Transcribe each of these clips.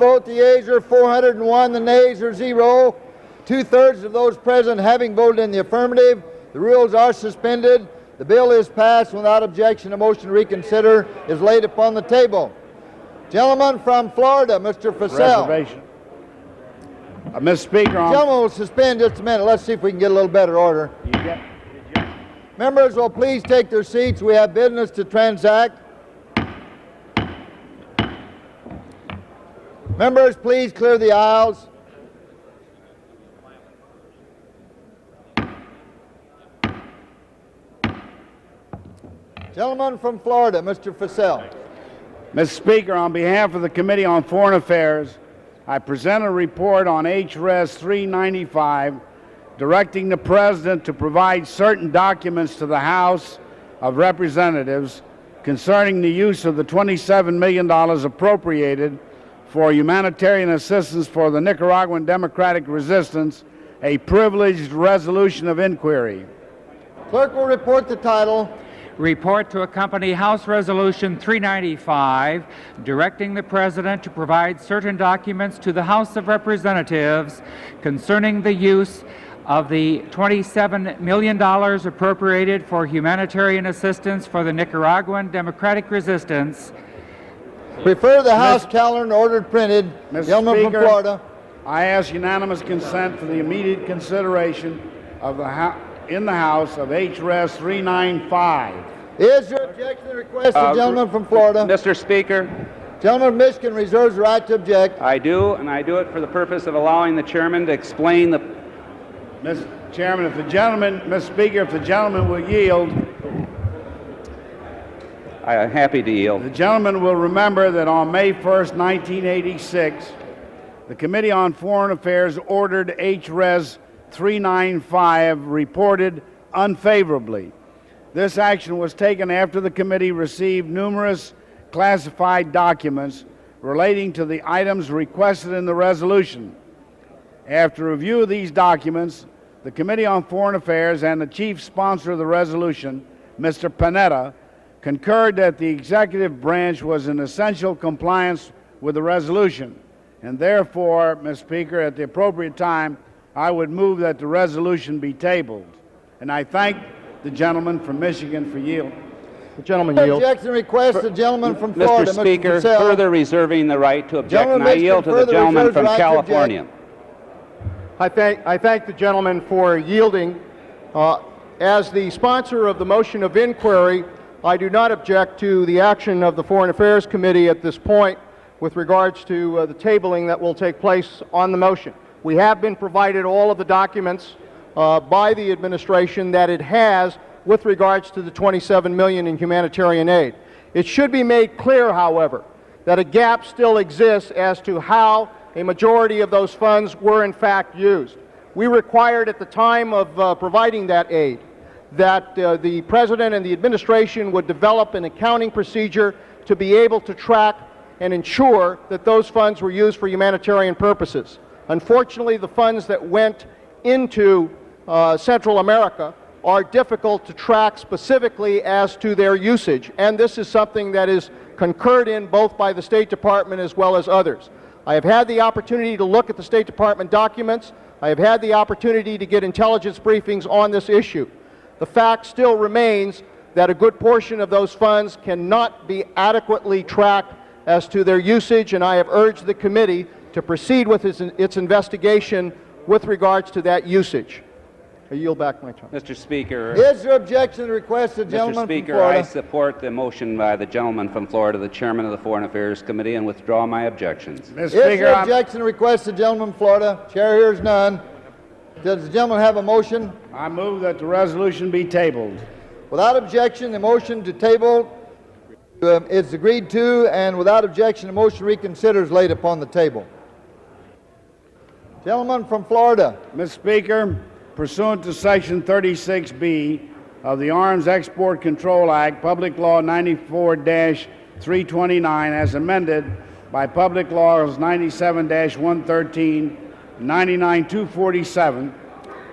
vote, the yeas are 401, the nays are 0. Two-thirds of those present having voted in the affirmative, the rules are suspended. The bill is passed without objection. A motion to reconsider is laid upon the table. Gentleman from Florida, Mr. Fussell. Reservation. Mr. Speaker, Gentlemen, we'll suspend just a minute. Let's see if we can get a little better order. Members will please take their seats. We have business to transact. Members, please clear the aisles. Gentleman from Florida, Mr. Fussell. Mr. Speaker, on behalf of the Committee on Foreign Affairs, I present a report on H.Res. 395, directing the President to provide certain documents to the House of Representatives concerning the use of the $27 million appropriated for humanitarian assistance for the Nicaraguan Democratic Resistance, a privileged resolution of inquiry. Clerk will report the title. Report to accompany House Resolution 395, directing the President to provide certain documents to the House of Representatives concerning the use of the $27 million appropriated for humanitarian assistance for the Nicaraguan Democratic Resistance. Refer the House calendar and ordered printed. Mr. Gentleman Speaker, from Florida. I ask unanimous consent for the immediate consideration of in the House of H.Res. 395. Is there objection to the request of the gentleman from Florida? Mr. Speaker, Gentleman from Michigan reserves the right to object. I do, and I do it for the purpose of allowing the chairman to explain the... Mr. Chairman, Mr. Speaker, if the gentleman will yield, I am happy to yield. the gentleman will remember that on May 1st, 1986, the Committee on Foreign Affairs ordered H.Res. 395 reported unfavorably. This action was taken after the committee received numerous classified documents relating to the items requested in the resolution. After review of these documents, the Committee on Foreign Affairs and the chief sponsor of the resolution, Mr. Panetta, concurred that the executive branch was in essential compliance with the resolution, and therefore, Mr. Speaker, at the appropriate time, I would move that the resolution be tabled. And I thank the gentleman from Michigan for yielding. The gentleman yields. Objection request the gentleman from Florida, Mr. Speaker, Mr. further reserving the right to object, and I yield to the gentleman from California. I thank the gentleman for yielding. As the sponsor of the motion of inquiry, I do not object to the action of the Foreign Affairs Committee at this point with regards to the tabling that will take place on the motion. We have been provided all of the documents by the administration that it has with regards to the $27 million in humanitarian aid. It should be made clear, however, that a gap still exists as to how a majority of those funds were in fact used. We required at the time of providing that aid that the President and the administration would develop an accounting procedure to be able to track and ensure that those funds were used for humanitarian purposes. Unfortunately, the funds that went into Central America are difficult to track specifically as to their usage, and this is something that is concurred in both by the State Department as well as others. I have had the opportunity to look at the State Department documents. I have had the opportunity to get intelligence briefings on this issue. The fact still remains that a good portion of those funds cannot be adequately tracked as to their usage, and I have urged the committee to proceed with its investigation with regards to that usage. I yield back my time. Mr. Speaker. Is there objection to the request of the gentleman Mr. Speaker, from Florida? I support the motion by the gentleman from Florida, the chairman of the Foreign Affairs Committee, and withdraw my objections. Mr. Is Speaker, there objection to the request of the gentleman from Florida? Chair hears none. Does the gentleman have a motion? I move that the resolution be tabled. Without objection, the motion to table is agreed to, and without objection, the motion to reconsider is laid upon the table. Gentleman from Florida. Mr. Speaker, pursuant to Section 36B of the Arms Export Control Act, Public Law 94-329, as amended by Public Laws 97-113, 99-247,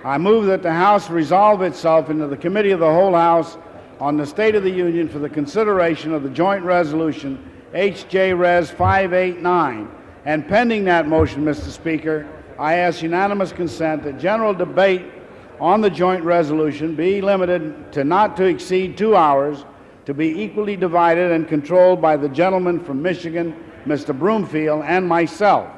I move that the House resolve itself into the Committee of the Whole House on the State of the Union for the consideration of the joint resolution H.J. Res. 589, And pending that motion, Mr. Speaker, I ask unanimous consent that general debate on the joint resolution be limited to not to exceed 2 hours, to be equally divided and controlled by the gentleman from Michigan, Mr. Broomfield, and myself.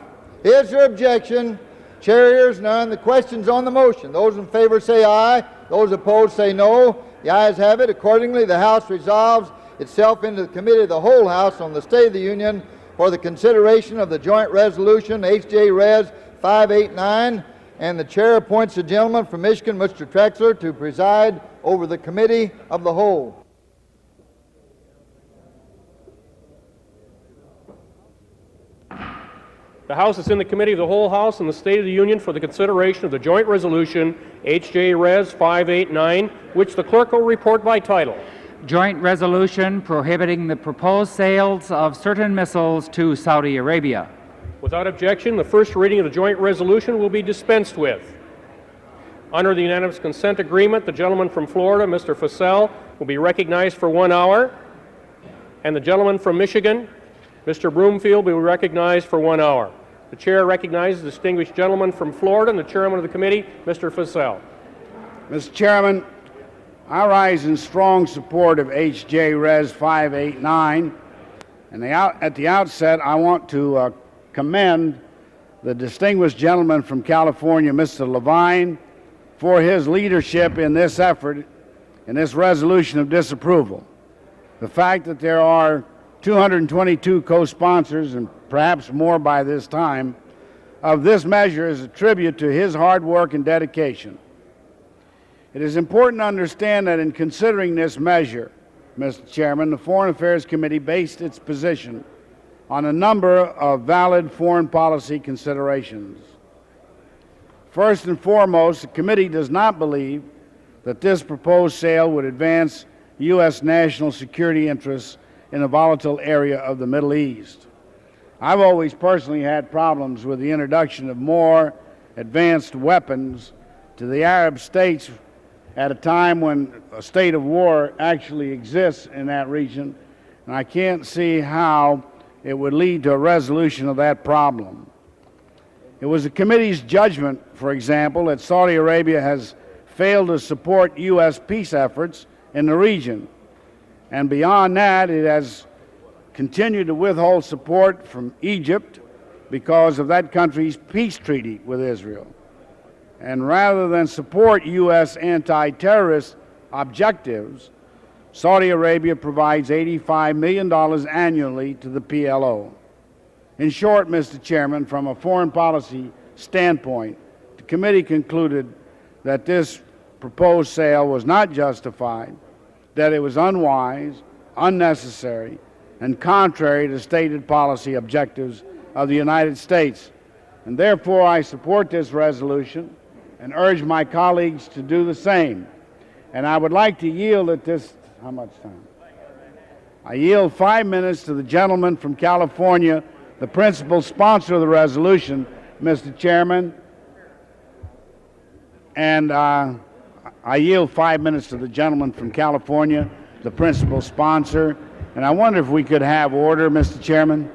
Is there objection? Chair hears none. The question's on the motion. Those in favor say aye. Those opposed say no. The ayes have it. Accordingly, the House resolves itself into the Committee of the Whole House on the State of the Union for the consideration of the joint resolution H.J. Res. 589, and the chair appoints the gentleman from Michigan, Mr. Trexler, to preside over the Committee of the Whole. The House is in the Committee of the Whole House in the State of the Union for the consideration of the joint resolution H.J. Res. 589, which the clerk will report by title. Joint resolution prohibiting the proposed sales of certain missiles to Saudi Arabia. Without objection, the first reading of the joint resolution will be dispensed with. Under the unanimous consent agreement, the gentleman from Florida, Mr. Fassell, will be recognized for 1 hour, and the gentleman from Michigan, Mr. Broomfield, will be recognized for 1 hour. The chair recognizes the distinguished gentleman from Florida and the chairman of the committee, Mr. Fassell. Mr. Chairman, I rise in strong support of H.J. Res. 589, and at the outset, I want to commend the distinguished gentleman from California, Mr. Levine, for his leadership in this effort, in this resolution of disapproval. The fact that there are 222 co-sponsors, and perhaps more by this time, of this measure is a tribute to his hard work and dedication. It is important to understand that in considering this measure, Mr. Chairman, the Foreign Affairs Committee based its position on a number of valid foreign policy considerations. First and foremost, the committee does not believe that this proposed sale would advance U.S. national security interests in a volatile area of the Middle East. I've always personally had problems with the introduction of more advanced weapons to the Arab states at a time when a state of war actually exists in that region, and I can't see how it would lead to a resolution of that problem. It was the committee's judgment, for example, that Saudi Arabia has failed to support U.S. peace efforts in the region, and beyond that, it has continued to withhold support from Egypt because of that country's peace treaty with Israel. And rather than support U.S. anti-terrorist objectives, Saudi Arabia provides $85 million annually to the PLO. In short, Mr. Chairman, from a foreign policy standpoint, the committee concluded that this proposed sale was not justified, that it was unwise, unnecessary, and contrary to stated policy objectives of the United States. And therefore, I support this resolution and urge my colleagues to do the same. And I would like to yield at this, how much time? I yield 5 minutes to the gentleman from California, the principal sponsor of the resolution, Mr. Chairman. And I yield 5 minutes to the gentleman from California, the principal sponsor. And I wonder if we could have order, Mr. Chairman.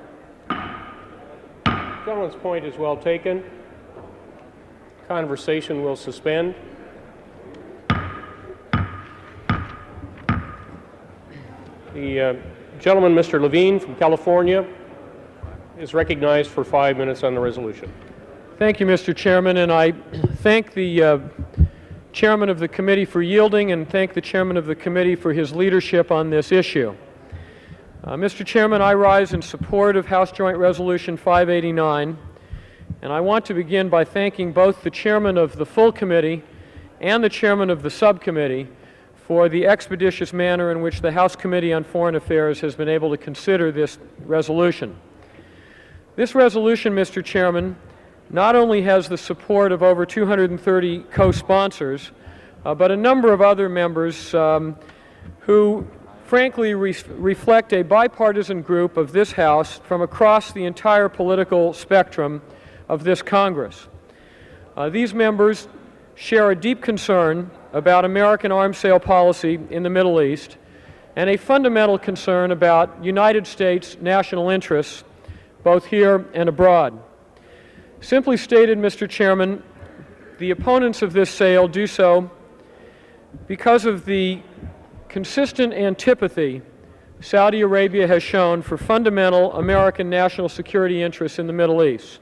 The gentleman's point is well taken. Conversation will suspend. The gentleman, Mr. Levine from California, is recognized for 5 minutes on the resolution. Thank you, Mr. Chairman, and I thank the chairman of the committee for yielding and thank the chairman of the committee for his leadership on this issue. Mr. Chairman, I rise in support of House Joint Resolution 589, and I want to begin by thanking both the chairman of the full committee and the chairman of the subcommittee for the expeditious manner in which the House Committee on Foreign Affairs has been able to consider this resolution. This resolution, Mr. Chairman, not only has the support of over 230 co-sponsors, but a number of other members who frankly reflect a bipartisan group of this House from across the entire political spectrum of this Congress. These members share a deep concern about American arms sale policy in the Middle East and a fundamental concern about United States national interests both here and abroad. Simply stated, Mr. Chairman, the opponents of this sale do so because of the consistent antipathy Saudi Arabia has shown for fundamental American national security interests in the Middle East.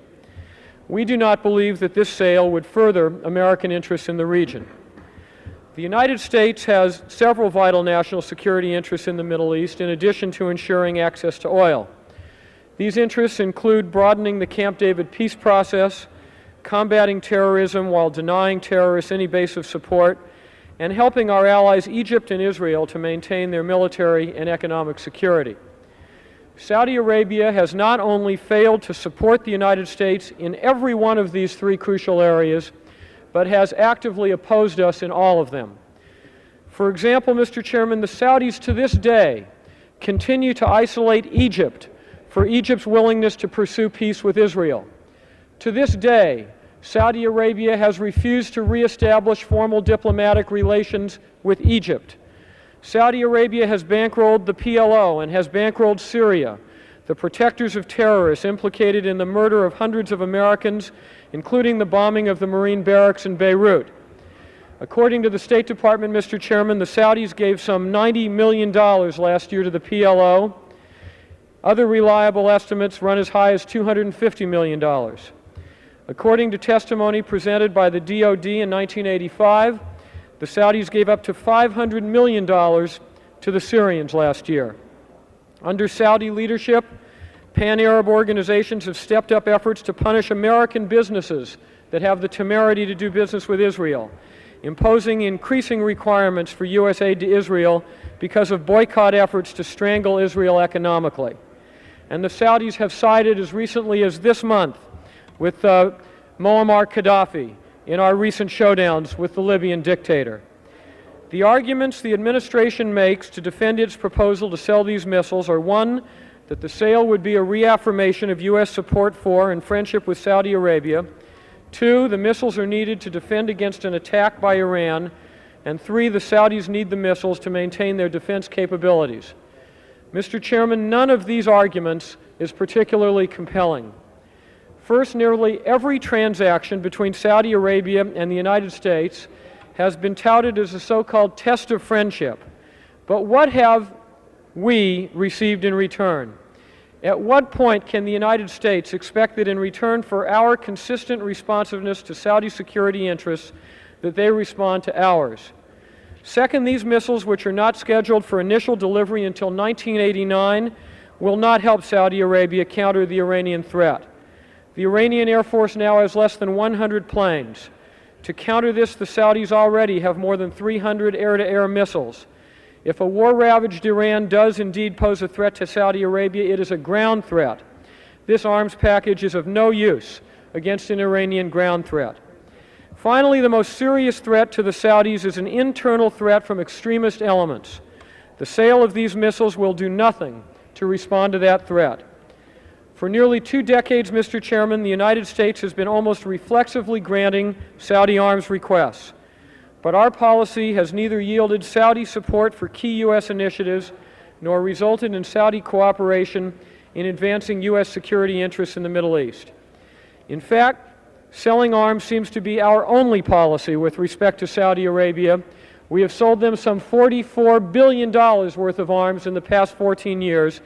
We do not believe that this sale would further American interests in the region. The United States has several vital national security interests in the Middle East in addition to ensuring access to oil. These interests include broadening the Camp David peace process, combating terrorism while denying terrorists any base of support, and helping our allies Egypt and Israel to maintain their military and economic security. Saudi Arabia has not only failed to support the United States in every one of these three crucial areas, but has actively opposed us in all of them. For example, Mr. Chairman, the Saudis to this day continue to isolate Egypt for Egypt's willingness to pursue peace with Israel. To this day, Saudi Arabia has refused to reestablish formal diplomatic relations with Egypt. Saudi Arabia has bankrolled the PLO and has bankrolled Syria, the protectors of terrorists implicated in the murder of hundreds of Americans, including the bombing of the Marine barracks in Beirut. According to the State Department, Mr. Chairman, the Saudis gave some $90 million last year to the PLO. Other reliable estimates run as high as $250 million. According to testimony presented by the DoD in 1985, the Saudis gave up to $500 million to the Syrians last year. Under Saudi leadership, pan-Arab organizations have stepped up efforts to punish American businesses that have the temerity to do business with Israel, imposing increasing requirements for U.S. aid to Israel because of boycott efforts to strangle Israel economically. And the Saudis have sided as recently as this month with Muammar Gaddafi in our recent showdowns with the Libyan dictator. The arguments the administration makes to defend its proposal to sell these missiles are, one, that the sale would be a reaffirmation of U.S. support for and friendship with Saudi Arabia, two, the missiles are needed to defend against an attack by Iran, and three, the Saudis need the missiles to maintain their defense capabilities. Mr. Chairman, none of these arguments is particularly compelling. First, nearly every transaction between Saudi Arabia and the United States has been touted as a so-called test of friendship. But what have we received in return? At what point can the United States expect that in return for our consistent responsiveness to Saudi security interests, that they respond to ours? Second, these missiles, which are not scheduled for initial delivery until 1989, will not help Saudi Arabia counter the Iranian threat. The Iranian Air Force now has less than 100 planes. To counter this, the Saudis already have more than 300 air-to-air missiles. If a war-ravaged Iran does indeed pose a threat to Saudi Arabia, it is a ground threat. This arms package is of no use against an Iranian ground threat. Finally, the most serious threat to the Saudis is an internal threat from extremist elements. The sale of these missiles will do nothing to respond to that threat. For nearly 2 decades, Mr. Chairman, the United States has been almost reflexively granting Saudi arms requests. But our policy has neither yielded Saudi support for key U.S. initiatives nor resulted in Saudi cooperation in advancing U.S. security interests in the Middle East. In fact, selling arms seems to be our only policy with respect to Saudi Arabia. We have sold them some $44 billion worth of arms in the past 14 years,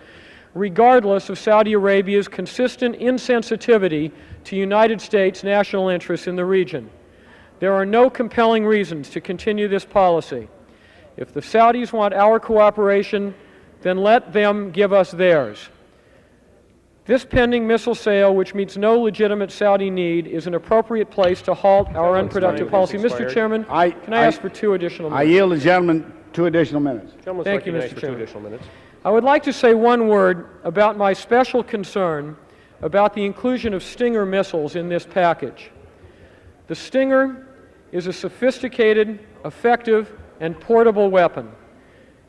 regardless of Saudi Arabia's consistent insensitivity to United States national interests in the region. There are no compelling reasons to continue this policy. If the Saudis want our cooperation, then let them give us theirs. This pending missile sale, which meets no legitimate Saudi need, is an appropriate place to halt our unproductive policy. Mr. Chairman, can I ask for 2 additional minutes? I yield the gentleman 2 additional minutes. Thank you, Mr. For 2 Chairman. additional minutes. I would like to say one word about my special concern about the inclusion of Stinger missiles in this package. The Stinger is a sophisticated, effective, and portable weapon.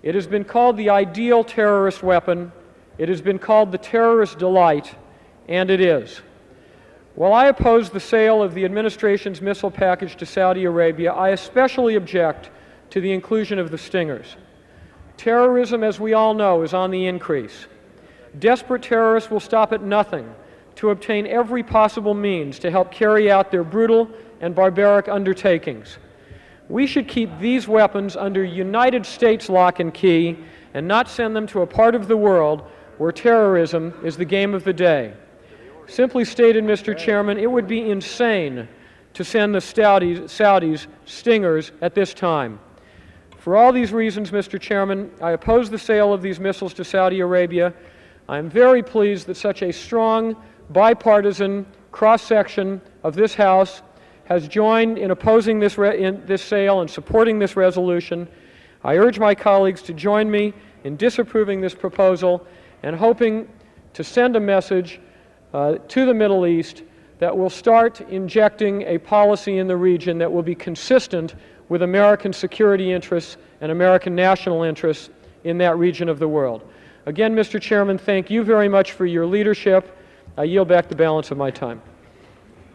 It has been called the ideal terrorist weapon. It has been called the terrorist delight, and it is. While I oppose the sale of the administration's missile package to Saudi Arabia, I especially object to the inclusion of the Stingers. Terrorism, as we all know, is on the increase. desperate terrorists will stop at nothing to obtain every possible means to help carry out their brutal and barbaric undertakings. We should keep these weapons under United States lock and key and not send them to a part of the world where terrorism is the game of the day. Simply stated, Mr. Chairman, it would be insane to send the Saudis Stingers at this time. For all these reasons, Mr. Chairman, I oppose the sale of these missiles to Saudi Arabia. I am very pleased that such a strong, bipartisan cross-section of this House has joined in opposing this sale and supporting this resolution. I urge my colleagues to join me in disapproving this proposal and hoping to send a message to the Middle East that will start injecting a policy in the region that will be consistent with American security interests and American national interests in that region of the world. Again, Mr. Chairman, thank you very much for your leadership. I yield back the balance of my time.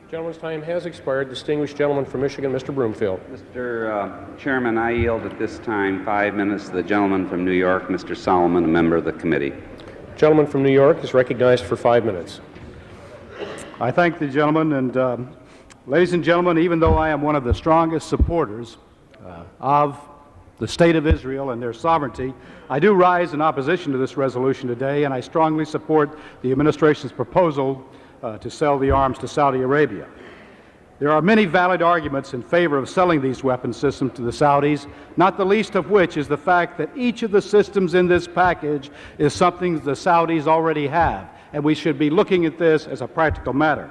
The gentleman's time has expired. Distinguished gentleman from Michigan, Mr. Broomfield. Mr. Chairman, I yield at this time 5 minutes to the gentleman from New York, Mr. Solomon, a member of the committee. The gentleman from New York is recognized for 5 minutes. I thank the gentleman, and ladies and gentlemen, even though I am one of the strongest supporters of the State of Israel and their sovereignty, I do rise in opposition to this resolution today, and I strongly support the administration's proposal to sell the arms to Saudi Arabia. There are many valid arguments in favor of selling these weapon systems to the Saudis, not the least of which is the fact that each of the systems in this package is something the Saudis already have, and we should be looking at this as a practical matter.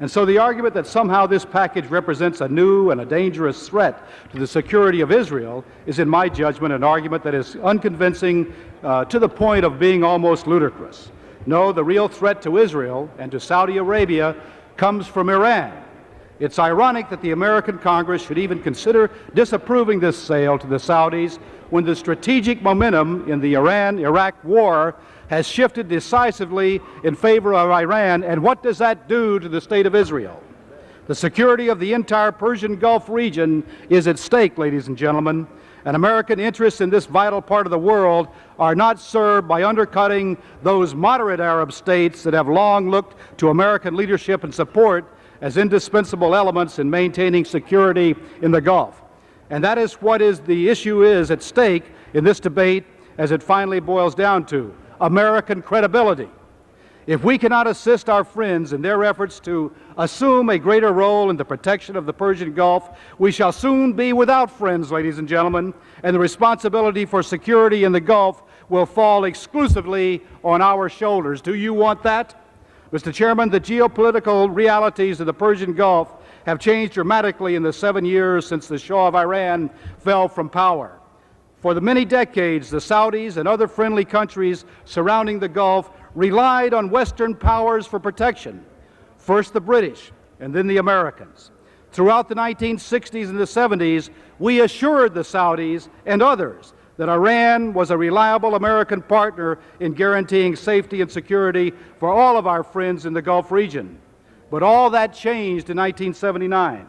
And so the argument that somehow this package represents a new and a dangerous threat to the security of Israel is, in my judgment, an argument that is unconvincing to the point of being almost ludicrous. No, the real threat to Israel and to Saudi Arabia comes from Iran. It's ironic that the American Congress should even consider disapproving this sale to the Saudis when the strategic momentum in the Iran-Iraq war has shifted decisively in favor of Iran. And what does that do to the State of Israel? The security of the entire Persian Gulf region is at stake, ladies and gentlemen, and American interests in this vital part of the world are not served by undercutting those moderate Arab states that have long looked to American leadership and support as indispensable elements in maintaining security in the Gulf. And that is what the issue is at stake in this debate, as it finally boils down to: American credibility. If we cannot assist our friends in their efforts to assume a greater role in the protection of the Persian Gulf, we shall soon be without friends, ladies and gentlemen, and the responsibility for security in the Gulf will fall exclusively on our shoulders. Do you want that? Mr. Chairman, the geopolitical realities of the Persian Gulf have changed dramatically in the 7 years since the Shah of Iran fell from power. For the many decades, the Saudis and other friendly countries surrounding the Gulf relied on Western powers for protection, first the British and then the Americans. Throughout the 1960s and the 70s, we assured the Saudis and others that Iran was a reliable American partner in guaranteeing safety and security for all of our friends in the Gulf region. But all that changed in 1979.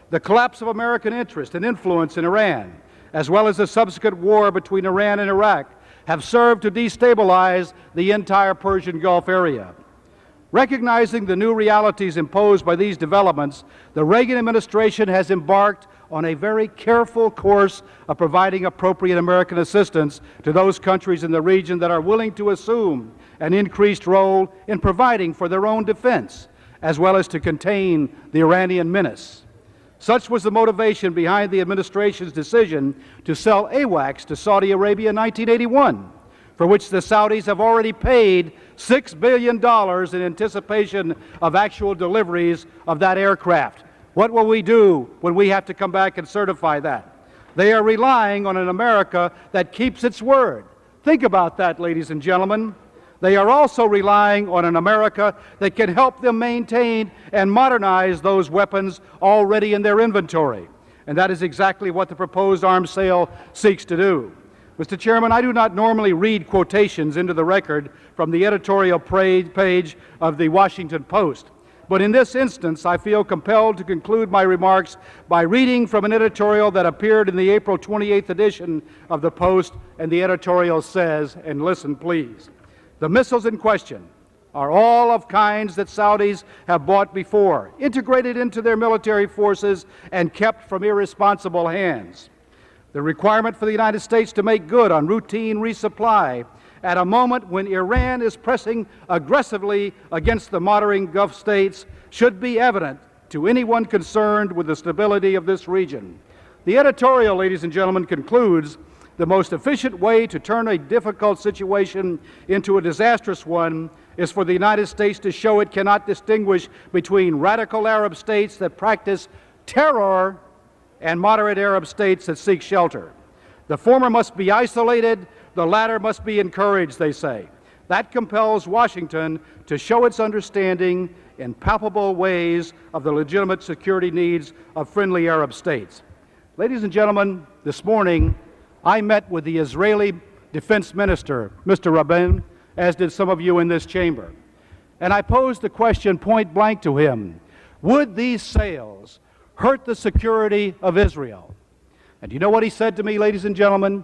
The collapse of American interest and influence in Iran, as well as the subsequent war between Iran and Iraq, have served to destabilize the entire Persian Gulf area. Recognizing the new realities imposed by these developments, the Reagan administration has embarked on a very careful course of providing appropriate American assistance to those countries in the region that are willing to assume an increased role in providing for their own defense, as well as to contain the Iranian menace. Such was the motivation behind the administration's decision to sell AWACS to Saudi Arabia in 1981, for which the Saudis have already paid $6 billion in anticipation of actual deliveries of that aircraft. What will we do when we have to come back and certify that? They are relying on an America that keeps its word. Think about that, ladies and gentlemen. They are also relying on an America that can help them maintain and modernize those weapons already in their inventory. And that is exactly what the proposed arms sale seeks to do. Mr. Chairman, I do not normally read quotations into the record from the editorial page of the Washington Post. But in this instance, I feel compelled to conclude my remarks by reading from an editorial that appeared in the April 28th edition of the Post, and the editorial says, and listen please, The missiles in question are all of kinds that Saudis have bought before, integrated into their military forces, and kept from irresponsible hands. The requirement for the United States to make good on routine resupply at a moment when Iran is pressing aggressively against the modern Gulf states should be evident to anyone concerned with the stability of this region. The editorial, ladies and gentlemen, concludes, the most efficient way to turn a difficult situation into a disastrous one is for the United States to show it cannot distinguish between radical Arab states that practice terror and moderate Arab states that seek shelter. The former must be isolated, the latter must be encouraged, they say. That compels Washington to show its understanding in palpable ways of the legitimate security needs of friendly Arab states. Ladies and gentlemen, this morning I met with the Israeli Defense Minister, Mr. Rabin, as did some of you in this chamber. And I posed the question point blank to him, would these sales hurt the security of Israel? And you know what he said to me, ladies and gentlemen?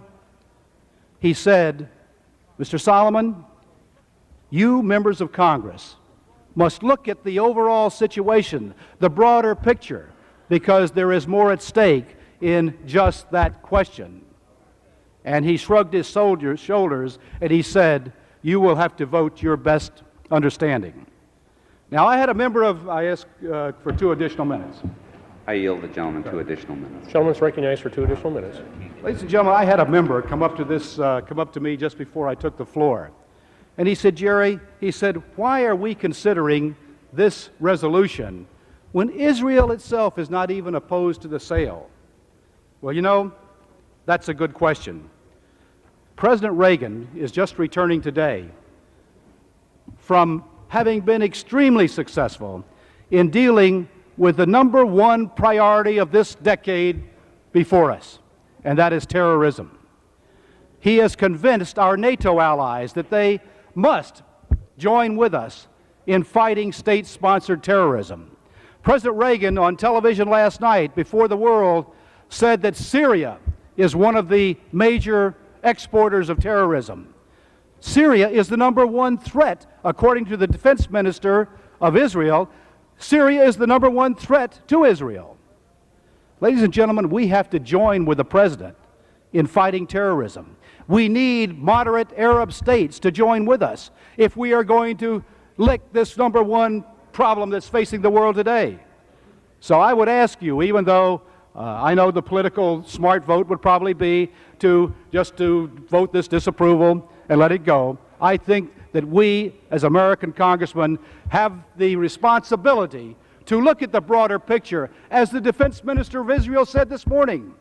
He said, Mr. Solomon, you members of Congress must look at the overall situation, the broader picture, because there is more at stake in just that question. And he shrugged his shoulders and he said, you will have to vote your best understanding. Now, I asked for 2 additional minutes. I yield the gentleman 2 additional minutes. Gentleman's recognized for 2 additional minutes. Ladies and gentlemen, I had a member come up to me just before I took the floor. And he said, Jerry, he said, why are we considering this resolution when Israel itself is not even opposed to the sale? Well, you know, that's a good question. President Reagan is just returning today from having been extremely successful in dealing with the #1 priority of this decade before us, and that is terrorism. He has convinced our NATO allies that they must join with us in fighting state-sponsored terrorism. President Reagan on television last night before the world said that Syria is one of the major exporters of terrorism. Syria is the #1 threat, according to the defense minister of Israel. Syria is the #1 threat to Israel. Ladies and gentlemen, we have to join with the president in fighting terrorism. We need moderate Arab states to join with us if we are going to lick this #1 problem that's facing the world today. So I would ask you, even though I know the political smart vote would probably be just to vote this disapproval and let it go, I think that we, as American congressmen, have the responsibility to look at the broader picture, as the defense minister of Israel said this morning,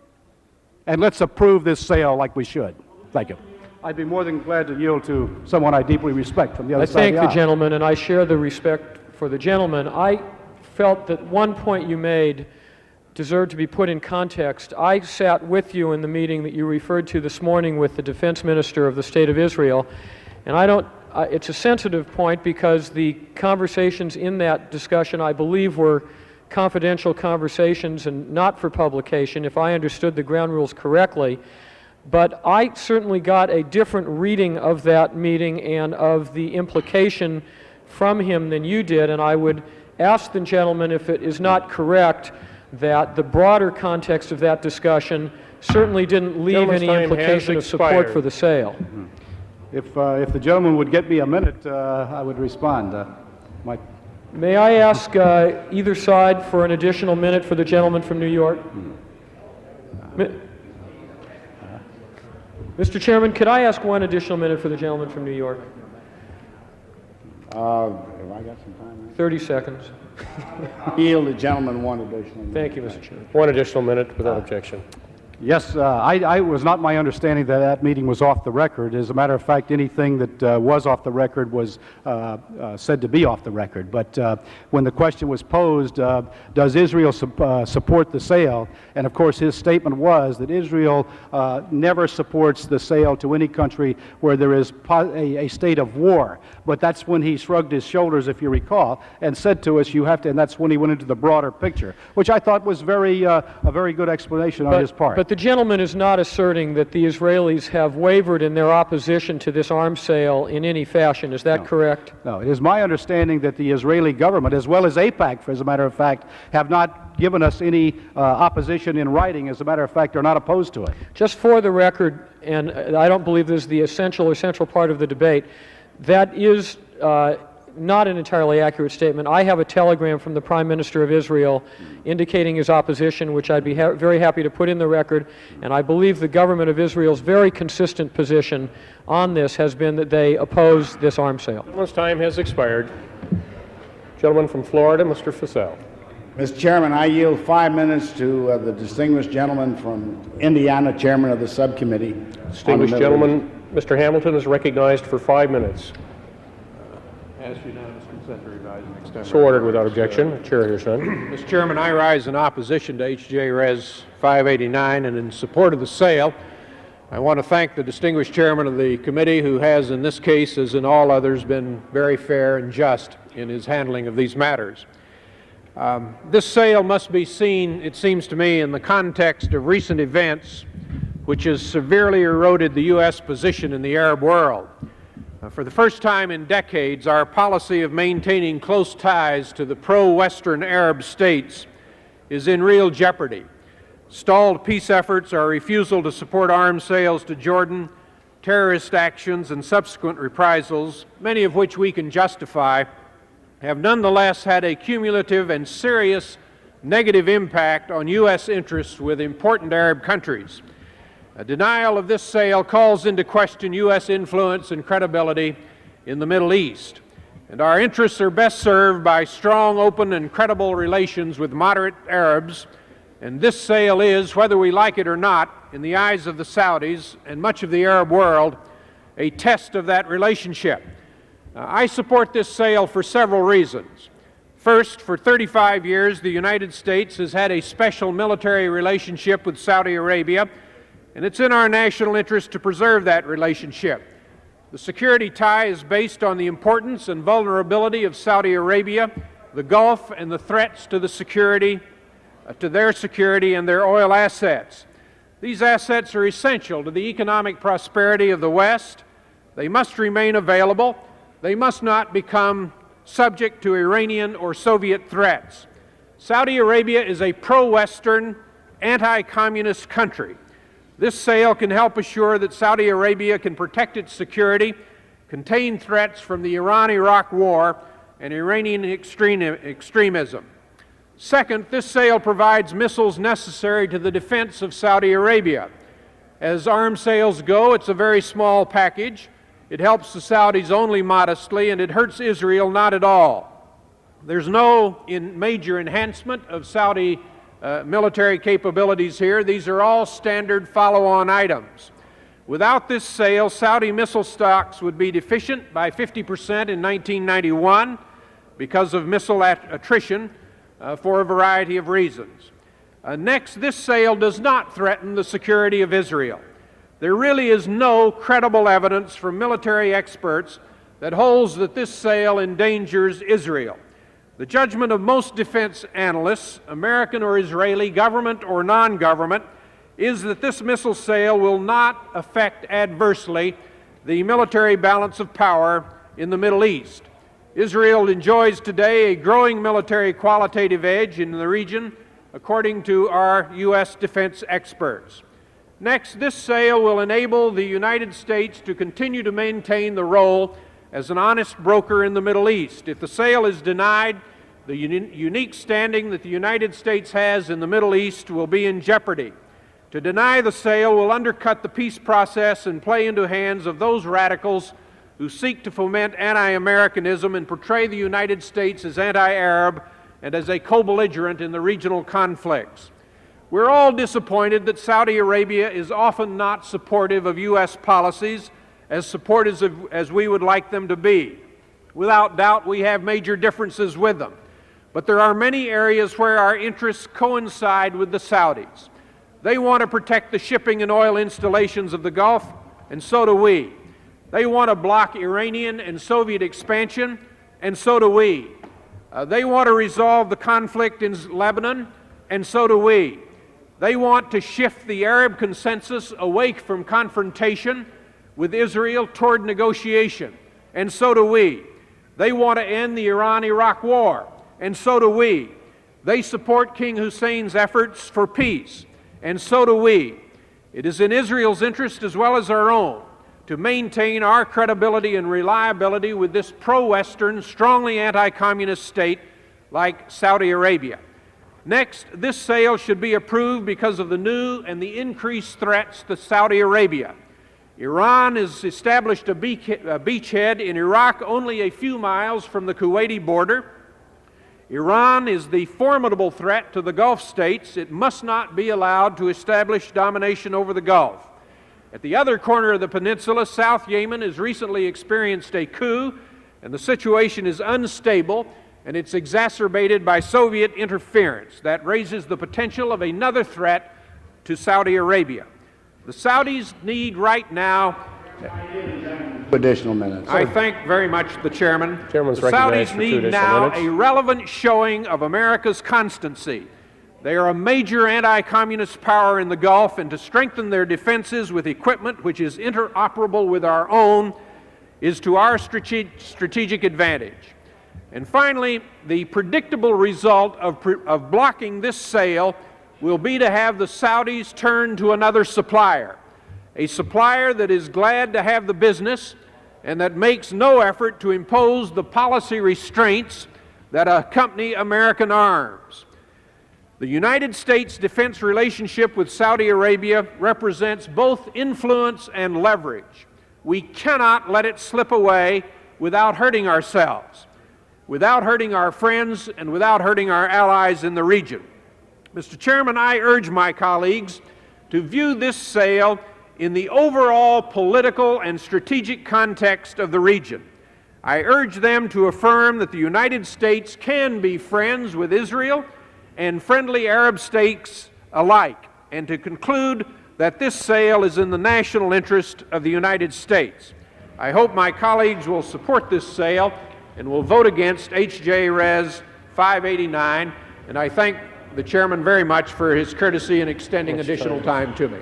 and let's approve this sale like we should. Thank you. I'd be more than glad to yield to someone I deeply respect from the other side of the aisle. I thank the gentleman, and I share the respect for the gentleman. I felt that one point you made deserved to be put in context. I sat with you in the meeting that you referred to this morning with the defense minister of the State of Israel, and it's a sensitive point because the conversations in that discussion, I believe, were confidential conversations and not for publication, if I understood the ground rules correctly. But I certainly got a different reading of that meeting and of the implication from him than you did, and I would ask the gentleman if it is not correct that the broader context of that discussion certainly didn't leave any implication of support for the sale. If the gentleman would get me a minute, I would respond. May I ask either side for an additional minute for the gentleman from New York? Mr. Chairman, could I ask 1 additional minute for the gentleman from New York? Have I got some time? 30 seconds. Yield the gentleman 1 additional minute. Thank you, Mr. Chairman. 1 additional minute without objection. Yes, I was not my understanding that that meeting was off the record. As a matter of fact, anything that was off the record was said to be off the record. But when the question was posed, does Israel support the sale? And of course, his statement was that Israel never supports the sale to any country where there is a state of war. But that's when he shrugged his shoulders, if you recall, and said to us, you have to, and that's when he went into the broader picture, which I thought was a very good explanation on his part. But the gentleman is not asserting that the Israelis have wavered in their opposition to this arms sale in any fashion. Is that correct? No, it is my understanding that the Israeli government, as well as AIPAC, as a matter of fact, have not given us any opposition in writing. As a matter of fact, they're not opposed to it. Just for the record, and I don't believe this is the essential or central part of the debate, that is not an entirely accurate statement. I have a telegram from the Prime Minister of Israel indicating his opposition, which I'd be very happy to put in the record, and I believe the government of Israel's very consistent position on this has been that they oppose this arms sale. Gentleman's time has expired. Gentleman from Florida, Mr. Fasel. Mr. Chairman, I yield 5 minutes to the distinguished gentleman from Indiana, chairman of the subcommittee. Distinguished gentleman, Mr. Hamilton is recognized for 5 minutes. Ask unanimous consent to revise and extend. So ordered without objection. The chair hears none. Mr. Chairman, I rise in opposition to H.J. Res. 589 and in support of the sale. I want to thank the distinguished chairman of the committee who has, in this case, as in all others, been very fair and just in his handling of these matters. This sale must be seen, it seems to me, in the context of recent events which has severely eroded the U.S. position in the Arab world. For the first time in decades, our policy of maintaining close ties to the pro-Western Arab states is in real jeopardy. Stalled peace efforts, our refusal to support arms sales to Jordan, terrorist actions, and subsequent reprisals, many of which we can justify, have nonetheless had a cumulative and serious negative impact on U.S. interests with important Arab countries. A denial of this sale calls into question U.S. influence and credibility in the Middle East, and our interests are best served by strong, open, and credible relations with moderate Arabs, and this sale is, whether we like it or not, in the eyes of the Saudis and much of the Arab world, a test of that relationship. I support this sale for several reasons. First, for 35 years, the United States has had a special military relationship with Saudi Arabia, and it's in our national interest to preserve that relationship. The security tie is based on the importance and vulnerability of Saudi Arabia, the Gulf, and the threats to the security, to their security and their oil assets. These assets are essential to the economic prosperity of the West. They must remain available. They must not become subject to Iranian or Soviet threats. Saudi Arabia is a pro-Western, anti-communist country. This sale can help assure that Saudi Arabia can protect its security, contain threats from the Iran-Iraq war, and Iranian extremism. Second, this sale provides missiles necessary to the defense of Saudi Arabia. As arms sales go, it's a very small package. It helps the Saudis only modestly, and it hurts Israel not at all. There's no major enhancement of Saudi military capabilities here. These are all standard follow-on items. Without this sale, Saudi missile stocks would be deficient by 50% in 1991 because of missile attrition for a variety of reasons. Next, this sale does not threaten the security of Israel. There really is no credible evidence from military experts that holds that this sale endangers Israel. The judgment of most defense analysts, American or Israeli, government or non-government, is that this missile sale will not affect adversely the military balance of power in the Middle East. Israel enjoys today a growing military qualitative edge in the region, according to our U.S. defense experts. Next, this sale will enable the United States to continue to maintain the role as an honest broker in the Middle East. If the sale is denied, the unique standing that the United States has in the Middle East will be in jeopardy. To deny the sale will undercut the peace process and play into hands of those radicals who seek to foment anti-Americanism and portray the United States as anti-Arab and as a co-belligerent in the regional conflicts. We're all disappointed that Saudi Arabia is often not supportive of U.S. policies as supportive as we would like them to be. Without doubt, we have major differences with them. But there are many areas where our interests coincide with the Saudis. They want to protect the shipping and oil installations of the Gulf, and so do we. They want to block Iranian and Soviet expansion, and so do we. They want to resolve the conflict in Lebanon, and so do we. They want to shift the Arab consensus away from confrontation with Israel toward negotiation, and so do we. They want to end the Iran-Iraq war, and so do we. They support King Hussein's efforts for peace, and so do we. It is in Israel's interest as well as our own to maintain our credibility and reliability with this pro-Western, strongly anti-communist state like Saudi Arabia. Next, this sale should be approved because of the new and the increased threats to Saudi Arabia. Iran has established a beachhead in Iraq only a few miles from the Kuwaiti border. Iran is the formidable threat to the Gulf states. It must not be allowed to establish domination over the Gulf. At the other corner of the peninsula, South Yemen has recently experienced a coup, and the situation is unstable, and it's exacerbated by Soviet interference. That raises the potential of another threat to Saudi Arabia. The Saudis need right now... Additional minutes. I thank very much the Chairman. Chairman's The recognized Saudis for 2 need additional now minutes. a relevant showing of America's constancy. They are a major anti-communist power in the Gulf, and to strengthen their defenses with equipment which is interoperable with our own is to our strategic advantage. And finally, the predictable result of blocking this sale will be to have the Saudis turn to another supplier, a supplier that is glad to have the business and that makes no effort to impose the policy restraints that accompany American arms. The United States defense relationship with Saudi Arabia represents both influence and leverage. We cannot let it slip away without hurting ourselves, without hurting our friends, and without hurting our allies in the region. Mr. Chairman, I urge my colleagues to view this sale in the overall political and strategic context of the region. I urge them to affirm that the United States can be friends with Israel and friendly Arab states alike, and to conclude that this sale is in the national interest of the United States. I hope my colleagues will support this sale and will vote against H.J. Res. 589, and I thank the Chairman very much for his courtesy in extending additional time to me.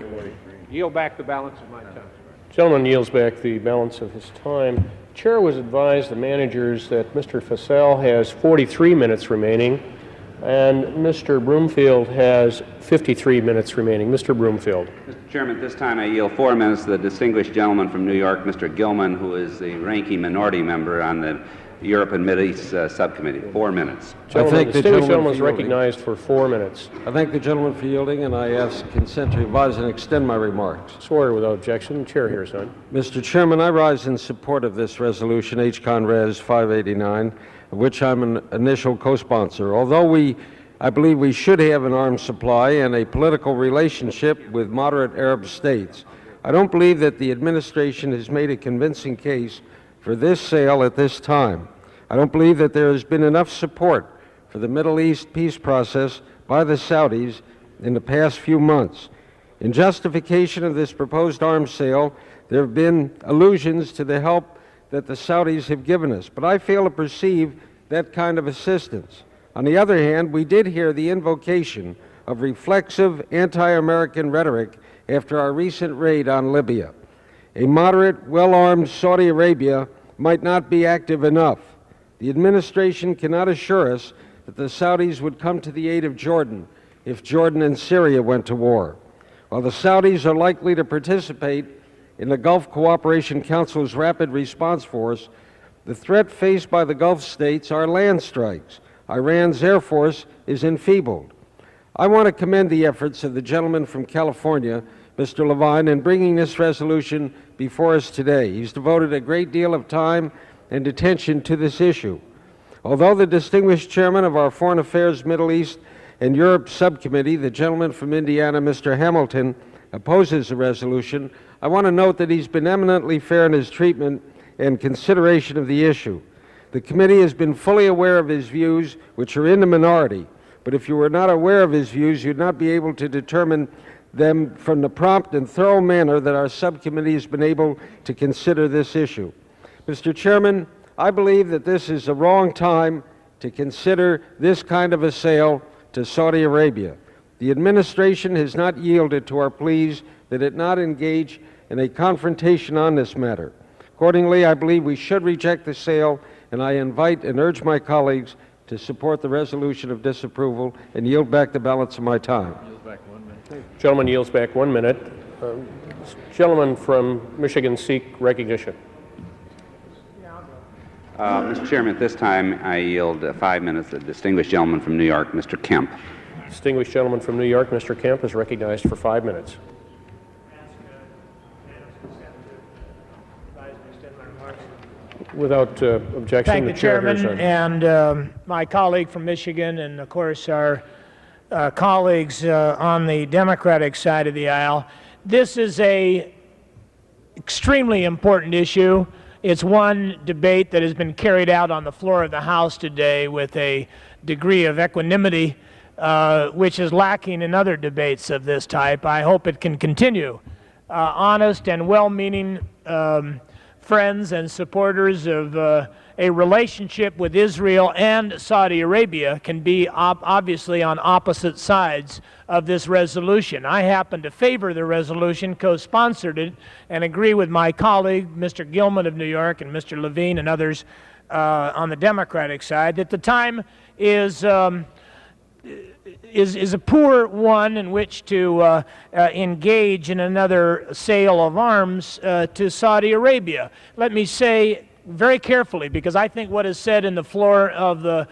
Yield back the balance of my time. Gentleman yields back the balance of his time. Chair was advised, the managers, that Mr. Fassel has 43 minutes remaining, and Mr. Broomfield has 53 minutes remaining. Mr. Broomfield. Mr. Chairman, at this time I yield 4 minutes to the distinguished gentleman from New York, Mr. Gilman, who is the ranking minority member on the Europe and Middle East Subcommittee. 4 minutes. The distinguished gentleman is recognized for 4 minutes. I thank the gentleman for yielding, and I ask consent to revise and extend my remarks. Sworn without objection. Chair hears none. Mr. Chairman, I rise in support of this resolution, H-Con Res. 589, of which I'm an initial co-sponsor. Although I believe we should have an arms supply and a political relationship with moderate Arab states, I don't believe that the administration has made a convincing case for this sale at this time. I don't believe that there has been enough support for the Middle East peace process by the Saudis in the past few months. In justification of this proposed arms sale, there have been allusions to the help that the Saudis have given us, but I fail to perceive that kind of assistance. On the other hand, we did hear the invocation of reflexive anti-American rhetoric after our recent raid on Libya. A moderate, well-armed Saudi Arabia might not be active enough. The administration cannot assure us that the Saudis would come to the aid of Jordan if Jordan and Syria went to war. While the Saudis are likely to participate in the Gulf Cooperation Council's Rapid Response Force, the threat faced by the Gulf states are land strikes. Iran's Air Force is enfeebled. I want to commend the efforts of the gentleman from California, Mr. Levine, in bringing this resolution before us today. He's devoted a great deal of time and attention to this issue. Although the distinguished chairman of our Foreign Affairs, Middle East, and Europe Subcommittee, the gentleman from Indiana, Mr. Hamilton, opposes the resolution, I want to note that he's been eminently fair in his treatment and consideration of the issue. The committee has been fully aware of his views, which are in the minority, but if you were not aware of his views, you'd not be able to determine them from the prompt and thorough manner that our subcommittee has been able to consider this issue. Mr. Chairman, I believe that this is the wrong time to consider this kind of a sale to Saudi Arabia. The administration has not yielded to our pleas that it not engage in a confrontation on this matter. Accordingly, I believe we should reject the sale, and I invite and urge my colleagues to support the resolution of disapproval and yield back the balance of my time. Gentleman yields back 1 minute. Gentleman from Michigan seek recognition. Mr. Chairman, at this time I yield 5 minutes to the distinguished gentleman from New York, Mr. Kemp. Distinguished gentleman from New York, Mr. Kemp, is recognized for 5 minutes. Without objection, Thank the the chair hears Chairman none. and my colleague from Michigan, and of course our colleagues on the Democratic side of the aisle. This is a extremely important issue. It's one debate that has been carried out on the floor of the House today with a degree of equanimity which is lacking in other debates of this type. I hope it can continue. Honest and well-meaning friends and supporters of a relationship with Israel and Saudi Arabia can be obviously on opposite sides of this resolution. I happen to favor the resolution, co-sponsored it, and agree with my colleague, Mr. Gilman of New York, and Mr. Levine and others on the Democratic side, that the time is a poor one in which to engage in another sale of arms to Saudi Arabia. Let me say very carefully, because I think what is said in the floor of the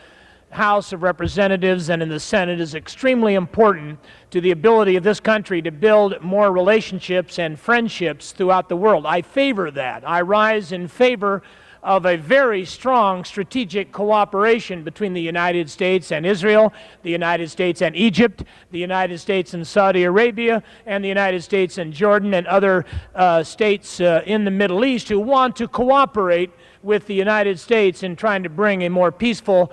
House of Representatives and in the Senate is extremely important to the ability of this country to build more relationships and friendships throughout the world. I favor that. I rise in favor of a very strong strategic cooperation between the United States and Israel, the United States and Egypt, the United States and Saudi Arabia, and the United States and Jordan and other states in the Middle East who want to cooperate with the United States in trying to bring a more peaceful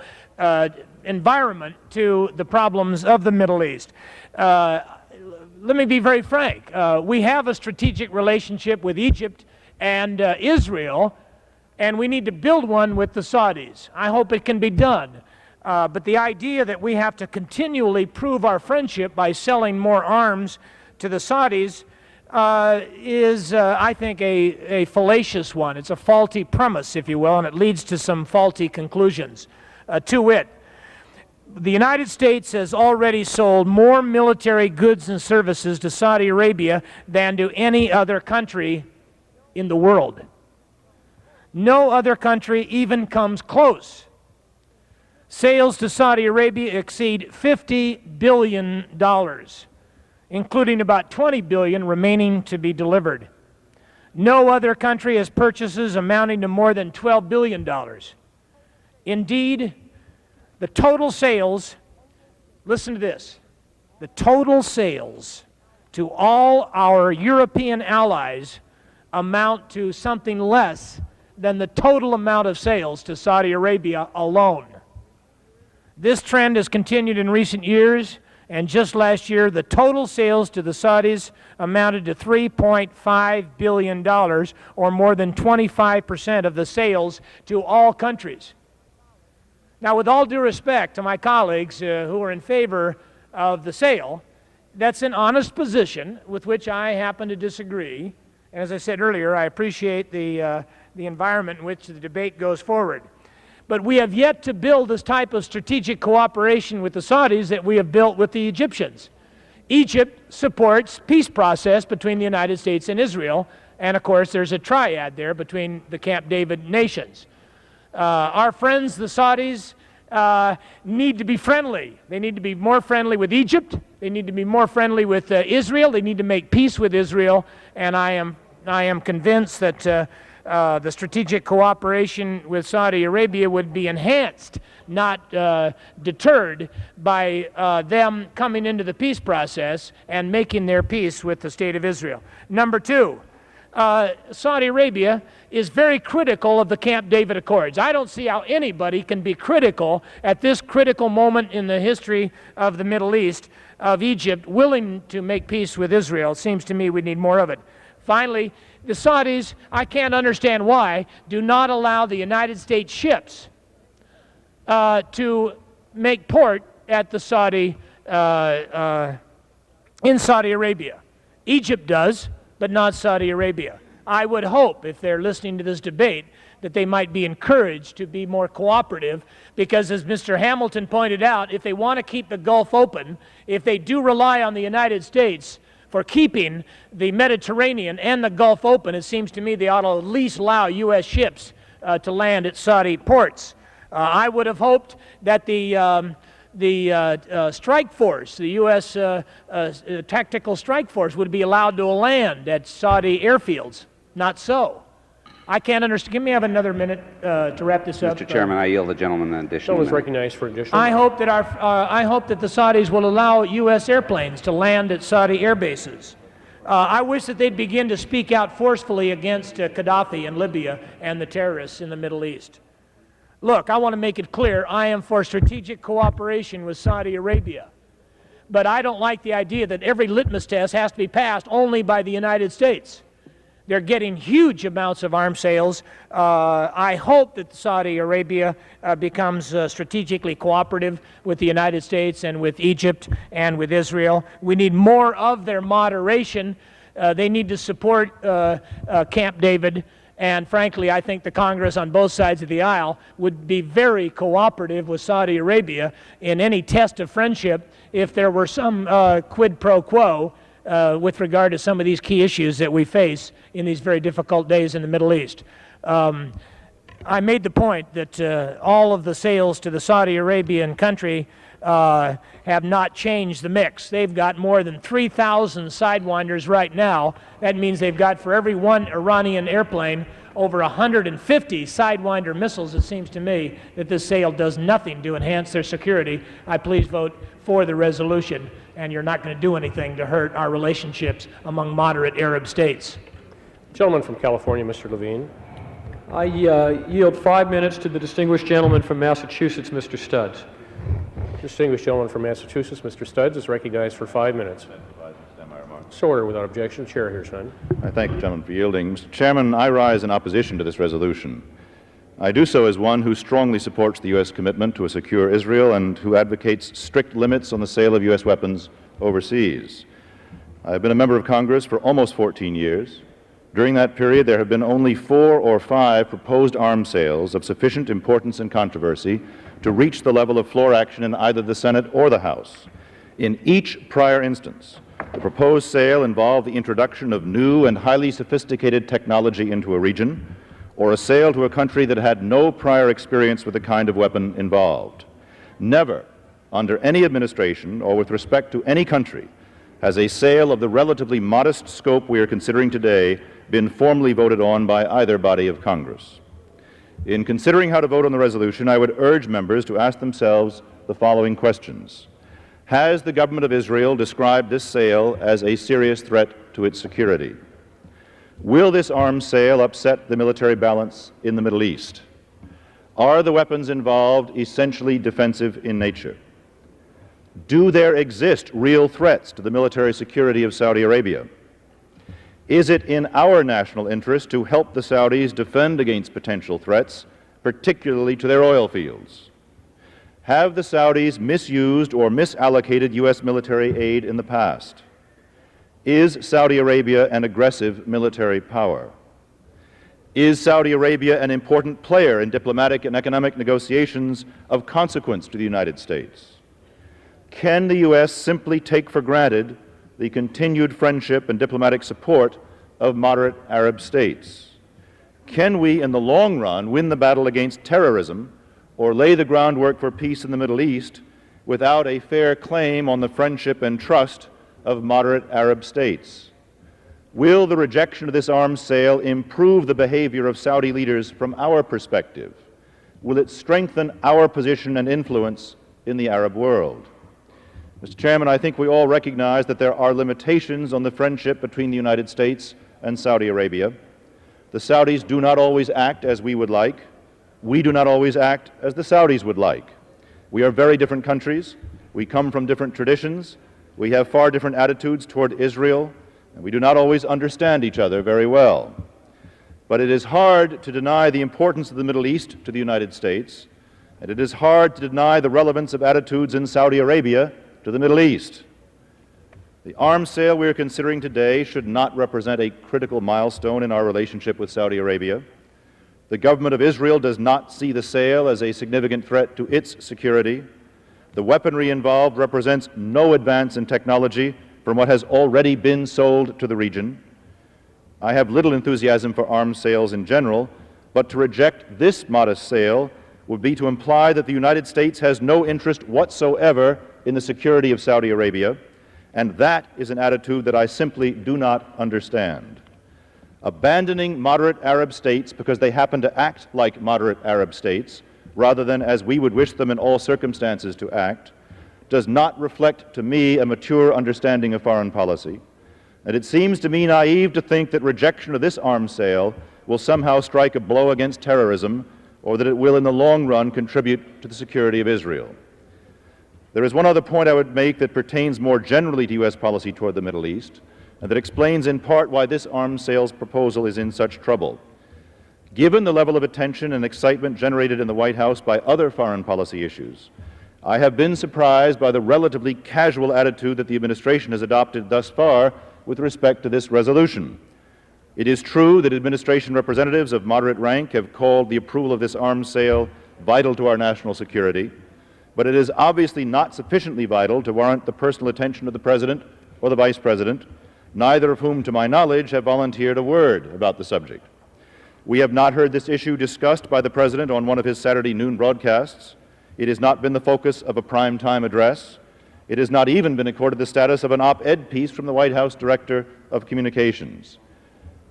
environment to the problems of the Middle East. Let me be very frank. We have a strategic relationship with Egypt and Israel, and we need to build one with the Saudis. I hope it can be done. But the idea that we have to continually prove our friendship by selling more arms to the Saudis is, I think, a fallacious one. It's a faulty premise, if you will, and it leads to some faulty conclusions. To wit, the United States has already sold more military goods and services to Saudi Arabia than to any other country in the world. No other country even comes close. Sales to Saudi Arabia exceed $50 billion, including about $20 billion remaining to be delivered. No other country has purchases amounting to more than $12 billion. Indeed, the total sales, listen to this, the total sales to all our European allies amount to something less than the total amount of sales to Saudi Arabia alone. This trend has continued in recent years, and just last year, the total sales to the Saudis amounted to $3.5 billion, or more than 25% of the sales to all countries. Now, with all due respect to my colleagues who are in favor of the sale, that's an honest position with which I happen to disagree. And as I said earlier, I appreciate the environment in which the debate goes forward. But we have yet to build this type of strategic cooperation with the Saudis that we have built with the Egyptians. Egypt supports peace process between the United States and Israel, and of course there's a triad there between the Camp David nations. Our friends, the Saudis, need to be friendly. They need to be more friendly with Egypt. They need to be more friendly with Israel. They need to make peace with Israel, and I am convinced that the strategic cooperation with Saudi Arabia would be enhanced, not deterred, by them coming into the peace process and making their peace with the State of Israel. Number two, Saudi Arabia is very critical of the Camp David Accords. I don't see how anybody can be critical at this critical moment in the history of the Middle East of Egypt willing to make peace with Israel. It seems to me we need more of it. Finally, the Saudis, I can't understand why, do not allow the United States ships to make port at the Saudi in Saudi Arabia. Egypt does, but not Saudi Arabia. I would hope, if they're listening to this debate, that they might be encouraged to be more cooperative, because as Mr. Hamilton pointed out, if they want to keep the Gulf open, if they do rely on the United States for keeping the Mediterranean and the Gulf open, it seems to me they ought to at least allow U.S. ships to land at Saudi ports. I would have hoped that the strike force, the U.S. tactical strike force, would be allowed to land at Saudi airfields. Not so. I can't understand. Give me another minute to wrap this up. Mr. Chairman, I yield the gentleman an additional Gentleman is minute. recognized for additional. I hope that I hope that the Saudis will allow U.S. airplanes to land at Saudi air bases. I wish that they'd begin to speak out forcefully against Gaddafi in Libya and the terrorists in the Middle East. Look, I want to make it clear, I am for strategic cooperation with Saudi Arabia. But I don't like the idea that every litmus test has to be passed only by the United States. They're getting huge amounts of arms sales. I hope that Saudi Arabia becomes strategically cooperative with the United States and with Egypt and with Israel. We need more of their moderation. They need to support Camp David. And frankly, I think the Congress on both sides of the aisle would be very cooperative with Saudi Arabia in any test of friendship if there were some quid pro quo with regard to some of these key issues that we face in these very difficult days in the Middle East. I made the point that all of the sales to the Saudi Arabian country have not changed the mix. They've got more than 3,000 Sidewinders right now. That means they've got, for every one Iranian airplane, over 150 Sidewinder missiles. It seems to me that this sale does nothing to enhance their security. I please vote for the resolution, and you're not going to do anything to hurt our relationships among moderate Arab states. Gentleman from California, Mr. Levine. I yield 5 minutes to the distinguished gentleman from Massachusetts, Mr. Studs. Distinguished gentleman from Massachusetts, Mr. Studs, is recognized for 5 minutes. So ordered without objection. Chair hears none. I thank the gentleman for yielding. Mr. Chairman, I rise in opposition to this resolution. I do so as one who strongly supports the U.S. commitment to a secure Israel and who advocates strict limits on the sale of U.S. weapons overseas. I've been a member of Congress for almost 14 years. During that period, there have been only 4 or 5 proposed arms sales of sufficient importance and controversy to reach the level of floor action in either the Senate or the House. In each prior instance, the proposed sale involved the introduction of new and highly sophisticated technology into a region, or a sale to a country that had no prior experience with the kind of weapon involved. Never, under any administration or with respect to any country, has a sale of the relatively modest scope we are considering today been formally voted on by either body of Congress. In considering how to vote on the resolution, I would urge members to ask themselves the following questions. Has the government of Israel described this sale as a serious threat to its security? Will this arms sale upset the military balance in the Middle East? Are the weapons involved essentially defensive in nature? Do there exist real threats to the military security of Saudi Arabia? Is it in our national interest to help the Saudis defend against potential threats, particularly to their oil fields? Have the Saudis misused or misallocated U.S. military aid in the past? Is Saudi Arabia an aggressive military power? Is Saudi Arabia an important player in diplomatic and economic negotiations of consequence to the United States? Can the U.S. simply take for granted the continued friendship and diplomatic support of moderate Arab states? Can we, in the long run, win the battle against terrorism or lay the groundwork for peace in the Middle East without a fair claim on the friendship and trust of moderate Arab states? Will the rejection of this arms sale improve the behavior of Saudi leaders from our perspective? Will it strengthen our position and influence in the Arab world? Mr. Chairman, I think we all recognize that there are limitations on the friendship between the United States and Saudi Arabia. The Saudis do not always act as we would like. We do not always act as the Saudis would like. We are very different countries. We come from different traditions. We have far different attitudes toward Israel, and we do not always understand each other very well. But it is hard to deny the importance of the Middle East to the United States, and it is hard to deny the relevance of attitudes in Saudi Arabia to the Middle East. The arms sale we are considering today should not represent a critical milestone in our relationship with Saudi Arabia. The government of Israel does not see the sale as a significant threat to its security. The weaponry involved represents no advance in technology from what has already been sold to the region. I have little enthusiasm for arms sales in general, but to reject this modest sale would be to imply that the United States has no interest whatsoever in the security of Saudi Arabia, and that is an attitude that I simply do not understand. Abandoning moderate Arab states because they happen to act like moderate Arab states, rather than as we would wish them in all circumstances to act, does not reflect to me a mature understanding of foreign policy. And it seems to me naive to think that rejection of this arms sale will somehow strike a blow against terrorism, or that it will in the long run contribute to the security of Israel. There is one other point I would make that pertains more generally to U.S. policy toward the Middle East, and that explains in part why this arms sales proposal is in such trouble. Given the level of attention and excitement generated in the White House by other foreign policy issues, I have been surprised by the relatively casual attitude that the administration has adopted thus far with respect to this resolution. It is true that administration representatives of moderate rank have called the approval of this arms sale vital to our national security, but it is obviously not sufficiently vital to warrant the personal attention of the President or the Vice President, neither of whom, to my knowledge, have volunteered a word about the subject. We have not heard this issue discussed by the President on one of his Saturday noon broadcasts. It has not been the focus of a prime-time address. It has not even been accorded the status of an op-ed piece from the White House Director of Communications.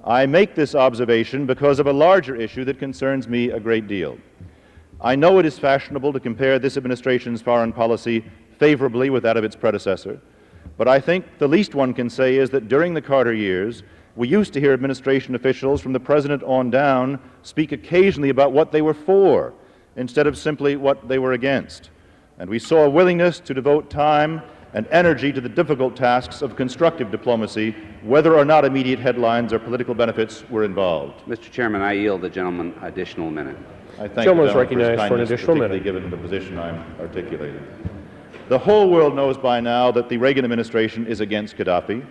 I make this observation because of a larger issue that concerns me a great deal. I know it is fashionable to compare this administration's foreign policy favorably with that of its predecessor, but I think the least one can say is that during the Carter years, we used to hear administration officials from the President on down speak occasionally about what they were for, instead of simply what they were against. And we saw a willingness to devote time and energy to the difficult tasks of constructive diplomacy, whether or not immediate headlines or political benefits were involved. Mr. Chairman, I yield the gentleman additional minute. I thank the Gentleman is gentleman for his recognized for an kindness, additional particularly minute. given the position I'm articulating. The whole world knows by now that the Reagan administration is against Gaddafi,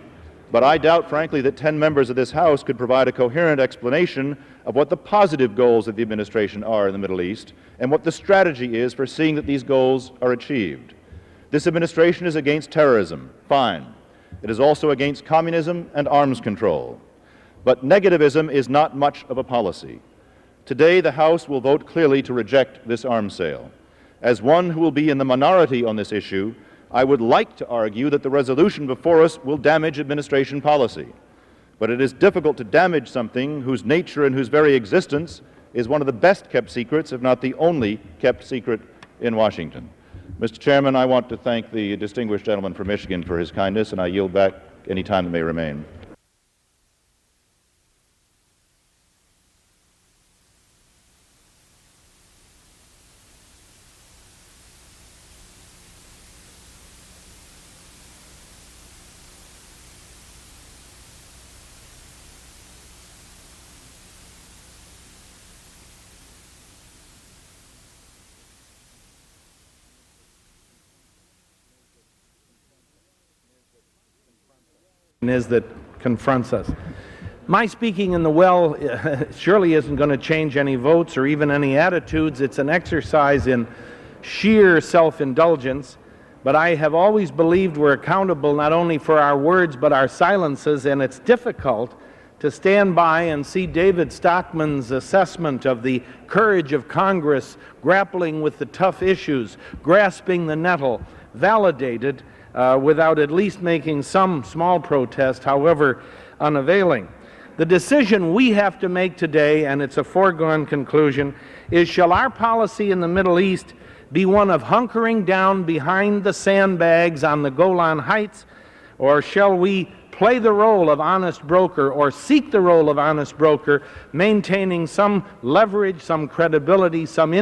but I doubt, frankly, that 10 members of this House could provide a coherent explanation of what the positive goals of the administration are in the Middle East and what the strategy is for seeing that these goals are achieved. This administration is against terrorism. Fine. It is also against communism and arms control. But negativism is not much of a policy. Today, the House will vote clearly to reject this arms sale. As one who will be in the minority on this issue, I would like to argue that the resolution before us will damage administration policy. But it is difficult to damage something whose nature and whose very existence is one of the best kept secrets, if not the only kept secret in Washington. Mr. Chairman, I want to thank the distinguished gentleman from Michigan for his kindness, and I yield back any time that may remain. is that confronts us. My speaking in the well surely isn't going to change any votes or even any attitudes. It's an exercise in sheer self-indulgence, but I have always believed we're accountable not only for our words but our silences, and it's difficult to stand by and see David Stockman's assessment of the courage of Congress grappling with the tough issues, grasping the nettle, validated without at least making some small protest, however unavailing. The decision we have to make today, and it's a foregone conclusion, is shall our policy in the Middle East be one of hunkering down behind the sandbags on the Golan Heights, or shall we play the role of honest broker or seek the role of honest broker, maintaining some leverage, some credibility, some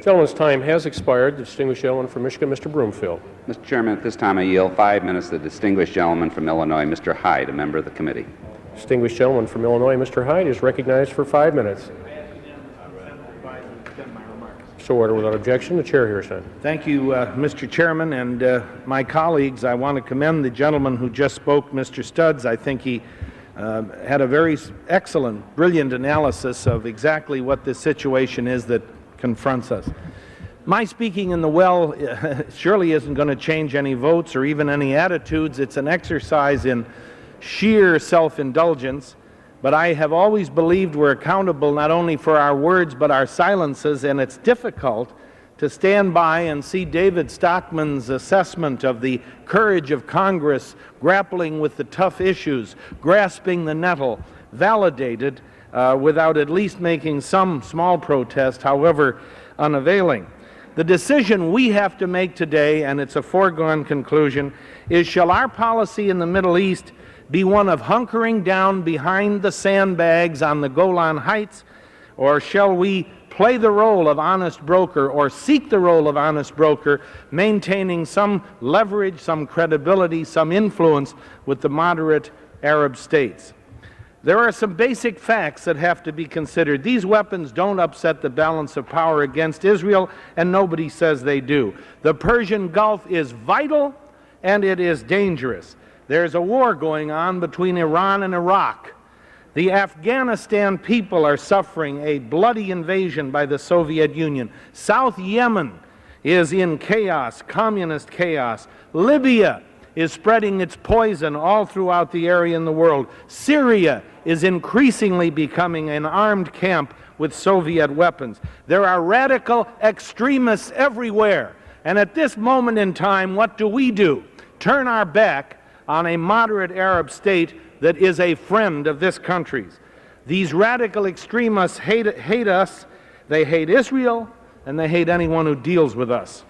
Gentleman's time has expired. The distinguished gentleman from Michigan, Mr. Broomfield. Mr. Chairman, at this time I yield 5 minutes to the distinguished gentleman from Illinois, Mr. Hyde, a member of the committee. Distinguished gentleman from Illinois, Mr. Hyde, is recognized for 5 minutes. So order without objection. The chair hears none. Thank you, Mr. Chairman, and my colleagues. I want to commend the gentleman who just spoke, Mr. Studs. I think he had a very excellent, brilliant analysis of exactly what this situation is that confronts us. My speaking in the well surely isn't going to change any votes or even any attitudes. It's an exercise in sheer self-indulgence. But I have always believed we're accountable not only for our words but our silences, and it's difficult to stand by and see David Stockman's assessment of the courage of Congress grappling with the tough issues, grasping the nettle, validated without at least making some small protest, however unavailing. The decision we have to make today, and it's a foregone conclusion, is shall our policy in the Middle East be one of hunkering down behind the sandbags on the Golan Heights, or shall we play the role of honest broker or seek the role of honest broker, maintaining some leverage, some credibility, some influence with the moderate Arab states? There are some basic facts that have to be considered. These weapons don't upset the balance of power against Israel, and nobody says they do. The Persian Gulf is vital, and it is dangerous. There's a war going on between Iran and Iraq. The Afghanistan people are suffering a bloody invasion by the Soviet Union. South Yemen is in chaos, communist chaos. Libya is spreading its poison all throughout the area in the world. Syria is increasingly becoming an armed camp with Soviet weapons. There are radical extremists everywhere. And at this moment in time, what do? Turn our back on a moderate Arab state that is a friend of this country's. These radical extremists hate us, they hate Israel, and they hate anyone who deals with us.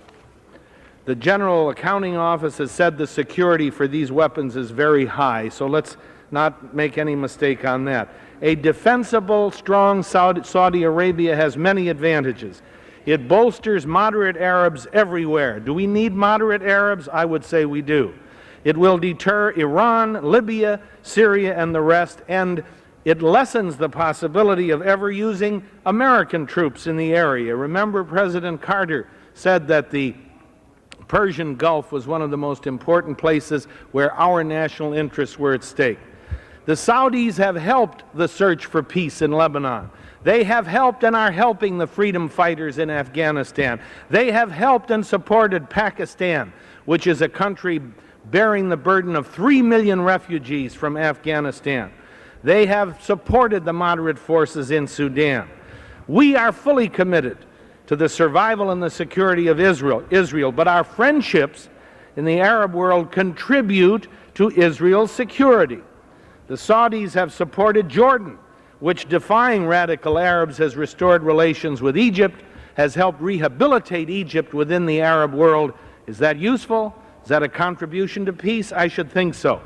The General Accounting Office has said the security for these weapons is very high, so let's not make any mistake on that. A defensible, strong Saudi Arabia has many advantages. It bolsters moderate Arabs everywhere. Do we need moderate Arabs? I would say we do. It will deter Iran, Libya, Syria, and the rest, and it lessens the possibility of ever using American troops in the area. Remember, President Carter said that the Persian Gulf was one of the most important places where our national interests were at stake. The Saudis have helped the search for peace in Lebanon. They have helped and are helping the freedom fighters in Afghanistan. They have helped and supported Pakistan, which is a country bearing the burden of 3 million refugees from Afghanistan. They have supported the moderate forces in Sudan. We are fully committed to the survival and the security of Israel, but our friendships in the Arab world contribute to Israel's security. The Saudis have supported Jordan, which, defying radical Arabs, has restored relations with Egypt, has helped rehabilitate Egypt within the Arab world. Is that useful? Is that a contribution to peace? I should think so.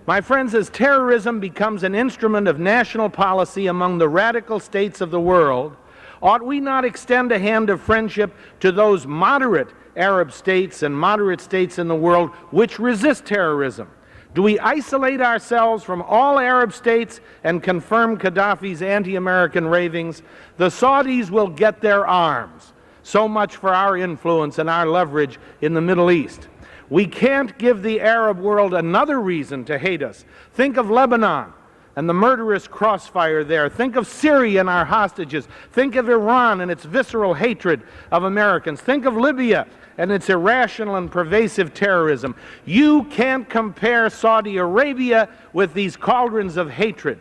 My friends, as terrorism becomes an instrument of national policy among the radical states of the world, ought we not extend a hand of friendship to those moderate Arab states and moderate states in the world which resist terrorism? Do we isolate ourselves from all Arab states and confirm Gaddafi's anti-American ravings? The Saudis will get their arms. So much for our influence and our leverage in the Middle East. We can't give the Arab world another reason to hate us. Think of Lebanon and the murderous crossfire there. Think of Syria and our hostages. Think of Iran and its visceral hatred of Americans. Think of Libya and its irrational and pervasive terrorism. You can't compare Saudi Arabia with these cauldrons of hatred.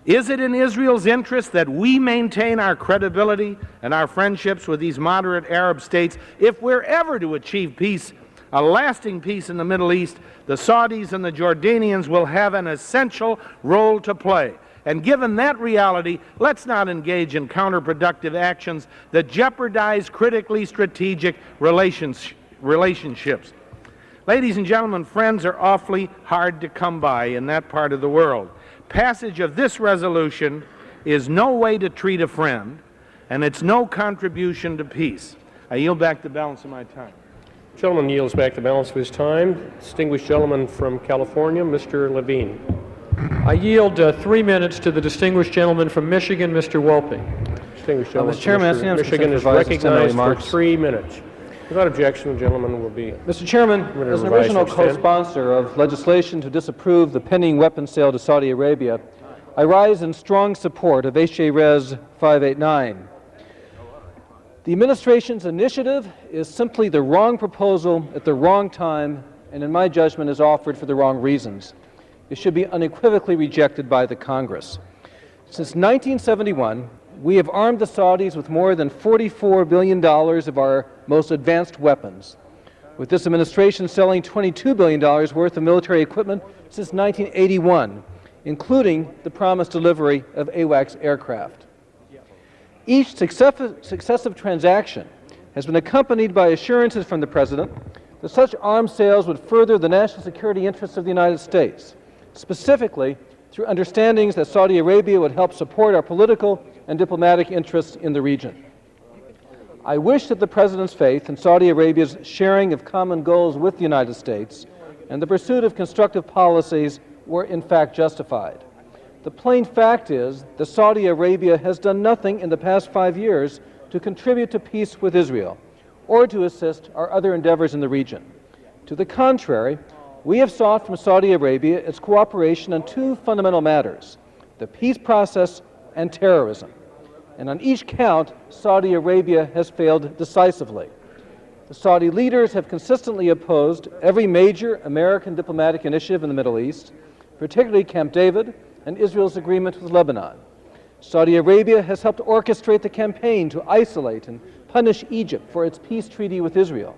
Is it in Israel's interest that we maintain our credibility and our friendships with these moderate Arab states? If we're ever to achieve peace, a lasting peace in the Middle East, the Saudis and the Jordanians will have an essential role to play. And given that reality, let's not engage in counterproductive actions that jeopardize critically strategic relationships. Ladies and gentlemen, friends are awfully hard to come by in that part of the world. Passage of this resolution is no way to treat a friend, and it's no contribution to peace. I yield back the balance of my time. Gentleman yields back the balance of his time. Distinguished gentleman from California, Mr. Levine. I yield 3 minutes to the distinguished gentleman from Michigan, Mr. Wolpe. Distinguished gentleman Mr. Chairman, from Michigan is recognized for 3 minutes. Without objection, the gentleman will be... Mr. Chairman, as an original co-sponsor of legislation to disapprove the pending weapons sale to Saudi Arabia, I rise in strong support of H.J. Res. 589. The administration's initiative is simply the wrong proposal at the wrong time, and in my judgment is offered for the wrong reasons. It should be unequivocally rejected by the Congress. Since 1971, we have armed the Saudis with more than $44 billion of our most advanced weapons, with this administration selling $22 billion worth of military equipment since 1981, including the promised delivery of AWACS aircraft. Each successive transaction has been accompanied by assurances from the President that such arms sales would further the national security interests of the United States, specifically through understandings that Saudi Arabia would help support our political and diplomatic interests in the region. I wish that the President's faith in Saudi Arabia's sharing of common goals with the United States and the pursuit of constructive policies were in fact justified. The plain fact is that Saudi Arabia has done nothing in the past 5 years to contribute to peace with Israel or to assist our other endeavors in the region. To the contrary, we have sought from Saudi Arabia its cooperation on two fundamental matters: the peace process and terrorism. And on each count, Saudi Arabia has failed decisively. The Saudi leaders have consistently opposed every major American diplomatic initiative in the Middle East, particularly Camp David and Israel's agreement with Lebanon. Saudi Arabia has helped orchestrate the campaign to isolate and punish Egypt for its peace treaty with Israel.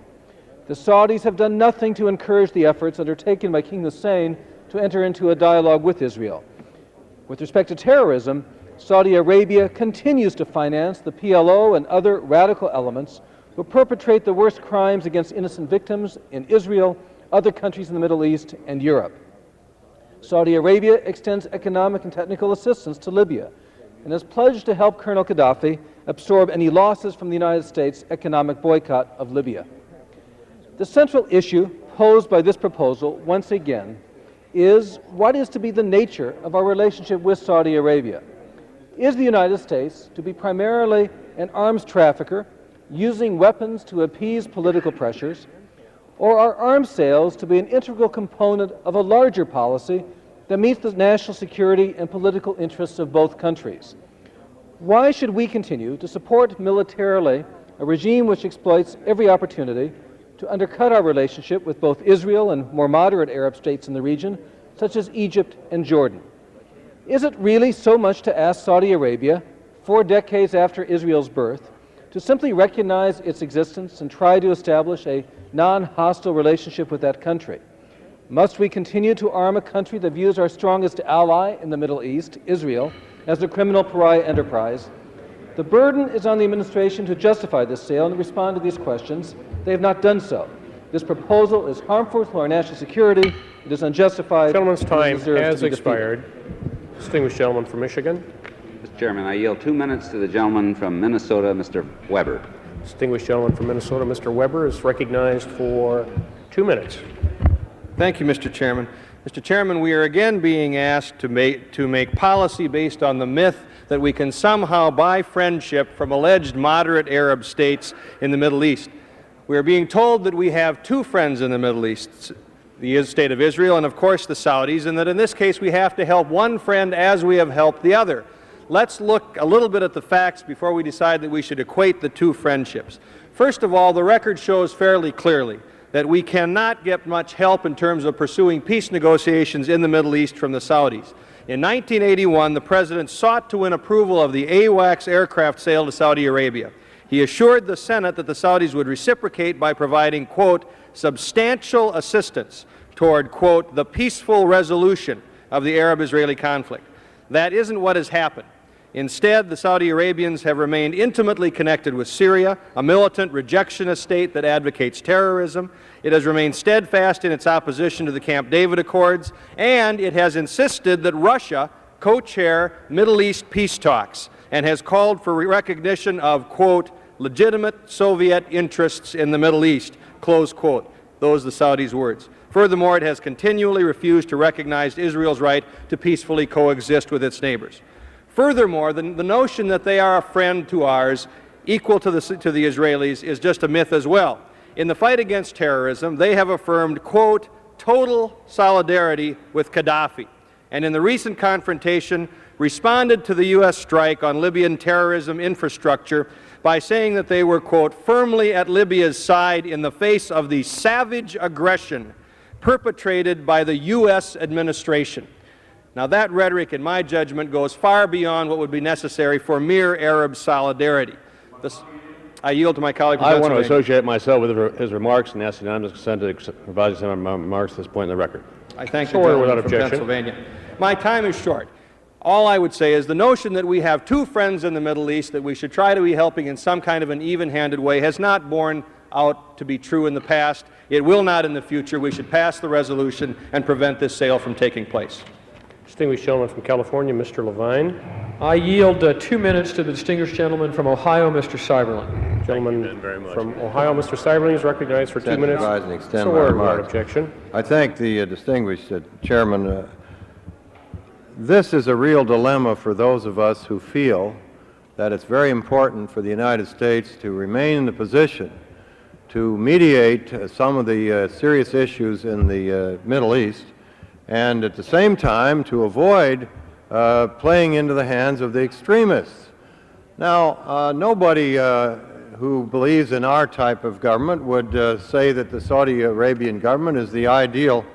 The Saudis have done nothing to encourage the efforts undertaken by King Hussein to enter into a dialogue with Israel. With respect to terrorism, Saudi Arabia continues to finance the PLO and other radical elements who perpetrate the worst crimes against innocent victims in Israel, other countries in the Middle East, and Europe. Saudi Arabia extends economic and technical assistance to Libya and has pledged to help Colonel Gaddafi absorb any losses from the United States' economic boycott of Libya. The central issue posed by this proposal, once again, is what is to be the nature of our relationship with Saudi Arabia. Is the United States to be primarily an arms trafficker using weapons to appease political pressures, or are arms sales to be an integral component of a larger policy that meets the national security and political interests of both countries? Why should we continue to support militarily a regime which exploits every opportunity to undercut our relationship with both Israel and more moderate Arab states in the region, such as Egypt and Jordan? Is it really so much to ask Saudi Arabia, 4 decades after Israel's birth, to simply recognize its existence and try to establish a non-hostile relationship with that country? Must we continue to arm a country that views our strongest ally in the Middle East, Israel, as a criminal pariah enterprise? The burden is on the administration to justify this sale and to respond to these questions. They have not done so. This proposal is harmful to our national security. It is unjustified. Gentleman's time has expired. Distinguished gentleman from Michigan. Mr. Chairman, I yield 2 minutes to the gentleman from Minnesota, Mr. Weber. Distinguished gentleman from Minnesota, Mr. Weber, is recognized for 2 minutes. Thank you, Mr. Chairman. Mr. Chairman, we are again being asked to make policy based on the myth that we can somehow buy friendship from alleged moderate Arab states in the Middle East. We are being told that we have two friends in the Middle East, the state of Israel and, of course, the Saudis, and that in this case we have to help one friend as we have helped the other. Let's look a little bit at the facts before we decide that we should equate the two friendships. First of all, the record shows fairly clearly that we cannot get much help in terms of pursuing peace negotiations in the Middle East from the Saudis. In 1981, the President sought to win approval of the AWACS aircraft sale to Saudi Arabia. He assured the Senate that the Saudis would reciprocate by providing, quote, substantial assistance toward, quote, the peaceful resolution of the Arab-Israeli conflict. That isn't what has happened. Instead, the Saudi Arabians have remained intimately connected with Syria, a militant rejectionist state that advocates terrorism. It has remained steadfast in its opposition to the Camp David Accords, and it has insisted that Russia co-chair Middle East peace talks. and has called for recognition of, quote, legitimate Soviet interests in the Middle East, close quote. Those are the Saudis' words. Furthermore, it has continually refused to recognize Israel's right to peacefully coexist with its neighbors. Furthermore, the notion that they are a friend to ours, equal to the Israelis, is just a myth as well. In the fight against terrorism, they have affirmed, quote, total solidarity with Gaddafi, and in the recent confrontation responded to the U.S. strike on Libyan terrorism infrastructure by saying that they were, quote, firmly at Libya's side in the face of the savage aggression perpetrated by the U.S. administration. Now, that rhetoric, in my judgment, goes far beyond what would be necessary for mere Arab solidarity. I yield to my colleague from I want to Pennsylvania. associate myself with his remarks and ask the unanimous consent to revise some of my remarks at this point in the record. I thank the So ordered gentleman without from objection. Pennsylvania. My time is short. All I would say is the notion that we have two friends in the Middle East that we should try to be helping in some kind of an even-handed way has not borne out to be true in the past. It will not in the future. We should pass the resolution and prevent this sale from taking place. Distinguished gentleman from California, Mr. Levine. I yield 2 minutes to the distinguished gentleman from Ohio, Mr. Seiberling. Gentleman from Ohio, Mr. Seiberling, is recognized for 2 minutes. Revise and extend So my ordered without remarks. objection. I thank the distinguished chairman. This is a real dilemma for those of us who feel that it's very important for the United States to remain in the position to mediate some of the serious issues in the Middle East, and at the same time to avoid playing into the hands of the extremists. Now, nobody who believes in our type of government would say that the Saudi Arabian government is the ideal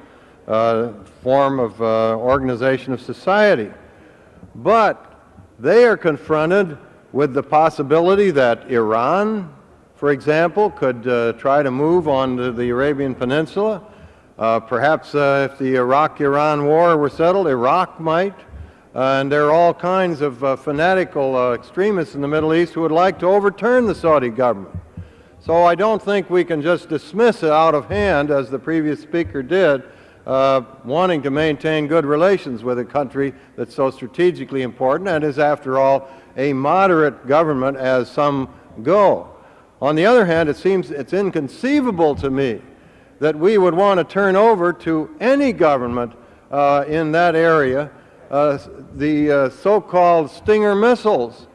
form of organization of society. But they are confronted with the possibility that Iran, for example, could try to move onto the Arabian Peninsula. Perhaps if the Iraq-Iran war were settled, Iraq might. And there are all kinds of fanatical extremists in the Middle East who would like to overturn the Saudi government. So I don't think we can just dismiss it out of hand, as the previous speaker did, wanting to maintain good relations with a country that's so strategically important and is, after all, a moderate government as some go. On the other hand, it seems it's inconceivable to me that we would want to turn over to any government in that area the so-called Stinger missiles,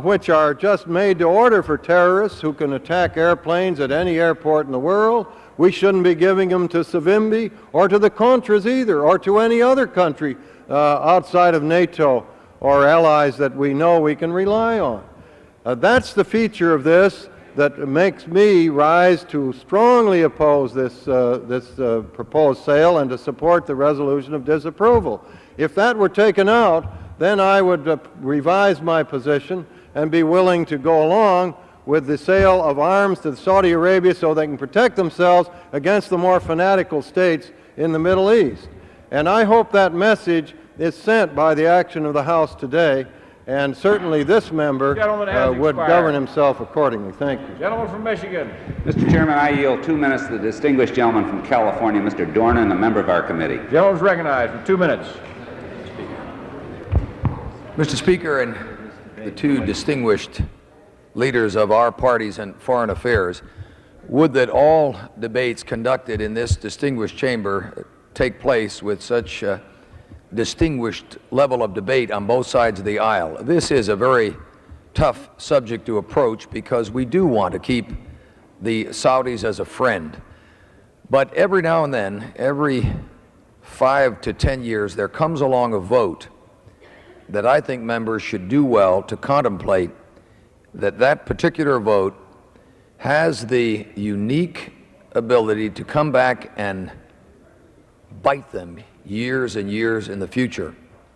which are just made to order for terrorists who can attack airplanes at any airport in the world. We shouldn't be giving them to Savimbi or to the Contras either, or to any other country outside of NATO or allies that we know we can rely on. That's the feature of this that makes me rise to strongly oppose this proposed sale and to support the resolution of disapproval. If that were taken out, then I would revise my position and be willing to go along with the sale of arms to Saudi Arabia so they can protect themselves against the more fanatical states in the Middle East. And I hope that message is sent by the action of the House today, and certainly this member would govern himself accordingly. Thank you. Gentleman from Michigan. Mr. Chairman, I yield 2 minutes to the distinguished gentleman from California, Mr. Dornan, a member of our committee. Gentleman's recognized for 2 minutes. Mr. Speaker, and the two distinguished leaders of our parties in foreign affairs, would that all debates conducted in this distinguished chamber take place with such distinguished level of debate on both sides of the aisle. This is a very tough subject to approach because we do want to keep the Saudis as a friend. But every now and then, every 5 to 10 years, there comes along a vote that I think members should do well to contemplate that particular vote has the unique ability to come back and bite them years and years in the future,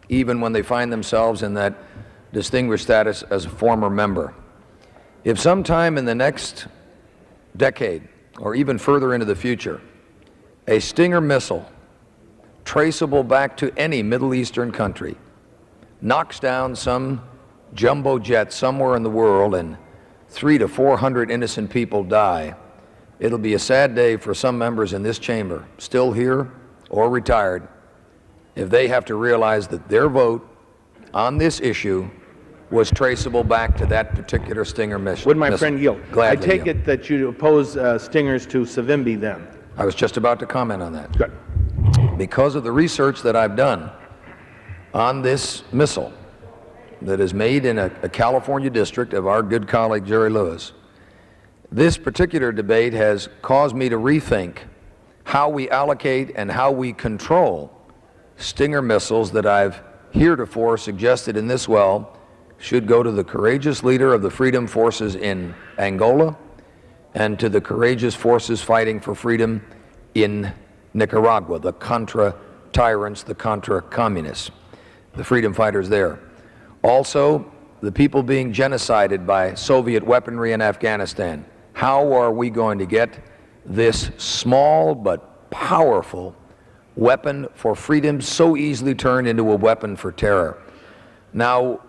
even when they find themselves in that distinguished status as a former member. If sometime in the next decade, or even further into the future, a Stinger missile traceable back to any Middle Eastern country knocks down some jumbo jet somewhere in the world and 300 to 400 innocent people die, it'll be a sad day for some members in this chamber, still here or retired, if they have to realize that their vote on this issue was traceable back to that particular Stinger mission. Would my friend yield? Gladly I take yield. it that you oppose Stingers to Savimbi then? I was just about to comment on that. Good. Because of the research that I've done on this missile that is made in a California district of our good colleague Jerry Lewis, this particular debate has caused me to rethink how we allocate and how we control Stinger missiles that I've heretofore suggested in this well should go to the courageous leader of the freedom forces in Angola and to the courageous forces fighting for freedom in Nicaragua, the Contra tyrants, the Contra communists, the freedom fighters there. Also, the people being genocided by Soviet weaponry in Afghanistan. How are we going to get this small but powerful weapon for freedom so easily turned into a weapon for terror? Now,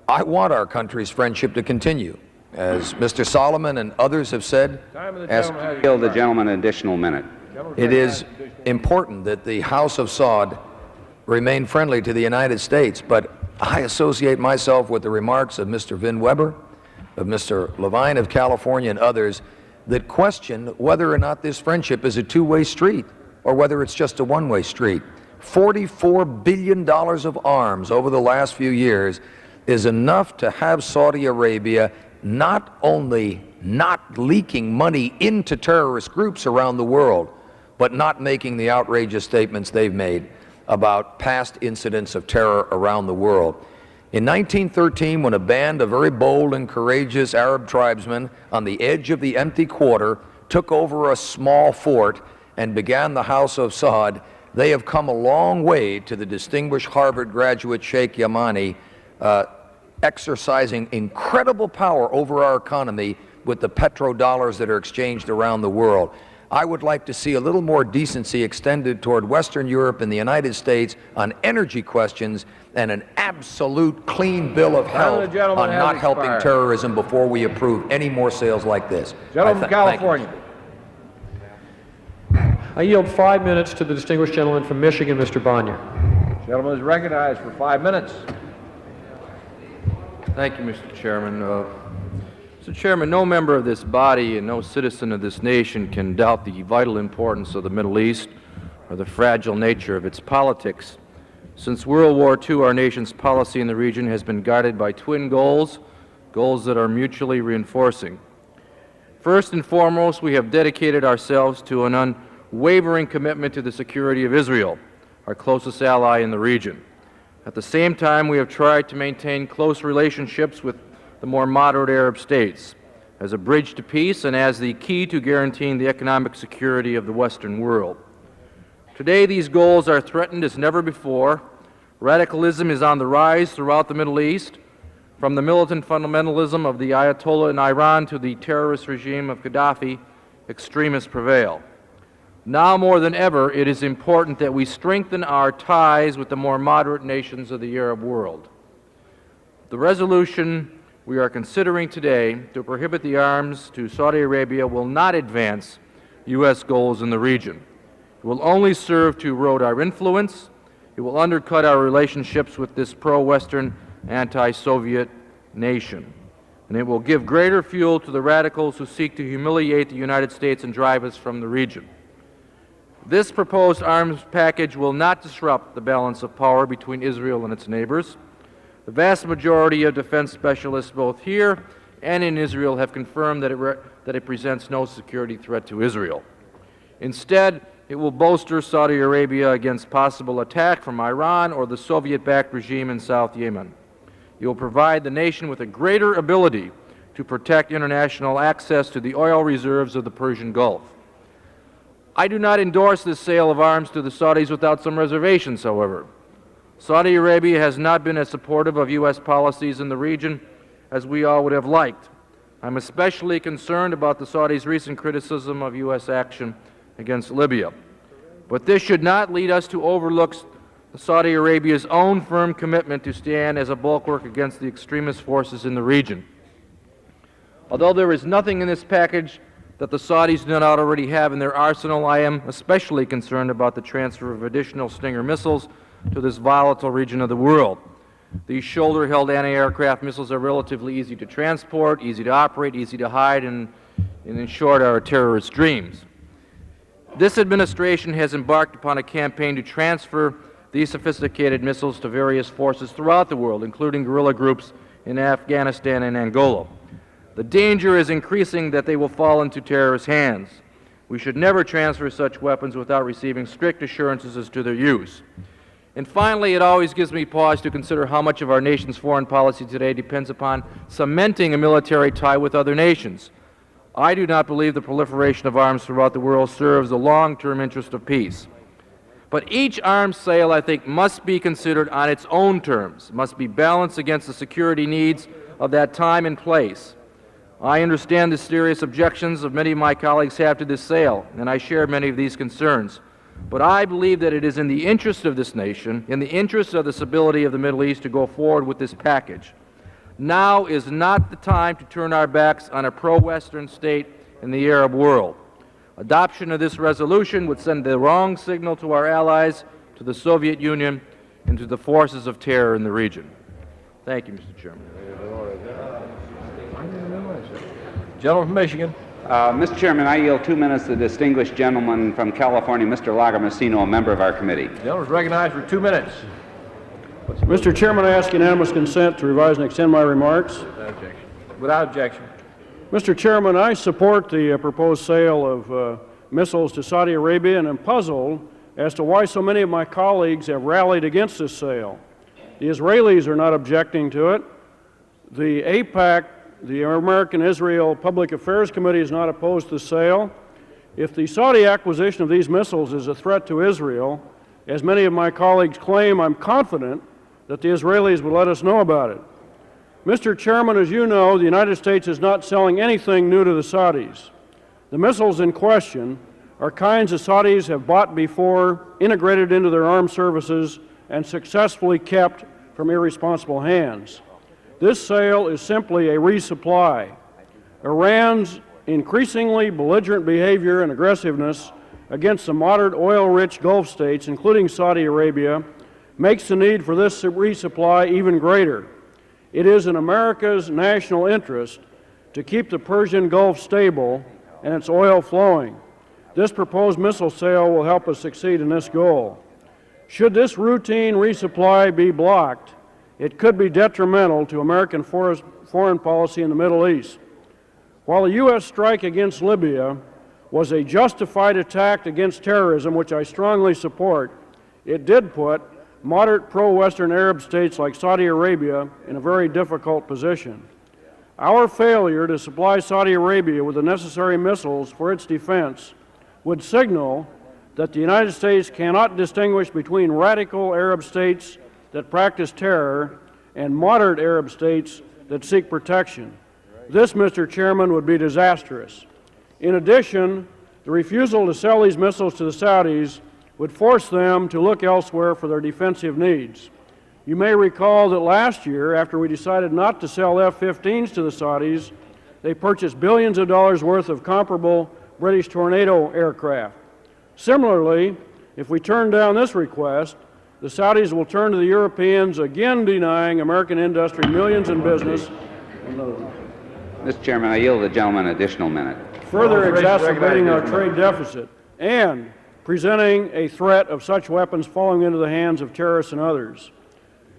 I want our country's friendship to continue. As Mr. Solomon and others have said, Give the gentleman an additional minute. it is important that the House of Saud remain friendly to the United States, but I associate myself with the remarks of Mr. Vin Weber, of Mr. Levine of California, and others that question whether or not this friendship is a two-way street or whether it's just a one-way street. $44 billion of arms over the last few years is enough to have Saudi Arabia not only not leaking money into terrorist groups around the world, but not making the outrageous statements they've made about past incidents of terror around the world. In 1913, when a band of very bold and courageous Arab tribesmen on the edge of the empty quarter took over a small fort and began the House of Saud, they have come a long way to the distinguished Harvard graduate Sheikh Yamani exercising incredible power over our economy with the petrodollars that are exchanged around the world. I would like to see a little more decency extended toward Western Europe and the United States on energy questions and an absolute clean bill of health on not helping terrorism before we approve any more sales like this. Gentleman from California. I yield 5 minutes to the distinguished gentleman from Michigan, Mr. Bonnier. Gentleman is recognized for 5 minutes. Thank you, Mr. Chairman. Mr. Chairman, no member of this body and no citizen of this nation can doubt the vital importance of the Middle East or the fragile nature of its politics. Since World War II, our nation's policy in the region has been guided by twin goals, goals that are mutually reinforcing. First and foremost, we have dedicated ourselves to an unwavering commitment to the security of Israel, our closest ally in the region. At the same time, we have tried to maintain close relationships with the more moderate Arab states as a bridge to peace and as the key to guaranteeing the economic security of the Western world. Today, these goals are threatened as never before. Radicalism is on the rise throughout the Middle East, from the militant fundamentalism of the Ayatollah in Iran to the terrorist regime of Gaddafi. Extremists prevail. Now more than ever, it is important that we strengthen our ties with the more moderate nations of the Arab world. The resolution we are considering today to prohibit the arms to Saudi Arabia will not advance U.S. goals in the region. It will only serve to erode our influence. It will undercut our relationships with this pro-Western, anti-Soviet nation. And it will give greater fuel to the radicals who seek to humiliate the United States and drive us from the region. This proposed arms package will not disrupt the balance of power between Israel and its neighbors. The vast majority of defense specialists both here and in Israel have confirmed that it presents no security threat to Israel. Instead, it will bolster Saudi Arabia against possible attack from Iran or the Soviet-backed regime in South Yemen. It will provide the nation with a greater ability to protect international access to the oil reserves of the Persian Gulf. I do not endorse this sale of arms to the Saudis without some reservations, however. Saudi Arabia has not been as supportive of U.S. policies in the region as we all would have liked. I'm especially concerned about the Saudis' recent criticism of U.S. action against Libya. But this should not lead us to overlook Saudi Arabia's own firm commitment to stand as a bulwark against the extremist forces in the region. Although there is nothing in this package that the Saudis do not already have in their arsenal, I am especially concerned about the transfer of additional Stinger missiles to this volatile region of the world. These shoulder-held anti-aircraft missiles are relatively easy to transport, easy to operate, easy to hide, and in short, are terrorist dreams. This administration has embarked upon a campaign to transfer these sophisticated missiles to various forces throughout the world, including guerrilla groups in Afghanistan and Angola. The danger is increasing that they will fall into terrorist hands. We should never transfer such weapons without receiving strict assurances as to their use. And finally, it always gives me pause to consider how much of our nation's foreign policy today depends upon cementing a military tie with other nations. I do not believe the proliferation of arms throughout the world serves the long-term interest of peace. But each arms sale, I think, must be considered on its own terms, must be balanced against the security needs of that time and place. I understand the serious objections of many of my colleagues have to this sale, and I share many of these concerns. But I believe that it is in the interest of this nation, in the interest of the stability of the Middle East, to go forward with this package. Now is not the time to turn our backs on a pro-Western state in the Arab world. Adoption of this resolution would send the wrong signal to our allies, to the Soviet Union, and to the forces of terror in the region. Thank you, Mr. Chairman. Gentleman from Michigan. Mr. Chairman, I yield 2 minutes to the distinguished gentleman from California, Mr. Lagomasino, a member of our committee. The gentleman is recognized for 2 minutes. Mr. Chairman, I ask unanimous consent to revise and extend my remarks. Without objection. Without objection. Mr. Chairman, I support the proposed sale of missiles to Saudi Arabia, and am puzzled as to why so many of my colleagues have rallied against this sale. The Israelis are not objecting to it. The AIPAC, the American-Israel Public Affairs Committee, is not opposed to the sale. If the Saudi acquisition of these missiles is a threat to Israel, as many of my colleagues claim, I'm confident that the Israelis would let us know about it. Mr. Chairman, as you know, the United States is not selling anything new to the Saudis. The missiles in question are kinds the Saudis have bought before, integrated into their armed services, and successfully kept from irresponsible hands. This sale is simply a resupply. Iran's increasingly belligerent behavior and aggressiveness against the moderate oil-rich Gulf states, including Saudi Arabia, makes the need for this resupply even greater. It is in America's national interest to keep the Persian Gulf stable and its oil flowing. This proposed missile sale will help us succeed in this goal. Should this routine resupply be blocked, it could be detrimental to American foreign policy in the Middle East. While the U.S. strike against Libya was a justified attack against terrorism, which I strongly support, it did put moderate pro-Western Arab states like Saudi Arabia in a very difficult position. Our failure to supply Saudi Arabia with the necessary missiles for its defense would signal that the United States cannot distinguish between radical Arab states that practice terror and moderate Arab states that seek protection. This, Mr. Chairman, would be disastrous. In addition, the refusal to sell these missiles to the Saudis would force them to look elsewhere for their defensive needs. You may recall that last year, after we decided not to sell F-15s to the Saudis, they purchased billions of dollars worth of comparable British Tornado aircraft. Similarly, if we turn down this request, the Saudis will turn to the Europeans, again denying American industry millions in business. Mr. Chairman, I yield the gentleman an additional minute. Further exacerbating our trade deficit and presenting a threat of such weapons falling into the hands of terrorists and others.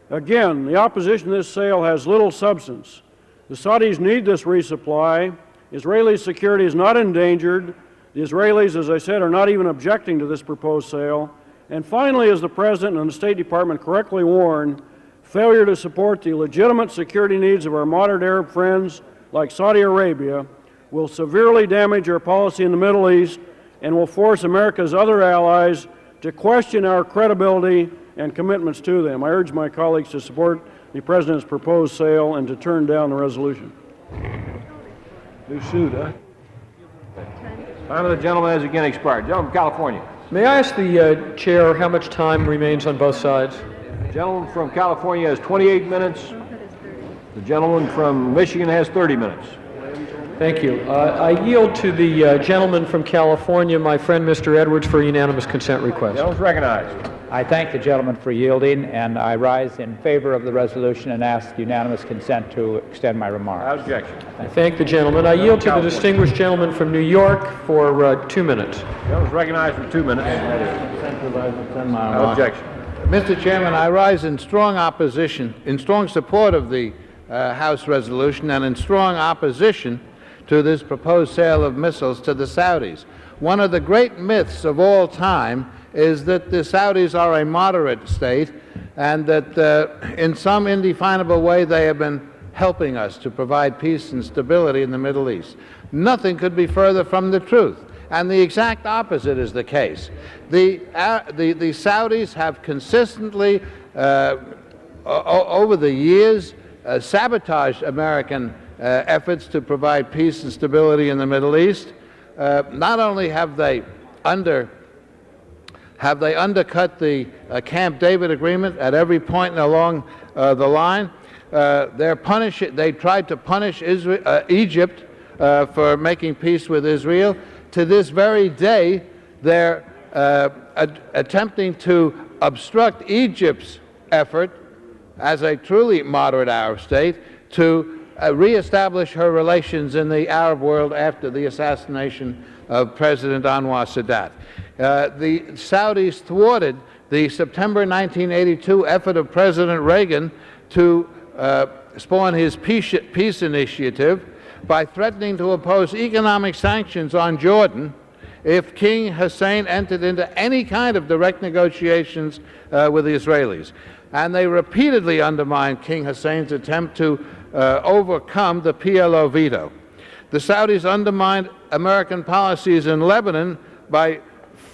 Again, the opposition to this sale has little substance. The Saudis need this resupply. Israeli security is not endangered. The Israelis, as I said, are not even objecting to this proposed sale. And finally, as the President and the State Department correctly warned, failure to support the legitimate security needs of our moderate Arab friends like Saudi Arabia will severely damage our policy in the Middle East and will force America's other allies to question our credibility and commitments to them. I urge my colleagues to support the President's proposed sale and to turn down the resolution. New suit, huh? Time of the gentleman has again expired. Gentleman from California. May I ask the Chair how much time remains on both sides? The gentleman from California has 28 minutes. The gentleman from Michigan has 30 minutes. Thank you. I yield to the gentleman from California, my friend Mr. Edwards, for a unanimous consent request. The gentleman is recognized. I thank the gentleman for yielding, and I rise in favor of the resolution and ask unanimous consent to extend my remarks. Objection. I thank the gentleman. I yield to the distinguished gentleman from New York for 2 minutes. Gentleman's recognized for 2 minutes. Objection. Mr. Chairman, I rise in strong opposition, in strong support of the House resolution and in strong opposition to this proposed sale of missiles to the Saudis. One of the great myths of all time is that the Saudis are a moderate state and that in some indefinable way they have been helping us to provide peace and stability in the Middle East. Nothing could be further from the truth. And the exact opposite is the case. The Saudis have consistently, over the years, sabotaged American efforts to provide peace and stability in the Middle East. Not only have they undercut the Camp David agreement at every point along the line, they tried to punish Egypt for making peace with Israel. To this very day, they're attempting to obstruct Egypt's effort as a truly moderate Arab state to reestablish her relations in the Arab world after the assassination of President Anwar Sadat. The Saudis thwarted the September 1982 effort of President Reagan to spawn his peace initiative by threatening to impose economic sanctions on Jordan if King Hussein entered into any kind of direct negotiations with the Israelis. And they repeatedly undermined King Hussein's attempt to overcome the PLO veto. The Saudis undermined American policies in Lebanon by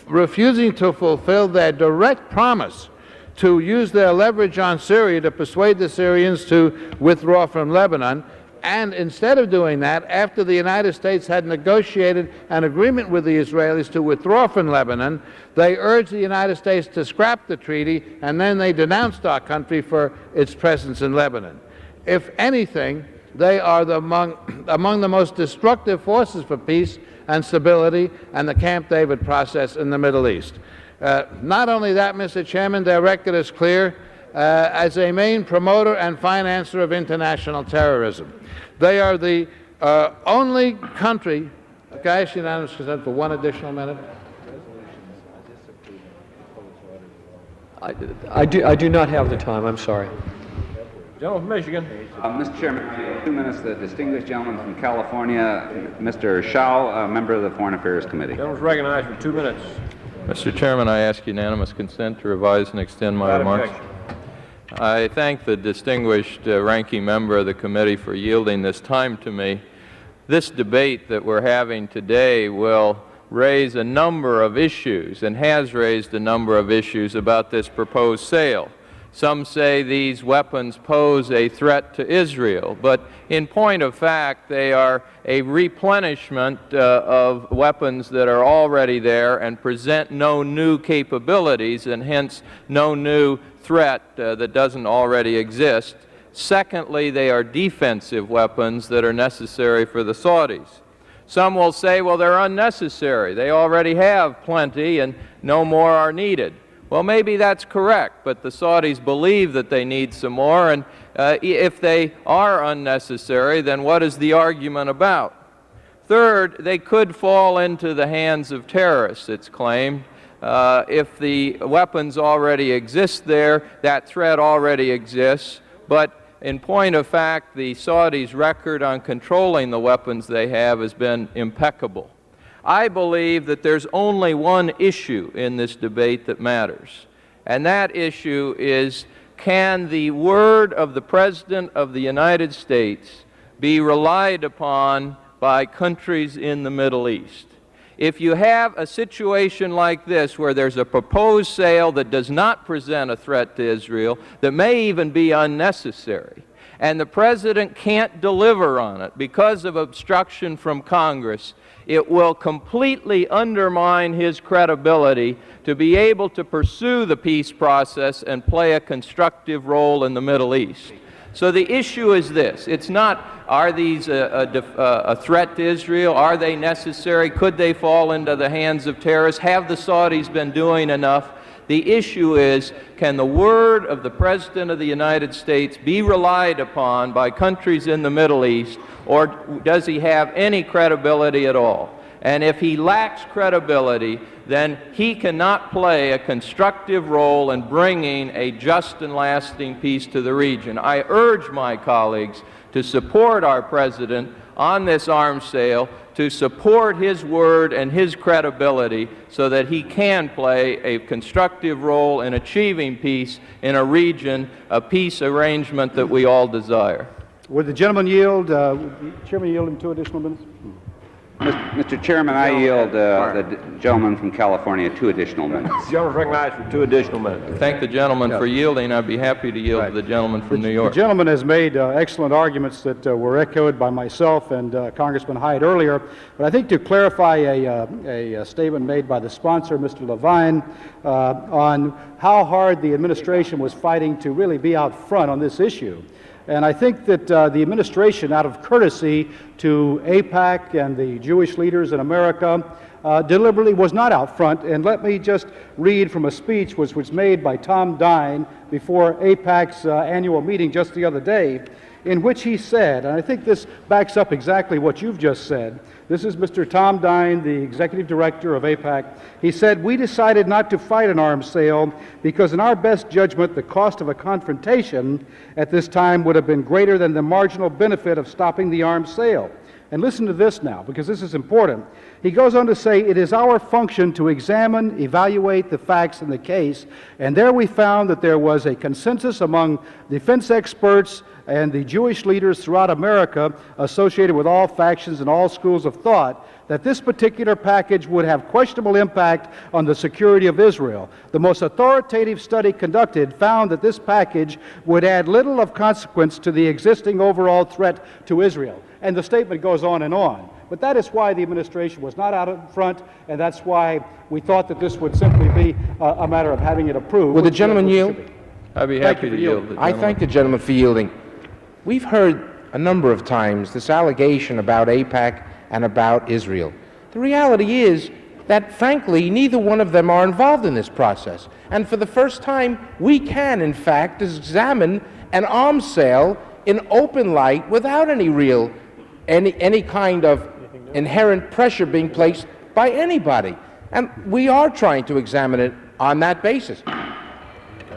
refusing to fulfill their direct promise to use their leverage on Syria to persuade the Syrians to withdraw from Lebanon. And instead of doing that, after the United States had negotiated an agreement with the Israelis to withdraw from Lebanon, they urged the United States to scrap the treaty, and then they denounced our country for its presence in Lebanon. If anything, they are among the most destructive forces for peace and stability and the Camp David process in the Middle East. Not only that, Mr. Chairman, their record is clear. As a main promoter and financer of international terrorism. They are the only country. Can I ask unanimous consent for one additional minute? I do not have the time. I'm sorry. Gentleman from Michigan. Mr. Chairman, 2 minutes. The distinguished gentleman from California, Mr. Shao, a member of the Foreign Affairs Committee. Gentleman's recognized for 2 minutes. Mr. Chairman, I ask unanimous consent to revise and extend my remarks. Objection. I thank the distinguished ranking member of the committee for yielding this time to me. This debate that we're having today will raise a number of issues and has raised a number of issues about this proposed sale. Some say these weapons pose a threat to Israel, but in point of fact, they are a replenishment of weapons that are already there and present no new capabilities and hence no new threat that doesn't already exist. Secondly, they are defensive weapons that are necessary for the Saudis. Some will say, well, they're unnecessary. They already have plenty and no more are needed. Well, maybe that's correct, but the Saudis believe that they need some more, and if they are unnecessary, then what is the argument about? Third, they could fall into the hands of terrorists, it's claimed. If the weapons already exist there, that threat already exists, but in point of fact, the Saudis' record on controlling the weapons they have has been impeccable. I believe that there's only one issue in this debate that matters, and that issue is, can the word of the President of the United States be relied upon by countries in the Middle East? If you have a situation like this where there's a proposed sale that does not present a threat to Israel, that may even be unnecessary, and the President can't deliver on it because of obstruction from Congress, it will completely undermine his credibility to be able to pursue the peace process and play a constructive role in the Middle East. So the issue is this. It's not, are these a threat to Israel? Are they necessary? Could they fall into the hands of terrorists? Have the Saudis been doing enough? The issue is, can the word of the President of the United States be relied upon by countries in the Middle East, or does he have any credibility at all? And if he lacks credibility, then he cannot play a constructive role in bringing a just and lasting peace to the region. I urge my colleagues to support our President on this arms sale, to support his word and his credibility so that he can play a constructive role in achieving peace in a region, a peace arrangement that we all desire. Would the gentleman yield, Chairman yield him 2 additional minutes? Mr. Chairman, I yield the gentleman from California 2 additional minutes. The gentleman is recognized for 2 additional minutes. Thank the gentleman for yielding. I'd be happy to yield to the gentleman from New York. The gentleman has made excellent arguments that were echoed by myself and Congressman Hyde earlier. But I think to clarify a statement made by the sponsor, Mr. Levine, on how hard the administration was fighting to really be out front on this issue. And I think that the administration, out of courtesy to AIPAC and the Jewish leaders in America, deliberately was not out front. And let me just read from a speech which was made by Tom Dine before AIPAC's annual meeting just the other day, in which he said, and I think this backs up exactly what you've just said. This is Mr. Tom Dine, the executive director of AIPAC. He said, "We decided not to fight an arms sale because in our best judgment, the cost of a confrontation at this time would have been greater than the marginal benefit of stopping the arms sale." And listen to this now, because this is important. He goes on to say, "It is our function to examine, evaluate the facts in the case, and there we found that there was a consensus among defense experts and the Jewish leaders throughout America associated with all factions and all schools of thought that this particular package would have questionable impact on the security of Israel. The most authoritative study conducted found that this package would add little of consequence to the existing overall threat to Israel." And the statement goes on and on. But that is why the administration was not out in front, and that's why we thought that this would simply be a matter of having it approved. Will the gentleman yield? I'd be happy to yield. I thank the gentleman for yielding. We've heard a number of times this allegation about AIPAC and about Israel. The reality is that, frankly, neither one of them are involved in this process. And for the first time, we can, in fact, examine an arms sale in open light without any kind of inherent pressure being placed by anybody. And we are trying to examine it on that basis. The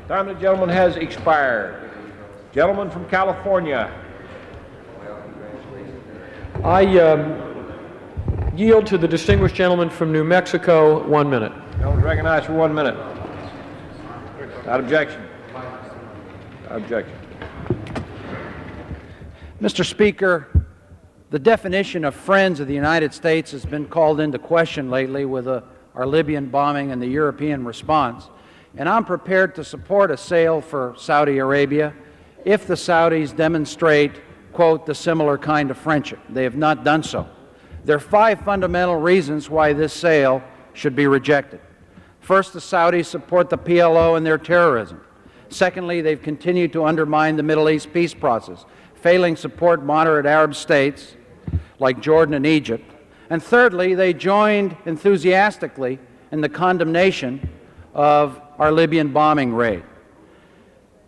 time of the gentleman has expired. Gentleman from California. I yield to the distinguished gentleman from New Mexico 1 minute. Gentleman is recognized for 1 minute. Without objection. Without objection. Mr. Speaker, the definition of friends of the United States has been called into question lately with our Libyan bombing and the European response. And I'm prepared to support a sale for Saudi Arabia if the Saudis demonstrate, quote, the similar kind of friendship. They have not done so. There are 5 fundamental reasons why this sale should be rejected. First, the Saudis support the PLO and their terrorism. Secondly, they've continued to undermine the Middle East peace process, failing to support moderate Arab states like Jordan and Egypt. And thirdly, they joined enthusiastically in the condemnation of our Libyan bombing raid.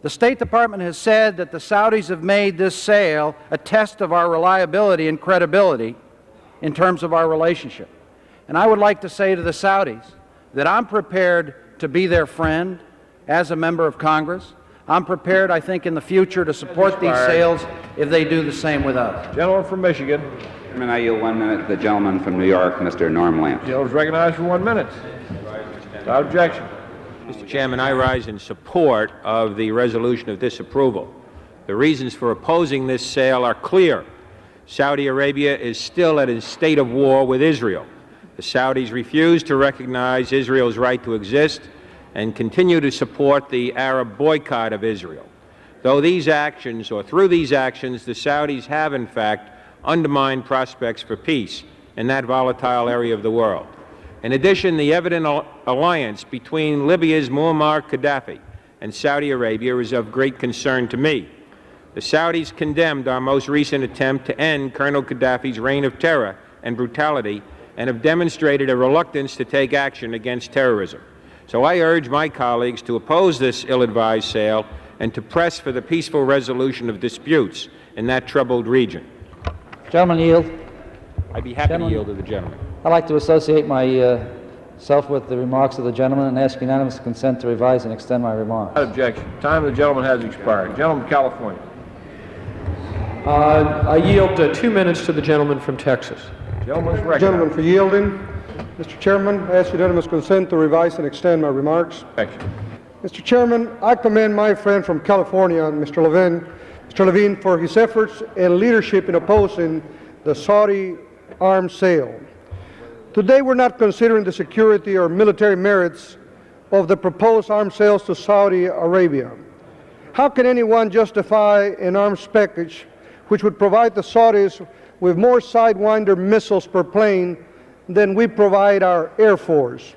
The State Department has said that the Saudis have made this sale a test of our reliability and credibility in terms of our relationship. And I would like to say to the Saudis that I'm prepared to be their friend as a member of Congress. I'm prepared, I think, in the future to support these sales if they do the same with us. Gentleman from Michigan. Chairman, I yield 1 minute to the gentleman from New York, Mr. Norm Lamb. Gentleman is recognized for 1 minute. Without objection. Mr. Chairman, I rise in support of the resolution of disapproval. The reasons for opposing this sale are clear. Saudi Arabia is still at a state of war with Israel. The Saudis refuse to recognize Israel's right to exist and continue to support the Arab boycott of Israel. Through these actions, the Saudis have, in fact, undermined prospects for peace in that volatile area of the world. In addition, the evident alliance between Libya's Muammar Gaddafi and Saudi Arabia is of great concern to me. The Saudis condemned our most recent attempt to end Colonel Gaddafi's reign of terror and brutality and have demonstrated a reluctance to take action against terrorism. So I urge my colleagues to oppose this ill-advised sale and to press for the peaceful resolution of disputes in that troubled region. Gentleman yield. I'd be happy to yield to the gentleman. I'd like to associate myself with the remarks of the gentleman and ask unanimous consent to revise and extend my remarks. Without objection. Time of the gentleman has expired. Gentleman from California. I yield 2 minutes to the gentleman from Texas. Gentleman's recognized. Gentleman for yielding. Mr. Chairman, I ask unanimous consent to revise and extend my remarks. Objection. Mr. Chairman, I commend my friend from California, Mr. Levine, for his efforts and leadership in opposing the Saudi arms sale. Today, we're not considering the security or military merits of the proposed arms sales to Saudi Arabia. How can anyone justify an arms package which would provide the Saudis with more Sidewinder missiles per plane than we provide our Air Force?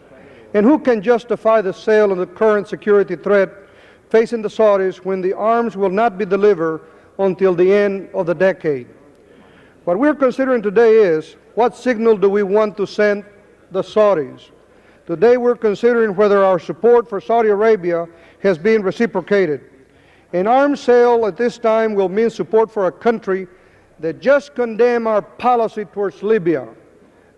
And who can justify the sale of the current security threat facing the Saudis when the arms will not be delivered until the end of the decade? What we're considering today is, what signal do we want to send the Saudis? Today we're considering whether our support for Saudi Arabia has been reciprocated. An arms sale at this time will mean support for a country that just condemned our policy towards Libya,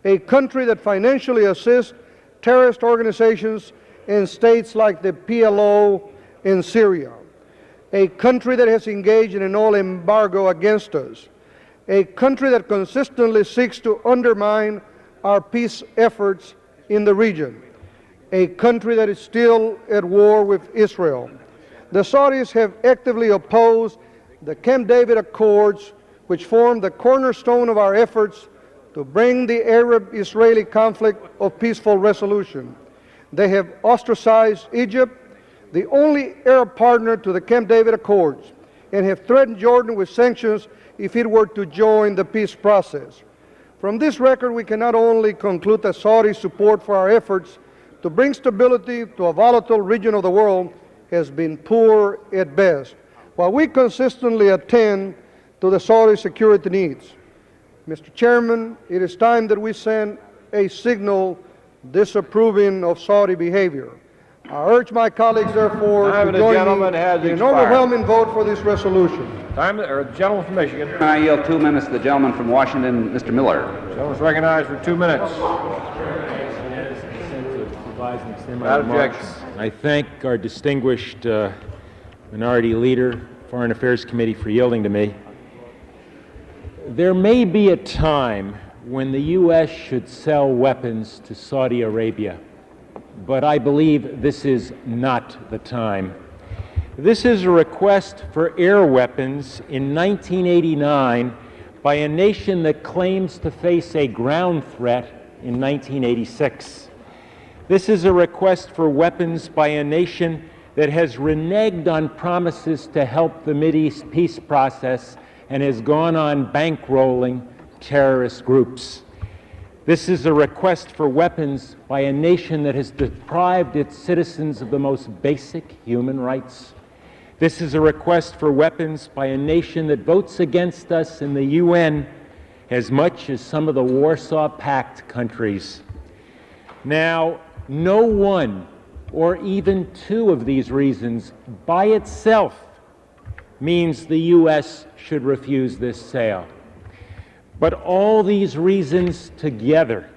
a country that financially assists terrorist organizations in states like the PLO in Syria, a country that has engaged in an oil embargo against us, a country that consistently seeks to undermine our peace efforts in the region, a country that is still at war with Israel. The Saudis have actively opposed the Camp David Accords, which form the cornerstone of our efforts to bring the Arab-Israeli conflict of peaceful resolution. They have ostracized Egypt, the only Arab partner to the Camp David Accords, and have threatened Jordan with sanctions if it were to join the peace process. From this record, we can not only conclude that Saudi support for our efforts to bring stability to a volatile region of the world has been poor at best, while we consistently attend to the Saudi security needs. Mr. Chairman, it is time that we send a signal disapproving of Saudi behavior. I urge my colleagues, therefore, to join me in an overwhelming vote for this resolution. The gentleman from Michigan. I yield 2 minutes to the gentleman from Washington, Mr. Miller. Gentleman's recognized for 2 minutes. Without objection. I thank our distinguished minority leader, Foreign Affairs Committee, for yielding to me. There may be a time when the U.S. should sell weapons to Saudi Arabia, but I believe this is not the time. This is a request for air weapons in 1989 by a nation that claims to face a ground threat in 1986. This is a request for weapons by a nation that has reneged on promises to help the Mideast peace process and has gone on bankrolling terrorist groups. This is a request for weapons by a nation that has deprived its citizens of the most basic human rights. This is a request for weapons by a nation that votes against us in the UN as much as some of the Warsaw Pact countries. Now, no one or even two of these reasons by itself means the U.S. should refuse this sale. But all these reasons together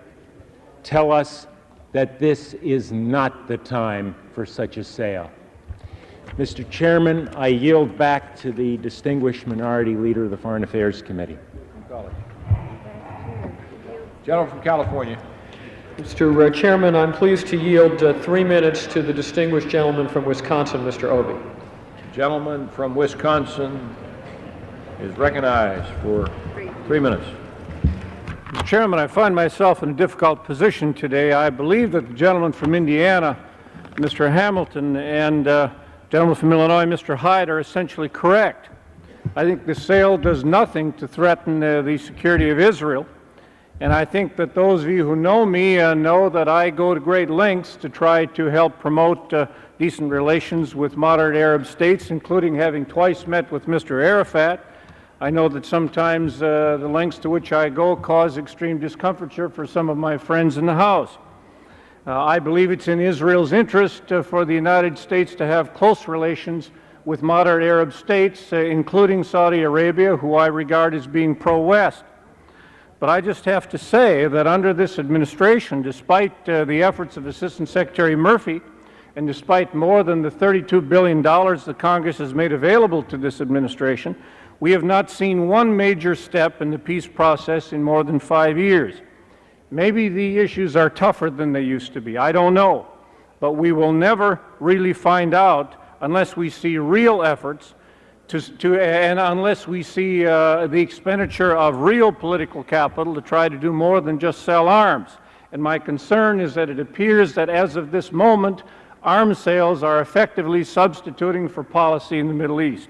tell us that this is not the time for such a sale. Mr. Chairman, I yield back to the distinguished minority leader of the Foreign Affairs Committee. Gentleman from California. Mr. Chairman, I'm pleased to yield 3 minutes to the distinguished gentleman from Wisconsin, Mr. Obey. Gentleman from Wisconsin is recognized for 3 minutes. Mr. Chairman, I find myself in a difficult position today. I believe that the gentleman from Indiana, Mr. Hamilton, and gentleman from Illinois, Mr. Hyde, are essentially correct. I think the sale does nothing to threaten the security of Israel. And I think that those of you who know me know that I go to great lengths to try to help promote decent relations with moderate Arab states, including having twice met with Mr. Arafat. I know that sometimes the lengths to which I go cause extreme discomfiture for some of my friends in the House. I believe it's in Israel's interest for the United States to have close relations with moderate Arab states, including Saudi Arabia, who I regard as being pro-West. But I just have to say that under this administration, despite the efforts of Assistant Secretary Murphy, and despite more than the $32 billion the Congress has made available to this administration, we have not seen one major step in the peace process in more than 5 years. Maybe the issues are tougher than they used to be. I don't know. But we will never really find out unless we see real efforts and unless we see the expenditure of real political capital to try to do more than just sell arms. And my concern is that it appears that as of this moment, arms sales are effectively substituting for policy in the Middle East.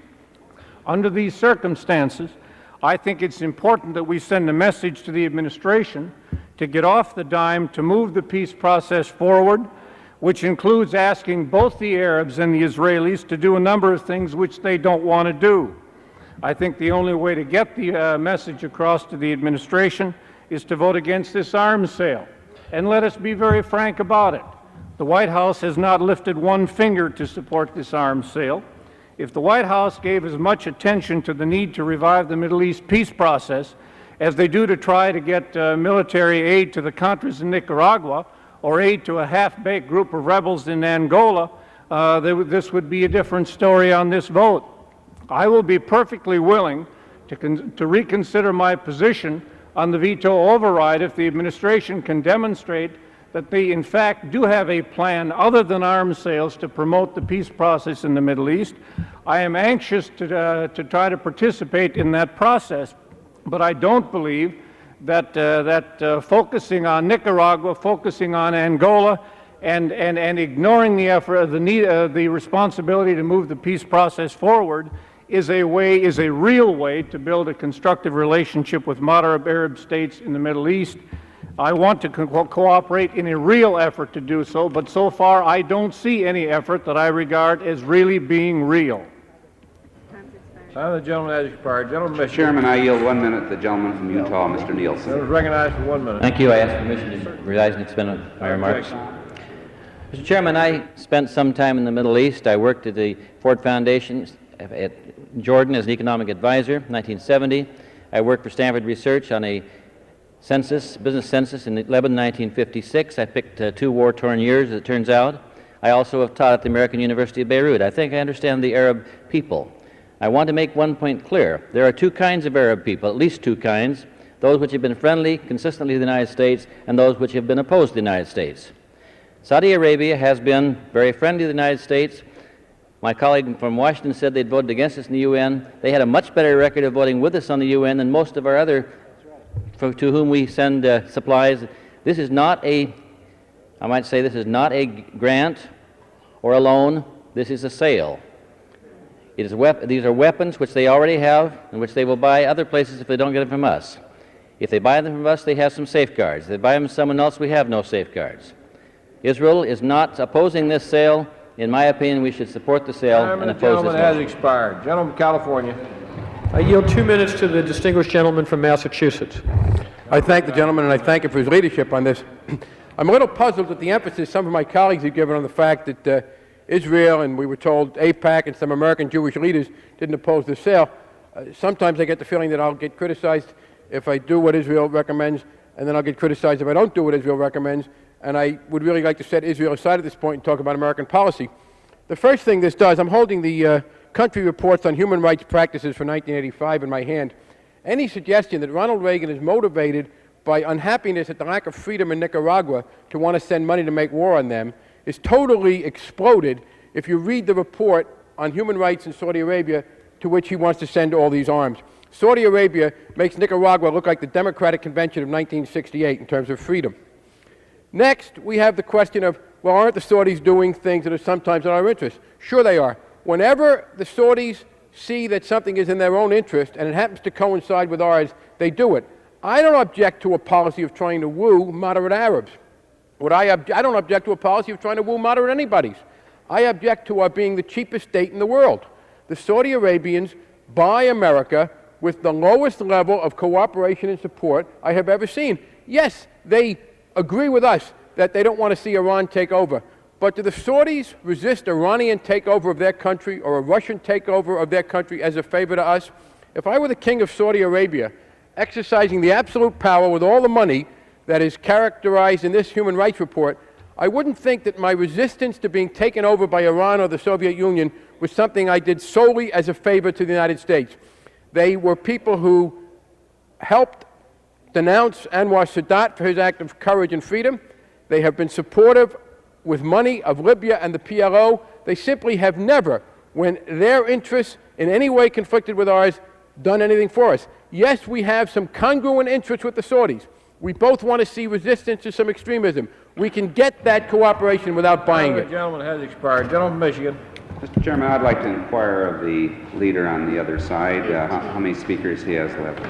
Under these circumstances, I think it's important that we send a message to the administration to get off the dime, to move the peace process forward, which includes asking both the Arabs and the Israelis to do a number of things which they don't want to do. I think the only way to get the message across to the administration is to vote against this arms sale. And let us be very frank about it. The White House has not lifted one finger to support this arms sale. If the White House gave as much attention to the need to revive the Middle East peace process as they do to try to get military aid to the Contras in Nicaragua or aid to a half-baked group of rebels in Angola, this would be a different story on this vote. I will be perfectly willing to reconsider my position on the veto override if the administration can demonstrate that they in fact do have a plan other than arms sales to promote the peace process in the Middle East. I am anxious to try to participate in that process, but I don't believe that focusing on Nicaragua, focusing on Angola, and ignoring the effort, the responsibility to move the peace process forward is a real way to build a constructive relationship with moderate Arab states in the Middle East. I want to cooperate in a real effort to do so, but so far I don't see any effort that I regard as really being real. Time of the gentleman has expired. Gentleman, Mr. Chairman, I yield 1 minute to the gentleman from Utah, Mr. Nielsen. Gentleman is recognized for 1 minute. Thank you. I ask permission to rise and expend my remarks. Mr. Chairman, I spent some time in the Middle East. I worked at the Ford Foundation at Jordan as an economic advisor in 1970. I worked for Stanford Research on a business census in Lebanon in 1956. I picked 2 war-torn years, as it turns out. I also have taught at the American University of Beirut. I think I understand the Arab people. I want to make one point clear. There are 2 kinds of Arab people, at least 2 kinds, those which have been friendly consistently to the United States and those which have been opposed to the United States. Saudi Arabia has been very friendly to the United States. My colleague from Washington said they'd voted against us in the UN. They had a much better record of voting with us on the UN than most of our other to whom we send supplies. This is not I might say this is not a grant or a loan. This is a sale. These are weapons which they already have and which they will buy other places if they don't get them from us. If they buy them from us, they have some safeguards. If they buy them from someone else, we have no safeguards. Israel is not opposing this sale. In my opinion, we should support the sale and oppose this gentleman has expired. Gentleman from California. I yield 2 minutes to the distinguished gentleman from Massachusetts. I thank the gentleman and I thank him for his leadership on this. I'm a little puzzled at the emphasis some of my colleagues have given on the fact that Israel, and we were told AIPAC and some American Jewish leaders didn't oppose the sale. Sometimes I get the feeling that I'll get criticized if I do what Israel recommends, and then I'll get criticized if I don't do what Israel recommends, and I would really like to set Israel aside at this point and talk about American policy. The first thing this does, I'm holding the country reports on human rights practices for 1985 in my hand. Any suggestion that Ronald Reagan is motivated by unhappiness at the lack of freedom in Nicaragua to want to send money to make war on them is totally exploded if you read the report on human rights in Saudi Arabia to which he wants to send all these arms. Saudi Arabia makes Nicaragua look like the Democratic Convention of 1968 in terms of freedom. Next, we have the question of, well, aren't the Saudis doing things that are sometimes in our interest? Sure they are. Whenever the Saudis see that something is in their own interest and it happens to coincide with ours, they do it. I don't object to a policy of trying to woo moderate Arabs. I don't object to a policy of trying to woo moderate anybody's. I object to our being the cheapest state in the world. The Saudi Arabians buy America with the lowest level of cooperation and support I have ever seen. Yes, they agree with us that they don't want to see Iran take over. But do the Saudis resist Iranian takeover of their country or a Russian takeover of their country as a favor to us? If I were the king of Saudi Arabia, exercising the absolute power with all the money that is characterized in this human rights report, I wouldn't think that my resistance to being taken over by Iran or the Soviet Union was something I did solely as a favor to the United States. They were people who helped denounce Anwar Sadat for his act of courage and freedom. They have been supportive with money of Libya and the PLO. They simply have never, when their interests in any way conflicted with ours, done anything for us. Yes, we have some congruent interests with the Saudis. We both want to see resistance to some extremism. We can get that cooperation without buying it. The gentleman has expired. Gentleman from Michigan. Mr. Chairman, I'd like to inquire of the leader on the other side how many speakers he has left.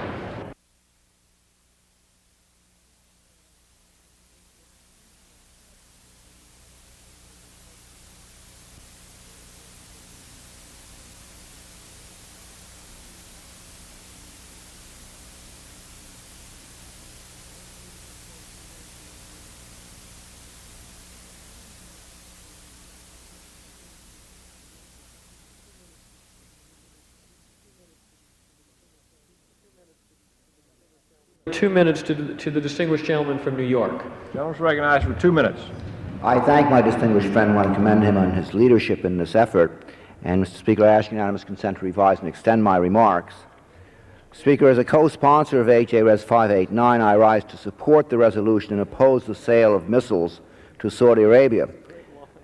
2 minutes to the distinguished gentleman from New York. Gentleman's recognized for 2 minutes. I thank my distinguished friend and want to commend him on his leadership in this effort. And, Mr. Speaker, I ask unanimous consent to revise and extend my remarks. Speaker, as a co-sponsor of H.A. Res. 589, I rise to support the resolution and oppose the sale of missiles to Saudi Arabia.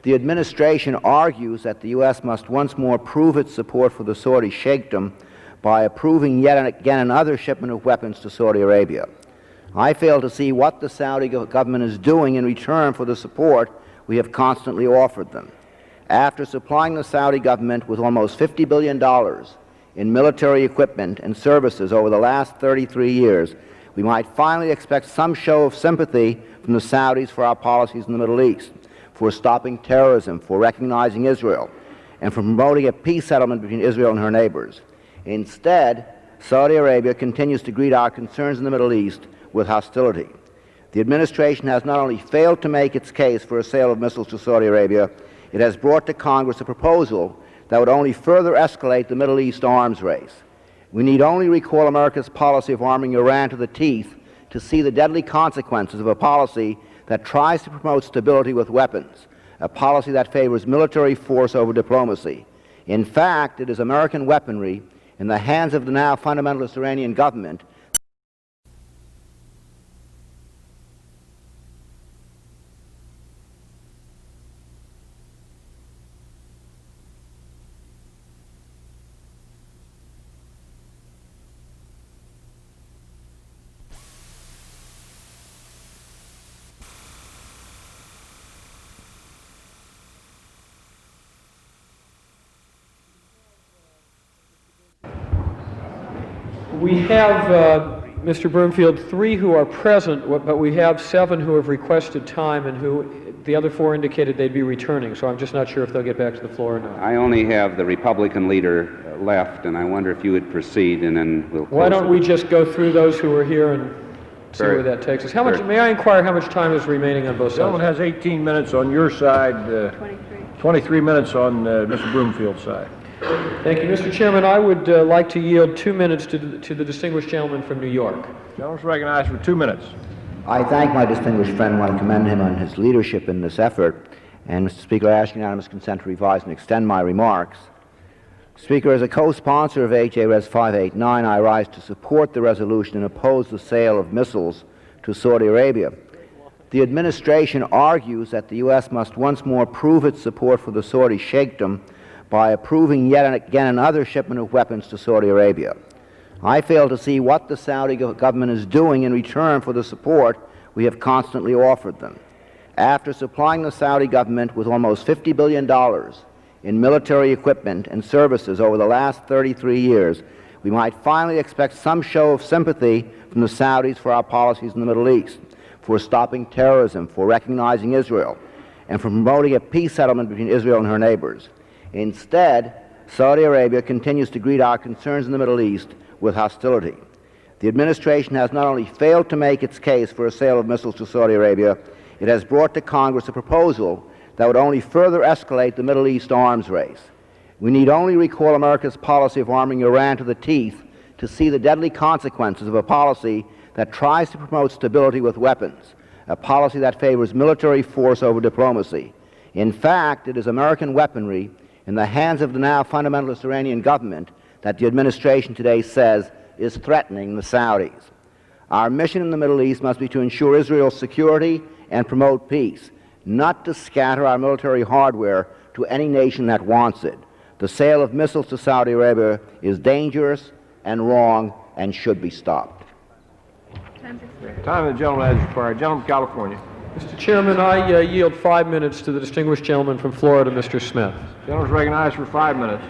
The administration argues that the U.S. must once more prove its support for the Saudi sheikhdom by approving yet again another shipment of weapons to Saudi Arabia. I fail to see what the Saudi government is doing in return for the support we have constantly offered them. After supplying the Saudi government with almost $50 billion in military equipment and services over the last 33 years, we might finally expect some show of sympathy from the Saudis for our policies in the Middle East, for stopping terrorism, for recognizing Israel, and for promoting a peace settlement between Israel and her neighbors. Instead, Saudi Arabia continues to greet our concerns in the Middle East with hostility. The administration has not only failed to make its case for a sale of missiles to Saudi Arabia, it has brought to Congress a proposal that would only further escalate the Middle East arms race. We need only recall America's policy of arming Iran to the teeth to see the deadly consequences of a policy that tries to promote stability with weapons, a policy that favors military force over diplomacy. In fact, it is American weaponry in the hands of the now fundamentalist Iranian government We have, Mr. Broomfield, 3 who are present, but we have 7 who have requested time and who the other 4 indicated they'd be returning, so I'm just not sure if they'll get back to the floor or not. I only have the Republican leader left, and I wonder if you would proceed, and then we'll close. Why don't we just go through those who are here and see where that takes us? How much, may I inquire how much time is remaining on both sides? The gentleman has 18 minutes on your side, 23 minutes on Mr. Broomfield's side. Thank you. Mr. Chairman, I would like to yield 2 minutes to the distinguished gentleman from New York. Gentleman's recognized for 2 minutes. I thank my distinguished friend and want to commend him on his leadership in this effort. And, Mr. Speaker, I ask unanimous consent to revise and extend my remarks. Speaker, as a co-sponsor of H.A. Res. 589, I rise to support the resolution and oppose the sale of missiles to Saudi Arabia. The administration argues that the U.S. must once more prove its support for the Saudi sheikhdom by approving yet again another shipment of weapons to Saudi Arabia. I fail to see what the Saudi government is doing in return for the support we have constantly offered them. After supplying the Saudi government with almost $50 billion in military equipment and services over the last 33 years, we might finally expect some show of sympathy from the Saudis for our policies in the Middle East, for stopping terrorism, for recognizing Israel, and for promoting a peace settlement between Israel and her neighbors. Instead, Saudi Arabia continues to greet our concerns in the Middle East with hostility. The administration has not only failed to make its case for a sale of missiles to Saudi Arabia, it has brought to Congress a proposal that would only further escalate the Middle East arms race. We need only recall America's policy of arming Iran to the teeth to see the deadly consequences of a policy that tries to promote stability with weapons, a policy that favors military force over diplomacy. In fact, it is American weaponry in the hands of the now fundamentalist Iranian government that the administration today says is threatening the Saudis. Our mission in the Middle East must be to ensure Israel's security and promote peace, not to scatter our military hardware to any nation that wants it. The sale of missiles to Saudi Arabia is dangerous and wrong and should be stopped. Time of the gentleman has expired. Gentleman from California. Mr. Chairman, I yield 5 minutes to the distinguished gentleman from Florida, Mr. Smith. Gentleman is recognized for 5 minutes.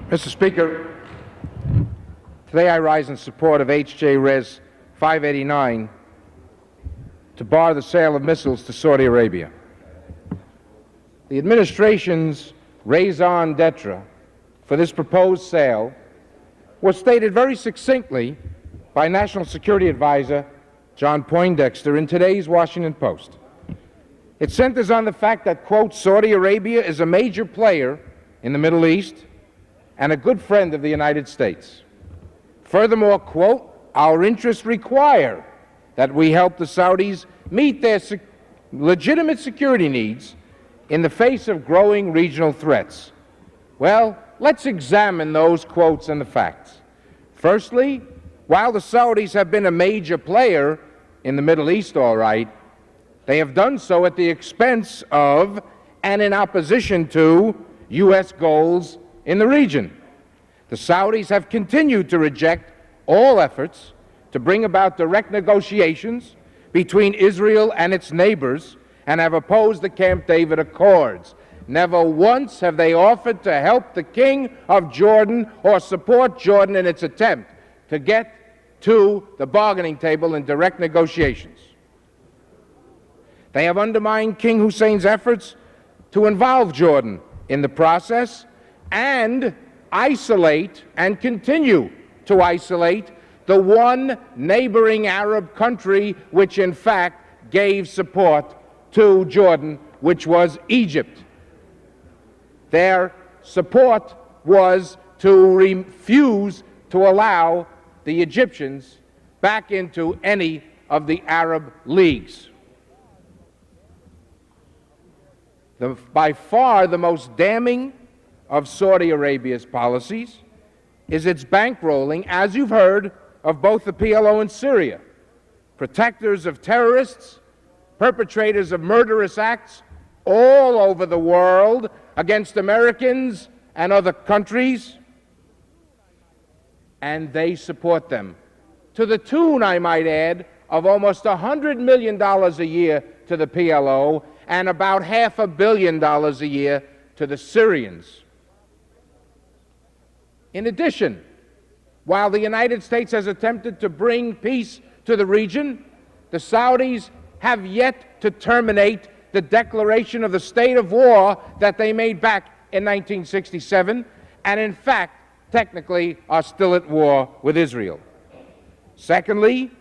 Mr. Speaker, today I rise in support of H.J. Res. 589 to bar the sale of missiles to Saudi Arabia. The administration's raison d'etre for this proposed sale was stated very succinctly by National Security Advisor John Poindexter in today's Washington Post. It centers on the fact that, quote, Saudi Arabia is a major player in the Middle East and a good friend of the United States. Furthermore, quote, our interests require that we help the Saudis meet their legitimate security needs in the face of growing regional threats. Well, let's examine those quotes and the facts. Firstly, while the Saudis have been a major player in the Middle East, all right, they have done so at the expense of and in opposition to U.S. goals in the region. The Saudis have continued to reject all efforts to bring about direct negotiations between Israel and its neighbors and have opposed the Camp David Accords. Never once have they offered to help the King of Jordan or support Jordan in its attempt to get to the bargaining table in direct negotiations. They have undermined King Hussein's efforts to involve Jordan in the process and isolate and continue to isolate the one neighboring Arab country which in fact gave support to Jordan, which was Egypt. Their support was to refuse to allow the Egyptians back into any of the Arab leagues. By far the most damning of Saudi Arabia's policies is its bankrolling, as you've heard, of both the PLO and Syria, protectors of terrorists, perpetrators of murderous acts all over the world against Americans and other countries, and they support them. To the tune, I might add, of almost $100 million a year to the PLO and about $500 million a year to the Syrians. In addition, while the United States has attempted to bring peace to the region, the Saudis have yet to terminate the declaration of the state of war that they made back in 1967, and in fact, technically are still at war with Israel. Secondly,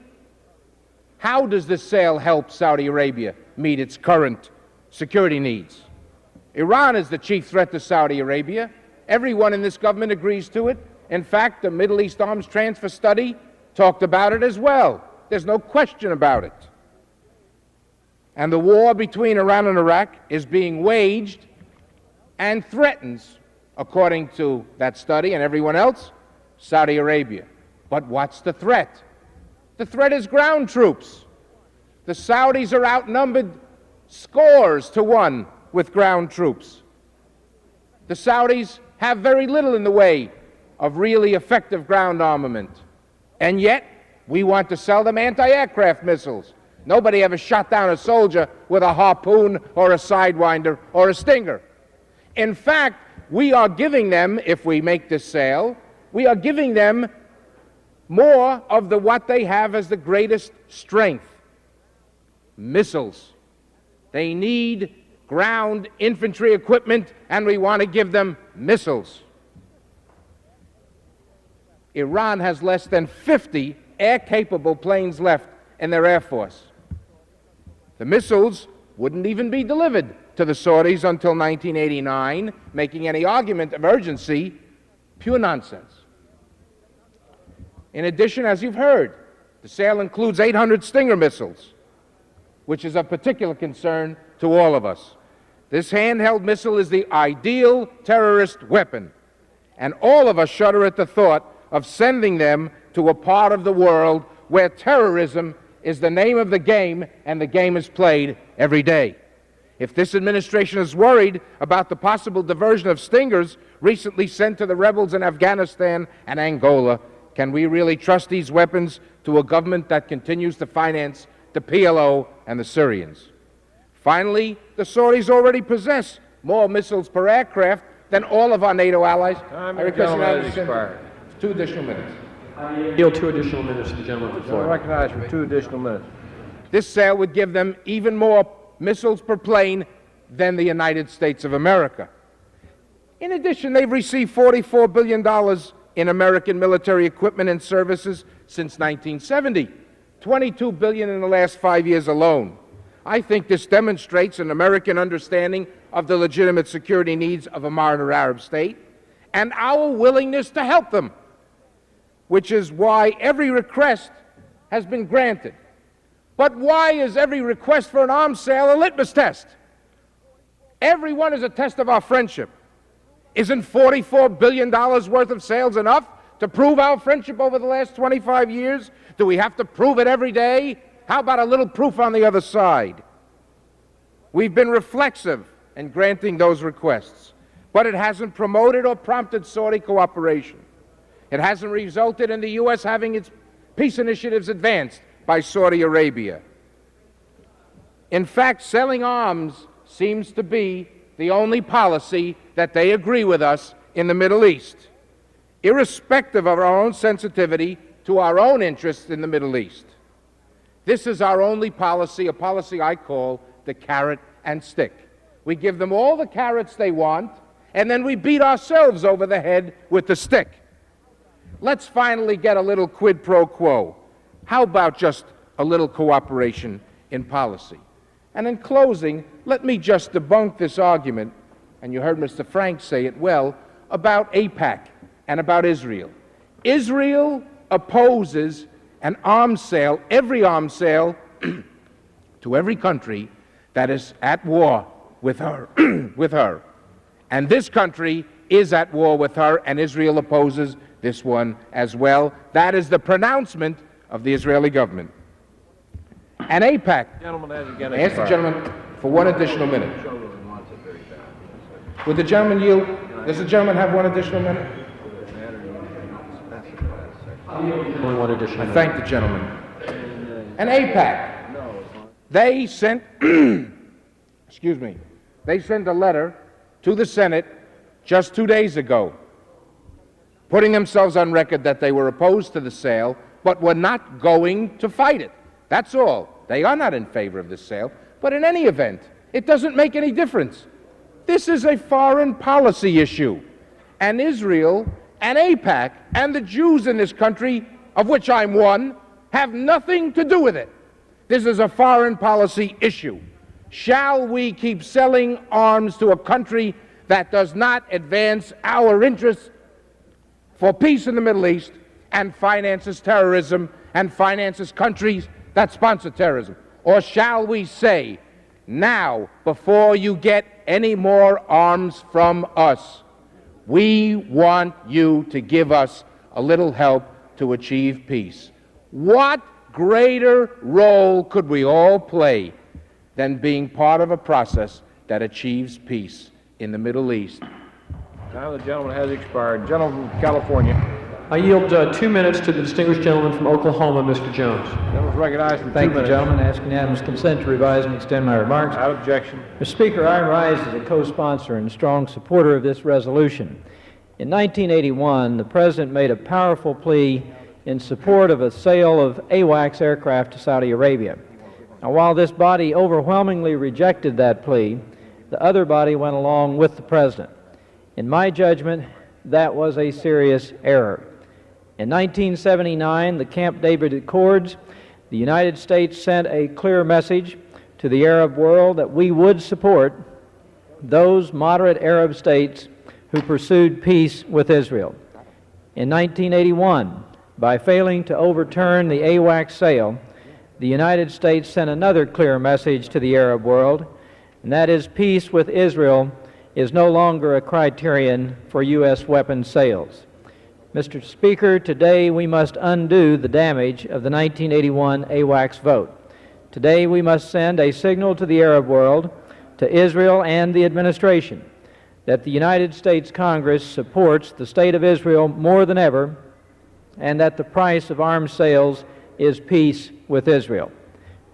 how does this sale help Saudi Arabia meet its current security needs? Iran is the chief threat to Saudi Arabia. Everyone in this government agrees to it. In fact, the Middle East Arms Transfer Study talked about it as well. There's no question about it. And the war between Iran and Iraq is being waged and threatens, according to that study and everyone else, Saudi Arabia. But what's the threat? The threat is ground troops. The Saudis are outnumbered scores to one with ground troops. The Saudis have very little in the way of really effective ground armament. And yet, we want to sell them anti-aircraft missiles. Nobody ever shot down a soldier with a harpoon or a Sidewinder or a Stinger. In fact, we are giving them, if we make this sale, we are giving them more of what they have as the greatest strength. missiles. They need ground infantry equipment, and we want to give them missiles. Iran has less than 50 air-capable planes left in their air force. The missiles wouldn't even be delivered to the Saudis until 1989, making any argument of urgency pure nonsense. In addition, as you've heard, the sale includes 800 Stinger missiles, which is of particular concern to all of us. This handheld missile is the ideal terrorist weapon, and all of us shudder at the thought of sending them to a part of the world where terrorism is the name of the game and the game is played every day. If this administration is worried about the possible diversion of Stingers recently sent to the rebels in Afghanistan and Angola, can we really trust these weapons to a government that continues to finance the PLO and the Syrians? Finally, the Saudis already possess more missiles per aircraft than all of our NATO allies. I request two additional minutes. I yield 2 additional minutes to the gentleman on the floor. Recognized for 2 additional minutes. This sale would give them even more missiles per plane than the United States of America. In addition, they've received $44 billion in American military equipment and services since 1970, $22 billion in the last 5 years alone. I think this demonstrates an American understanding of the legitimate security needs of a modern Arab state and our willingness to help them, which is why every request has been granted. But why is every request for an arms sale a litmus test? Every one is a test of our friendship. Isn't $44 billion worth of sales enough to prove our friendship over the last 25 years? Do we have to prove it every day? How about a little proof on the other side? We've been reflexive in granting those requests, but it hasn't promoted or prompted Saudi cooperation. It hasn't resulted in the U.S. having its peace initiatives advanced by Saudi Arabia. In fact, selling arms seems to be the only policy that they agree with us in the Middle East, irrespective of our own sensitivity to our own interests in the Middle East. This is our only policy, a policy I call the carrot and stick. We give them all the carrots they want, and then we beat ourselves over the head with the stick. Let's finally get a little quid pro quo. How about just a little cooperation in policy? And in closing, let me just debunk this argument, and you heard Mr. Frank say it well, about AIPAC and about Israel. Israel opposes an arms sale, every arms sale, to every country that is at war with her, with her. And this country is at war with her, and Israel opposes this one as well. That is the pronouncement of the Israeli government. And AIPAC, Gentleman has again I ask the gentleman for 1 additional minute. Would the gentleman yield? Does the gentleman have 1 additional minute? Only 1 additional minute. I thank the gentleman. And AIPAC, they sent, excuse me, they sent a letter to the Senate just 2 days ago, putting themselves on record that they were opposed to the sale, but were not going to fight it. That's all. They are not in favor of this sale, but in any event, it doesn't make any difference. This is a foreign policy issue, and Israel and AIPAC and the Jews in this country, of which I'm one, have nothing to do with it. This is a foreign policy issue. Shall we keep selling arms to a country that does not advance our interests for peace in the Middle East and finances terrorism and finances countries that sponsor terrorism? Or shall we say, now, before you get any more arms from us, we want you to give us a little help to achieve peace? What greater role could we all play than being part of a process that achieves peace in the Middle East? Time of the gentleman has expired. Gentleman from California. I yield 2 minutes to the distinguished gentleman from Oklahoma, Mr. Jones. Gentleman is recognized for 2 minutes. Thank you, gentlemen. I ask unanimous consent to revise and extend my remarks. Without objection. Mr. Speaker, I rise as a co-sponsor and strong supporter of this resolution. In 1981, the President made a powerful plea in support of a sale of AWACS aircraft to Saudi Arabia. Now, while this body overwhelmingly rejected that plea, the other body went along with the President. In my judgment, that was a serious error. In 1979, the Camp David Accords, the United States sent a clear message to the Arab world that we would support those moderate Arab states who pursued peace with Israel. In 1981, by failing to overturn the AWACS sale, the United States sent another clear message to the Arab world, and that is peace with Israel is no longer a criterion for U.S. weapons sales. Mr. Speaker, today we must undo the damage of the 1981 AWACS vote. Today we must send a signal to the Arab world, to Israel and the administration, that the United States Congress supports the State of Israel more than ever, and that the price of arms sales is peace with Israel.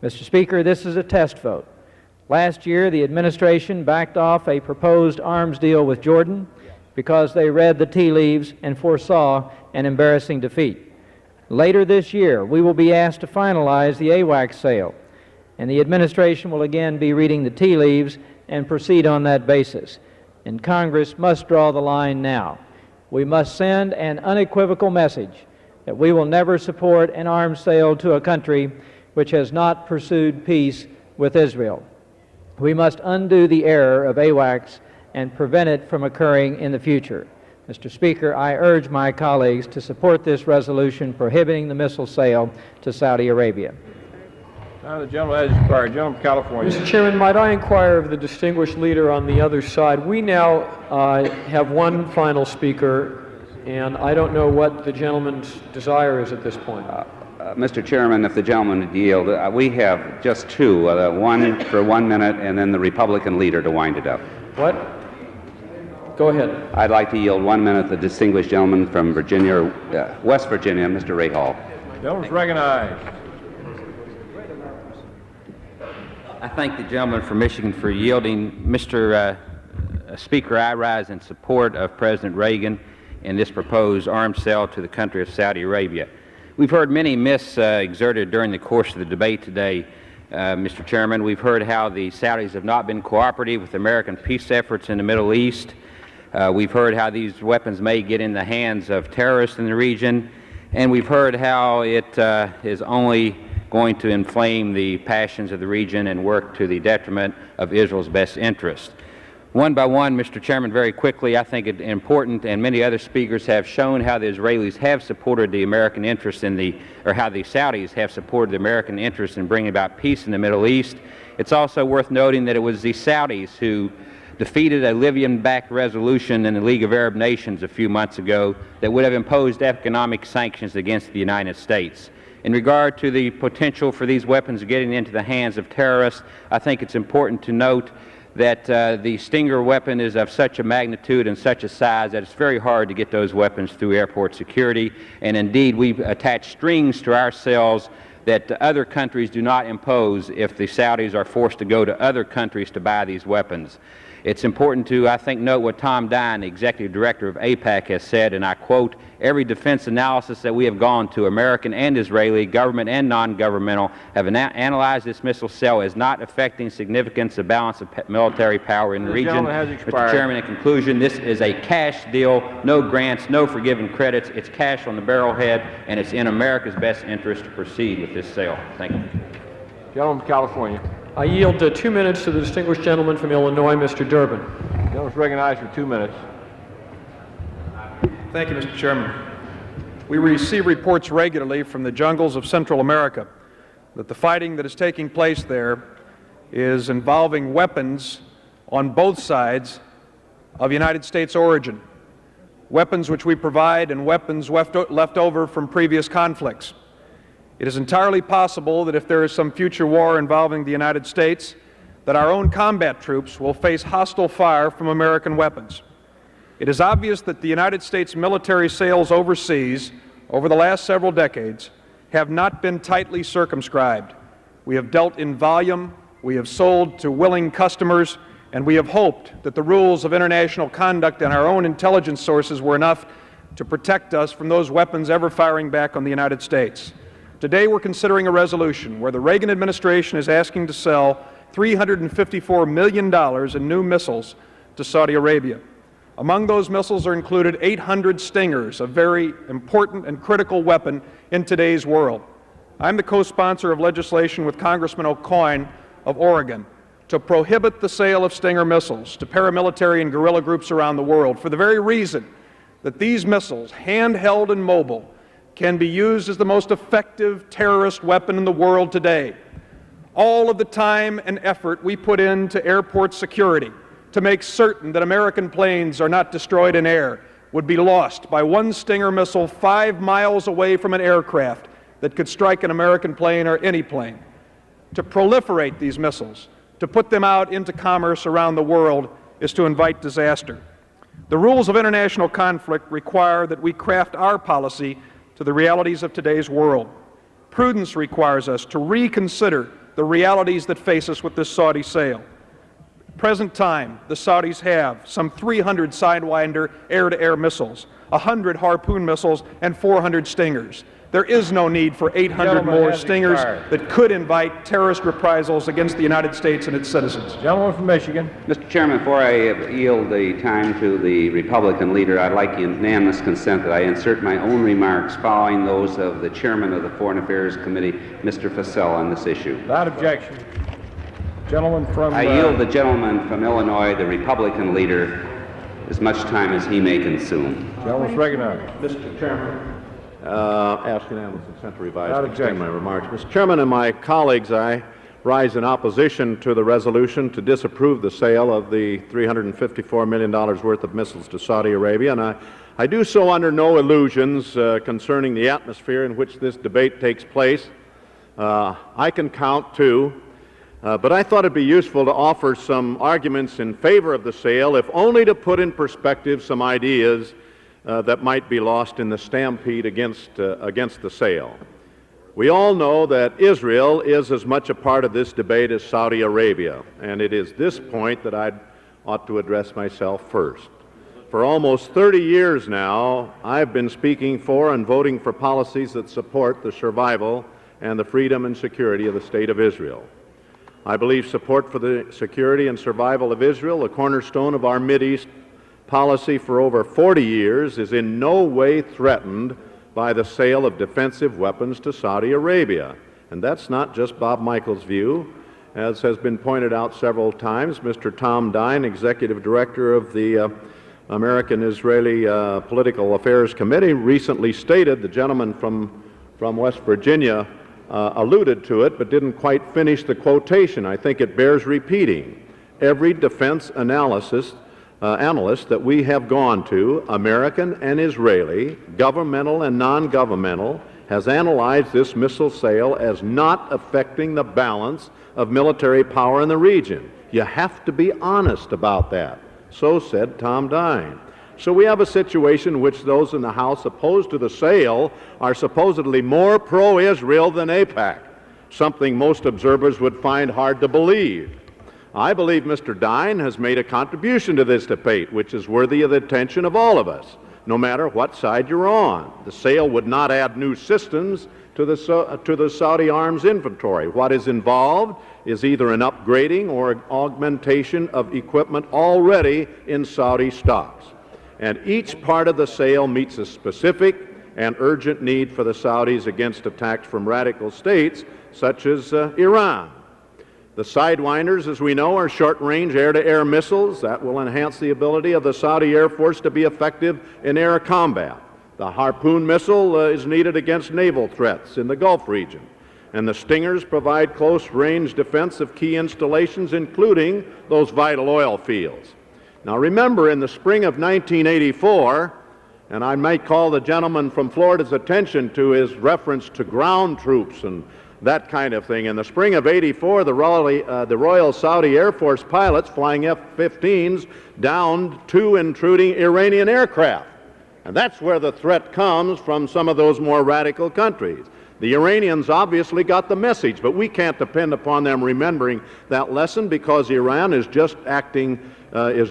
Mr. Speaker, this is a test vote. Last year, the administration backed off a proposed arms deal with Jordan because they read the tea leaves and foresaw an embarrassing defeat. Later this year, we will be asked to finalize the AWACS sale, and the administration will again be reading the tea leaves and proceed on that basis. And Congress must draw the line now. We must send an unequivocal message that we will never support an arms sale to a country which has not pursued peace with Israel. We must undo the error of AWACS and prevent it from occurring in the future. Mr. Speaker, I urge my colleagues to support this resolution prohibiting the missile sale to Saudi Arabia. Now the gentleman has expired. Gentleman from California. Mr. Chairman, might I inquire of the distinguished leader on the other side? We now have one final speaker, and I don't know what the gentleman's desire is at this point. Mr. Chairman, if the gentleman would yield, we have just two, one for 1 minute and then the Republican leader to wind it up. What? Go ahead. I'd like to yield 1 minute the distinguished gentleman from Virginia, West Virginia, Mr. Ray Hall. Gentleman's recognized. I thank the gentleman from Michigan for yielding. Mr. Speaker, I rise in support of President Reagan in this proposed arms sale to the country of Saudi Arabia. We've heard many myths exerted during the course of the debate today, Mr. Chairman. We've heard how the Saudis have not been cooperative with American peace efforts in the Middle East. We've heard how these weapons may get in the hands of terrorists in the region. And we've heard how it is only going to inflame the passions of the region and work to the detriment of Israel's best interest. One by one, Mr. Chairman, very quickly, I think it's important, and many other speakers have shown how the Israelis have supported the American interest in or how the Saudis have supported the American interest in bringing about peace in the Middle East. It's also worth noting that it was the Saudis who defeated a Libyan-backed resolution in the League of Arab Nations a few months ago that would have imposed economic sanctions against the United States. In regard to the potential for these weapons getting into the hands of terrorists, I think it's important to note that the Stinger weapon is of such a magnitude and such a size that it's very hard to get those weapons through airport security. And indeed, we've attached strings to our sales that other countries do not impose if the Saudis are forced to go to other countries to buy these weapons. It's important to, I think, note what Tom Dine, the Executive Director of AIPAC, has said, and I quote, "Every defense analysis that we have gone to, American and Israeli, government and non-governmental, have analyzed this missile sale as not affecting significance the balance of military power in the region." Mr. Chairman, in conclusion, this is a cash deal, no grants, no forgiven credits. It's cash on the barrelhead, and it's in America's best interest to proceed with this sale. Thank you. Gentleman from California. I yield 2 minutes to the distinguished gentleman from Illinois, Mr. Durbin. Gentleman's recognized for 2 minutes. Thank you, Mr. Chairman. We receive reports regularly from the jungles of Central America that the fighting that is taking place there is involving weapons on both sides of United States origin, weapons which we provide and weapons left over from previous conflicts. It is entirely possible that if there is some future war involving the United States, that our own combat troops will face hostile fire from American weapons. It is obvious that the United States military sales overseas over the last several decades have not been tightly circumscribed. We have dealt in volume, we have sold to willing customers, and we have hoped that the rules of international conduct and our own intelligence sources were enough to protect us from those weapons ever firing back on the United States. Today we're considering a resolution where the Reagan administration is asking to sell $354 million in new missiles to Saudi Arabia. Among those missiles are included 800 Stingers, a very important and critical weapon in today's world. I'm the co-sponsor of legislation with Congressman O'Coin of Oregon to prohibit the sale of Stinger missiles to paramilitary and guerrilla groups around the world for the very reason that these missiles, handheld and mobile, can be used as the most effective terrorist weapon in the world today. All of the time and effort we put into airport security to make certain that American planes are not destroyed in air would be lost by one Stinger missile 5 miles away from an aircraft that could strike an American plane or any plane. To proliferate these missiles, to put them out into commerce around the world, is to invite disaster. The rules of international conflict require that we craft our policy to the realities of today's world. Prudence requires us to reconsider the realities that face us with this Saudi sale. Present time, the Saudis have some 300 Sidewinder air-to-air missiles, 100 Harpoon missiles, and 400 Stingers. There is no need for 800 more Stingers that could invite terrorist reprisals against the United States and its citizens. Gentleman from Michigan. Mr. Chairman, before I yield the time to the Republican leader, I'd like unanimous consent that I insert my own remarks following those of the chairman of the Foreign Affairs Committee, Mr. Fassell, on this issue. Without objection. Gentleman from... I yield the gentleman from Illinois, the Republican leader, as much time as he may consume. Gentleman's recognized. Mr. Chairman. Ask unanimous consent to revise Without and extend objection. my remarks. Mr. Chairman and my colleagues, I rise in opposition to the resolution to disapprove the sale of the $354 million worth of missiles to Saudi Arabia, and I do so under no illusions concerning the atmosphere in which this debate takes place. I can count too, but I thought it'd be useful to offer some arguments in favor of the sale, if only to put in perspective some ideas that might be lost in the stampede against the sale. We all know that Israel is as much a part of this debate as Saudi Arabia, and it is this point that I ought to address myself first. For almost 30 years now, I've been speaking for and voting for policies that support the survival and the freedom and security of the State of Israel. I believe support for the security and survival of Israel, the cornerstone of our Mideast policy for over 40 years, is in no way threatened by the sale of defensive weapons to Saudi Arabia. And that's not just Bob Michael's view. As has been pointed out several times, Mr. Tom Dine, Executive Director of the American-Israeli Political Affairs Committee, recently stated, the gentleman from West Virginia alluded to it but didn't quite finish the quotation. I think it bears repeating. Every defense analyst that we have gone to, American and Israeli, governmental and non-governmental, has analyzed this missile sale as not affecting the balance of military power in the region. You have to be honest about that. So said Tom Dine. So we have a situation in which those in the House opposed to the sale are supposedly more pro-Israel than AIPAC, something most observers would find hard to believe. I believe Mr. Dine has made a contribution to this debate, which is worthy of the attention of all of us, no matter what side you're on. The sale would not add new systems to the Saudi arms inventory. What is involved is either an upgrading or an augmentation of equipment already in Saudi stocks. And each part of the sale meets a specific and urgent need for the Saudis against attacks from radical states such as Iran. The Sidewinders, as we know, are short-range air-to-air missiles that will enhance the ability of the Saudi Air Force to be effective in air combat. The Harpoon missile is needed against naval threats in the Gulf region. And the Stingers provide close-range defense of key installations, including those vital oil fields. Now remember, in the spring of 1984, and I might call the gentleman from Florida's attention to his reference to ground troops and that kind of thing. In the spring of '84, the Royal Saudi Air Force pilots flying F-15s downed 2 intruding Iranian aircraft. And that's where the threat comes from some of those more radical countries. The Iranians obviously got the message, but we can't depend upon them remembering that lesson because Iran is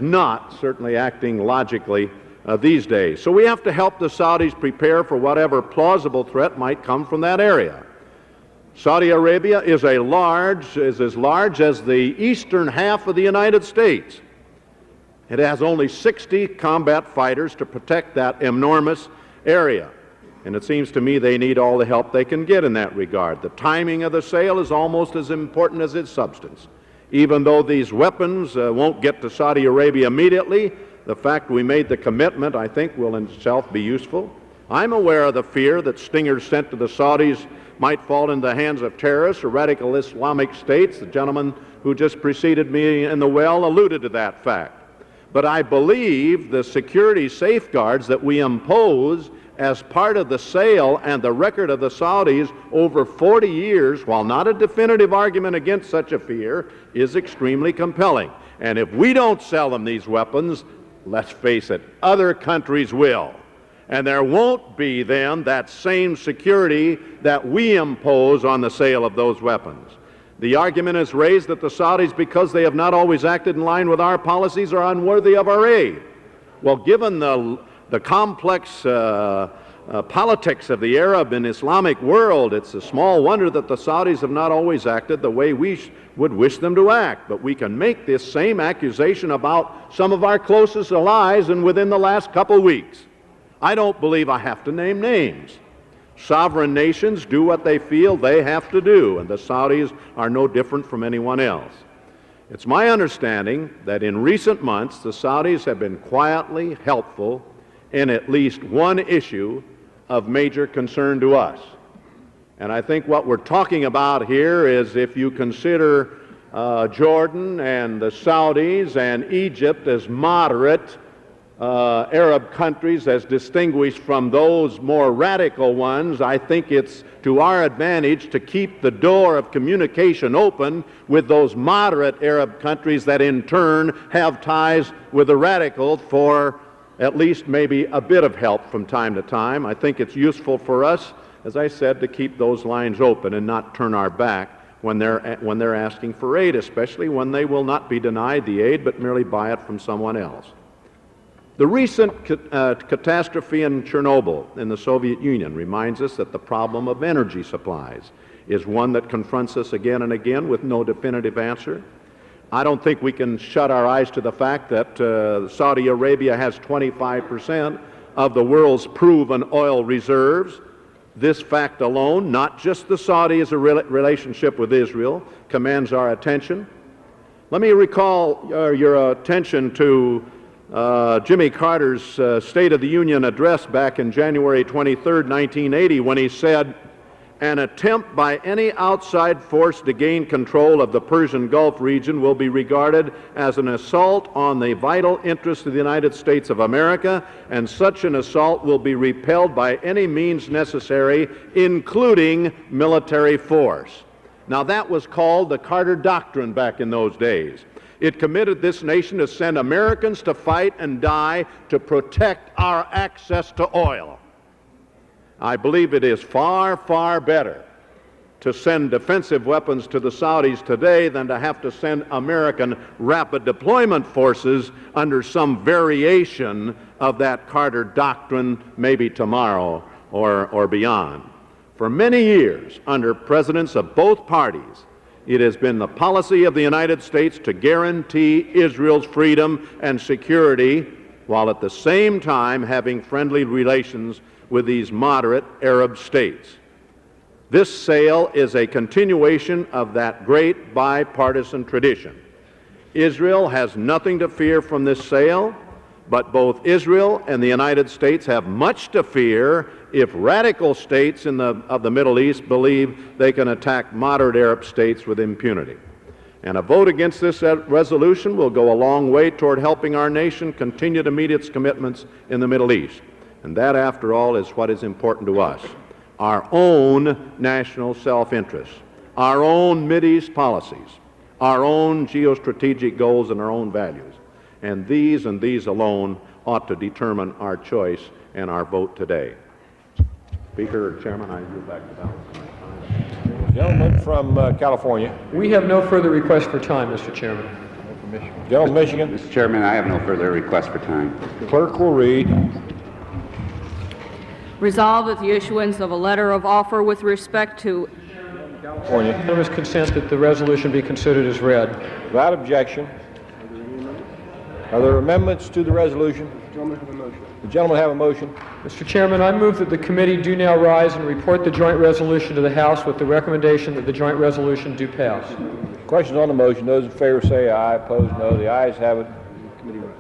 not certainly acting logically these days. So we have to help the Saudis prepare for whatever plausible threat might come from that area. Saudi Arabia is as large as the eastern half of the United States. It has only 60 combat fighters to protect that enormous area. And it seems to me they need all the help they can get in that regard. The timing of the sale is almost as important as its substance. Even though these weapons won't get to Saudi Arabia immediately, the fact we made the commitment, I think, will in itself be useful. I'm aware of the fear that stingers sent to the Saudis might fall into the hands of terrorists or radical Islamic states. The gentleman who just preceded me in the well alluded to that fact. But I believe the security safeguards that we impose as part of the sale and the record of the Saudis over 40 years, while not a definitive argument against such a fear, is extremely compelling. And if we don't sell them these weapons, let's face it, other countries will. And there won't be then that same security that we impose on the sale of those weapons. The argument is raised that the Saudis, because they have not always acted in line with our policies, are unworthy of our aid. Well, given the complex politics of the Arab and Islamic world, it's a small wonder that the Saudis have not always acted the way we would wish them to act. But we can make this same accusation about some of our closest allies and within the last couple weeks. I don't believe I have to name names. Sovereign nations do what they feel they have to do, and the Saudis are no different from anyone else. It's my understanding that in recent months the Saudis have been quietly helpful in at least one issue of major concern to us. And I think what we're talking about here is, if you consider Jordan and the Saudis and Egypt as moderate Arab countries as distinguished from those more radical ones, I think it's to our advantage to keep the door of communication open with those moderate Arab countries that in turn have ties with the radicals for at least maybe a bit of help from time to time. I think it's useful for us, as I said, to keep those lines open and not turn our back when they're asking for aid, especially when they will not be denied the aid but merely buy it from someone else. The recent catastrophe in Chernobyl in the Soviet Union reminds us that the problem of energy supplies is one that confronts us again and again with no definitive answer. I don't think we can shut our eyes to the fact that Saudi Arabia has 25% of the world's proven oil reserves. This fact alone, not just the Saudis' relationship with Israel, commands our attention. Let me recall your attention to Jimmy Carter's State of the Union address back in January 23, 1980, when he said, "An attempt by any outside force to gain control of the Persian Gulf region will be regarded as an assault on the vital interests of the United States of America, and such an assault will be repelled by any means necessary, including military force." Now, that was called the Carter Doctrine back in those days. It committed this nation to send Americans to fight and die to protect our access to oil. I believe it is far, far better to send defensive weapons to the Saudis today than to have to send American rapid deployment forces under some variation of that Carter Doctrine maybe tomorrow or beyond. For many years, under presidents of both parties, it has been the policy of the United States to guarantee Israel's freedom and security while at the same time having friendly relations with these moderate Arab states. This sale is a continuation of that great bipartisan tradition. Israel has nothing to fear from this sale, but both Israel and the United States have much to fear if radical states of the Middle East believe they can attack moderate Arab states with impunity. And a vote against this resolution will go a long way toward helping our nation continue to meet its commitments in the Middle East. And that, after all, is what is important to us. Our own national self-interest, our own Mideast policies, our own geostrategic goals and our own values. And these alone ought to determine our choice and our vote today. Speaker or Chairman, I yield back the balance of my time. Gentleman from California. We have no further request for time, Mr. Chairman. Gentleman from Michigan. Mr. Chairman, I have no further request for time. Clerk will read. Resolved that the issuance of a letter of offer with respect to California. Unanimous consent that the resolution be considered as read. Without objection. Are there amendments to the resolution? The gentleman have a motion. Mr. Chairman, I move that the committee do now rise and report the joint resolution to the House with the recommendation that the joint resolution do pass. Questions on the motion? Those in favor say aye. Opposed, no. The ayes have it.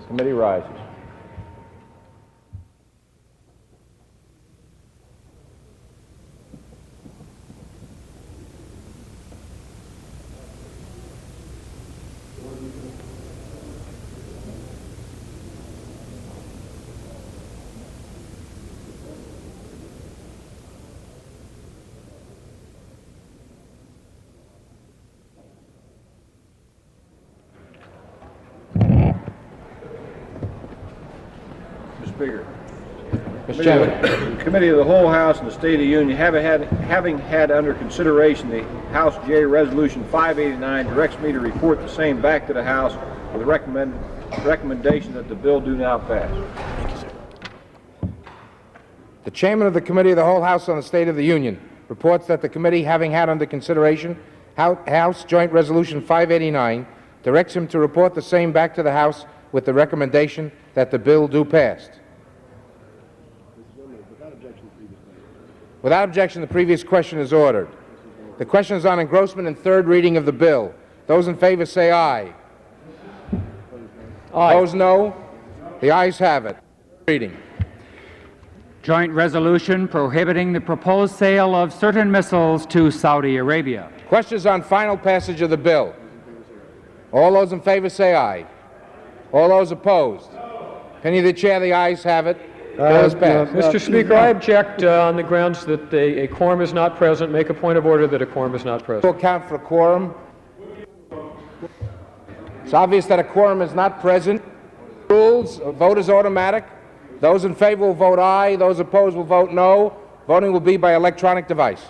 Committee rises. Speaker. Mr. Chairman. The Committee of the Whole House and the State of the Union, having had under consideration the House J Resolution 589, directs me to report the same back to the House with a recommendation that the bill do now pass. Thank you, sir. The Chairman of the Committee of the Whole House on the State of the Union reports that the committee, having had under consideration House Joint Resolution 589, directs him to report the same back to the House with the recommendation that the bill do pass. Without objection, the previous question is ordered. The question is on engrossment and third reading of the bill. Those in favor say aye. Aye. Opposed, no. The ayes have it. Reading. Joint resolution prohibiting the proposed sale of certain missiles to Saudi Arabia. Questions on final passage of the bill. All those in favor say aye. All those opposed? Opinion of the chair, the ayes have it. Bill is passed. Mr. Speaker, I object on the grounds that a quorum is not present. Make a point of order that a quorum is not present. To account for a quorum. It's obvious that a quorum is not present. Rules, a vote is automatic. Those in favor will vote aye. Those opposed will vote no. Voting will be by electronic device.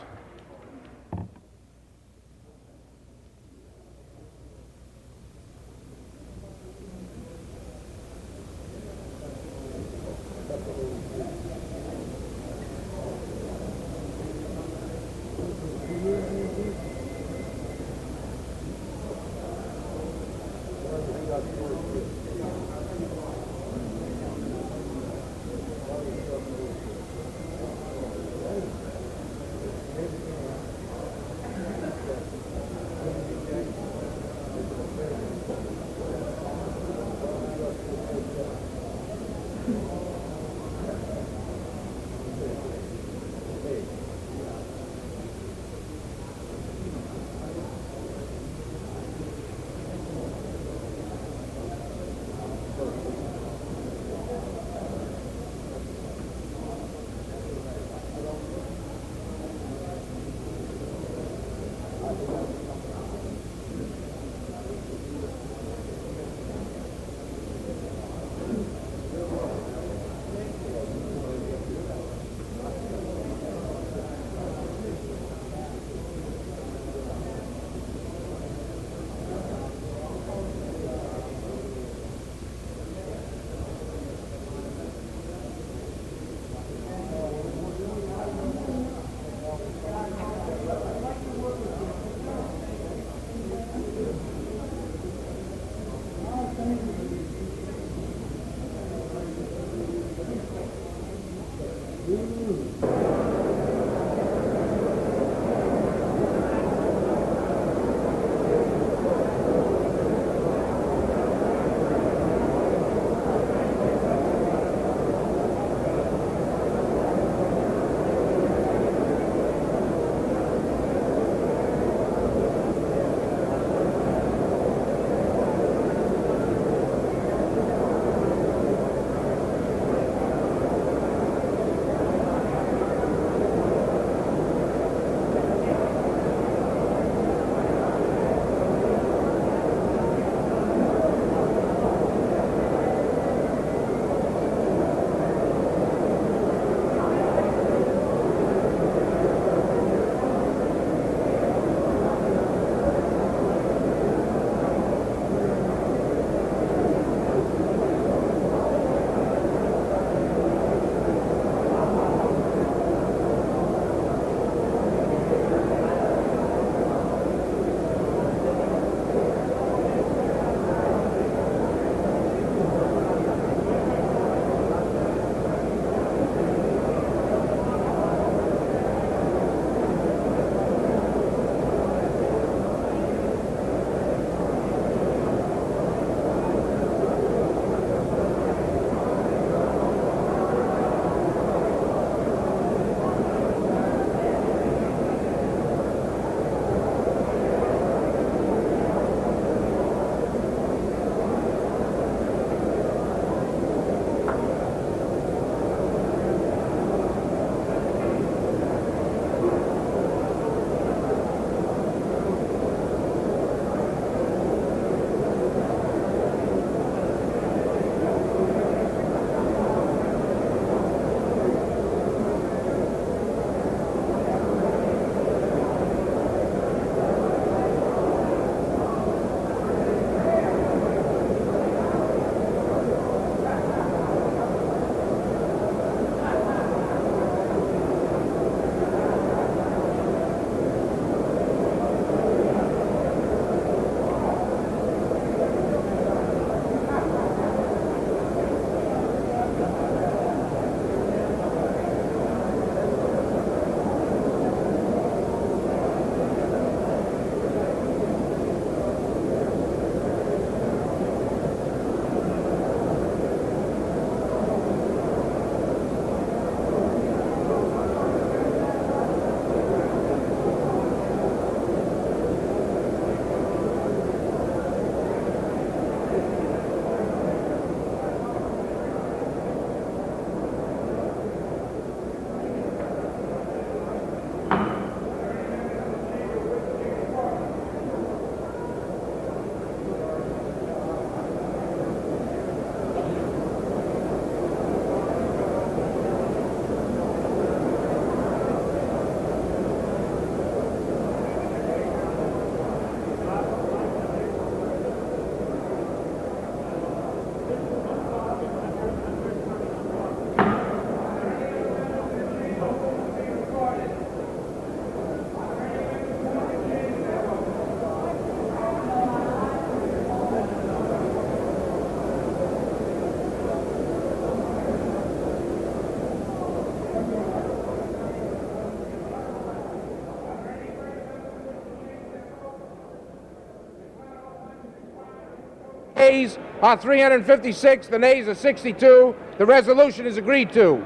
ayes are 356, the nays are 62. The resolution is agreed to.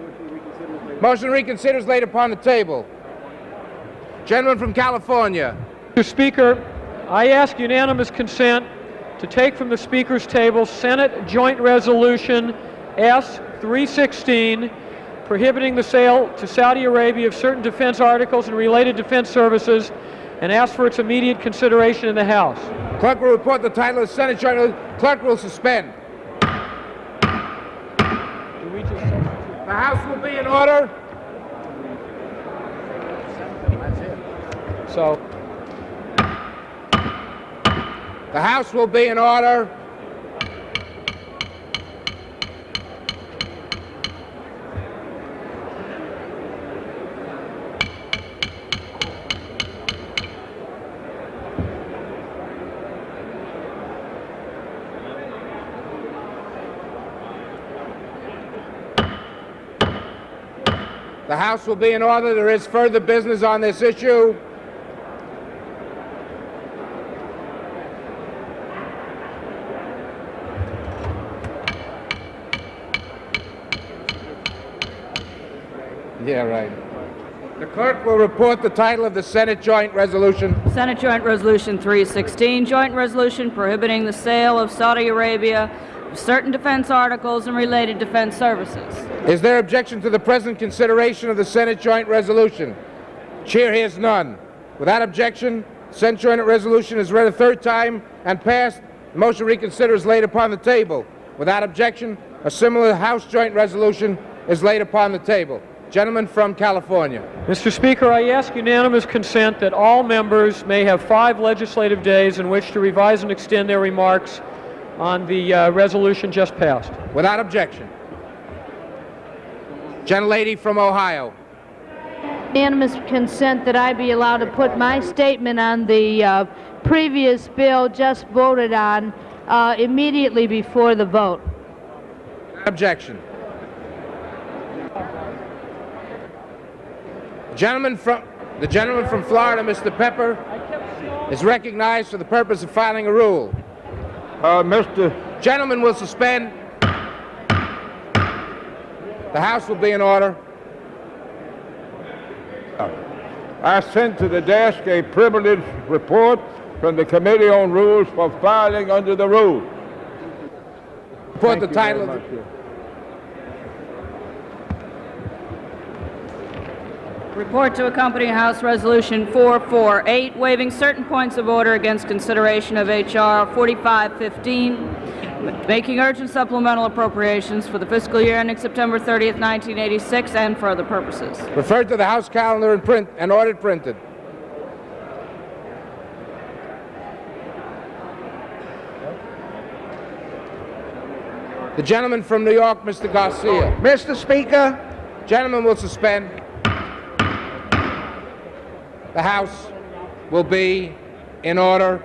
Motion to reconsider is laid upon the table. Gentleman from California. Mr. Speaker, I ask unanimous consent to take from the Speaker's table Senate Joint Resolution S-316 prohibiting the sale to Saudi Arabia of certain defense articles and related defense services, and ask for its immediate consideration in the House. Clerk will report the title of the Senate Joint Resolution. Clerk will suspend. The House will be in order. So, the House will be in order. The House will be in order. There is further business on this issue. Yeah, right. The clerk will report the title of the Senate Joint Resolution. Senate Joint Resolution 316, Joint Resolution prohibiting the sale of Saudi Arabia of certain defense articles and related defense services. Is there objection to the present consideration of the Senate Joint Resolution? Chair hears none. Without objection, Senate Joint Resolution is read a third time and passed. The motion to reconsider is laid upon the table. Without objection, a similar House Joint Resolution is laid upon the table. Gentleman from California. Mr. Speaker, I ask unanimous consent that all members may have 5 legislative days in which to revise and extend their remarks on the resolution just passed. Without objection. Gentlelady from Ohio. Unanimous consent that I be allowed to put my statement on the previous bill just voted on immediately before the vote. Objection. The gentleman from Florida, Mr. Pepper, is recognized for the purpose of filing a rule. Gentleman will suspend. The House will be in order. I sent to the desk a privileged report from the Committee on Rules for filing under the rule. Report the title of Report to accompany House Resolution 448, waiving certain points of order against consideration of H.R. 4515, making urgent supplemental appropriations for the fiscal year ending September 30th, 1986, and for other purposes. Referred to the House calendar and print and ordered printed. The gentleman from New York, Mr. Garcia. Mr. Speaker, Gentleman will suspend. The House will be in order.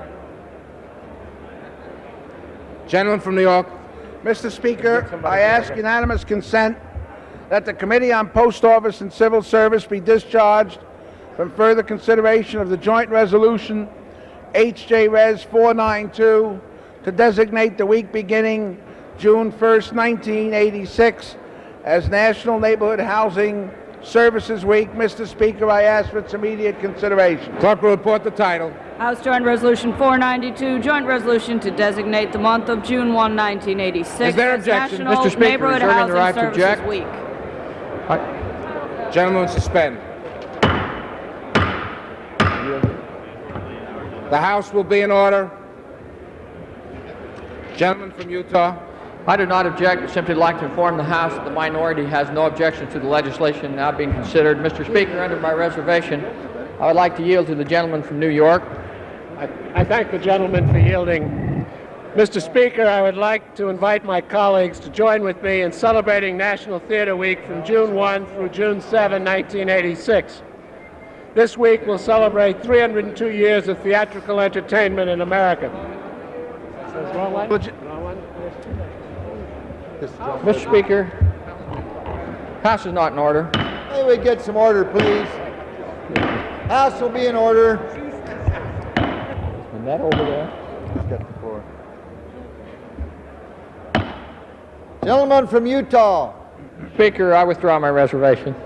Gentleman from New York. Mr. Speaker, I ask unanimous consent that the Committee on Post Office and Civil Service be discharged from further consideration of the joint resolution H.J. Res. 492 to designate the week beginning June 1st, 1986 as National Neighborhood Housing Services Week. Mr. Speaker, I ask for its immediate consideration. Clerk will report the title. House Joint Resolution 492, Joint Resolution to designate the month of June 1, 1986 Is there as objection? National Mr. Speaker, Neighborhood reserving the Housing right to Services object. Week. Gentleman will suspend. The House will be in order. Gentleman from Utah. I do not object, but simply like to inform the House that the minority has no objection to the legislation now being considered. Mr. Speaker, under my reservation, I would like to yield to the gentleman from New York. I thank the gentleman for yielding. Mr. Speaker, I would like to invite my colleagues to join with me in celebrating National Theater Week from June 1 through June 7, 1986. This week will celebrate 302 years of theatrical entertainment in America. Mr. Speaker, House is not in order. May we get some order, please? House will be in order. And that over there. He's got the floor. Gentleman from Utah. Speaker, I withdraw my reservation.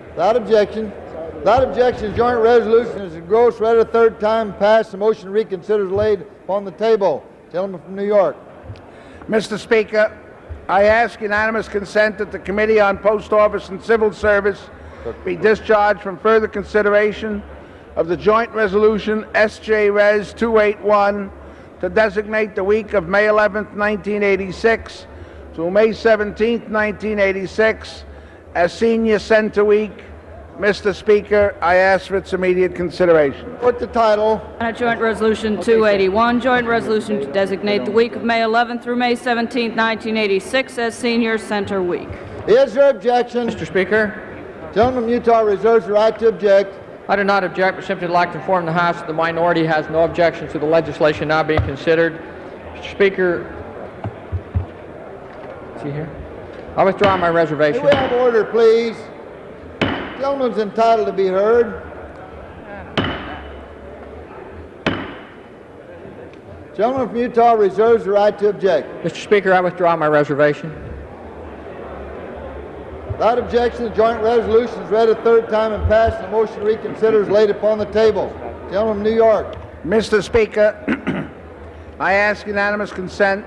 Without objection. Without objection, joint resolution is engrossed, read a third time, passed. The motion to reconsider is laid upon the table. Gentleman from New York. Mr. Speaker, I ask unanimous consent that the Committee on Post Office and Civil Service be discharged from further consideration of the joint resolution SJ Res 281 to designate the week of May 11th, 1986 through May 17th, 1986 as Senior Center Week. Mr. Speaker, I ask for its immediate consideration. Put the title. On a joint resolution 281, joint resolution to designate the week of May 11th through May 17th, 1986 as Senior Center Week. Is there objection? Mr. Speaker, Gentleman from Utah reserves the right to object. I do not object, but simply like to inform the House that the minority has no objection to the legislation now being considered. Mr. Speaker, is he here? I withdraw my reservation. May we have order, please? Gentleman's entitled to be heard. Gentleman from Utah reserves the right to object. Mr. Speaker, I withdraw my reservation. Without objection, the joint resolution is read a third time and passed. The motion to reconsider is laid upon the table. Gentleman from New York. Mr. Speaker, I ask unanimous consent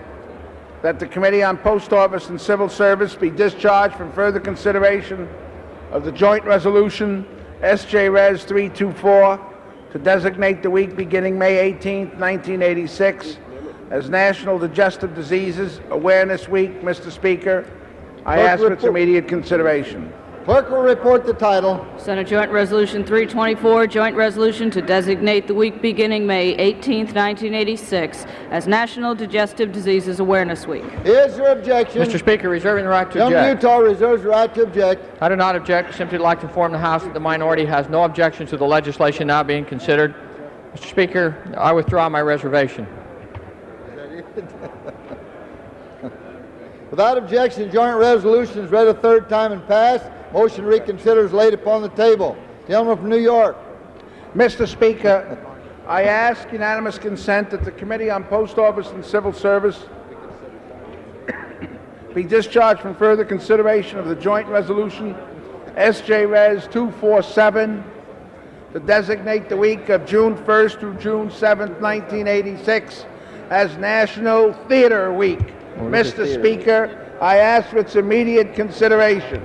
that the Committee on Post Office and Civil Service be discharged from further consideration of the joint resolution SJ Res 324 to designate the week beginning May 18, 1986 as National Digestive Diseases Awareness Week. Mr. Speaker, I ask for its immediate consideration. Clerk will report the title. Senate Joint Resolution 324, joint resolution to designate the week beginning May 18, 1986 as National Digestive Diseases Awareness Week. Is there objection? Mr. Speaker, reserving the right to Gentleman object. from Utah reserves the right to object. I do not object, simply like to inform the House that the minority has no objection to the legislation now being considered. Mr. Speaker, I withdraw my reservation. Without objection, joint resolution is read a third time and passed. Motion to reconsider is laid upon the table. Gentleman from New York. Mr. Speaker, I ask unanimous consent that the Committee on Post Office and Civil Service be discharged from further consideration of the joint resolution SJ Res 247 to designate the week of June 1st through June 7th, 1986 as National Theater Week. Mr. Speaker, I ask for its immediate consideration.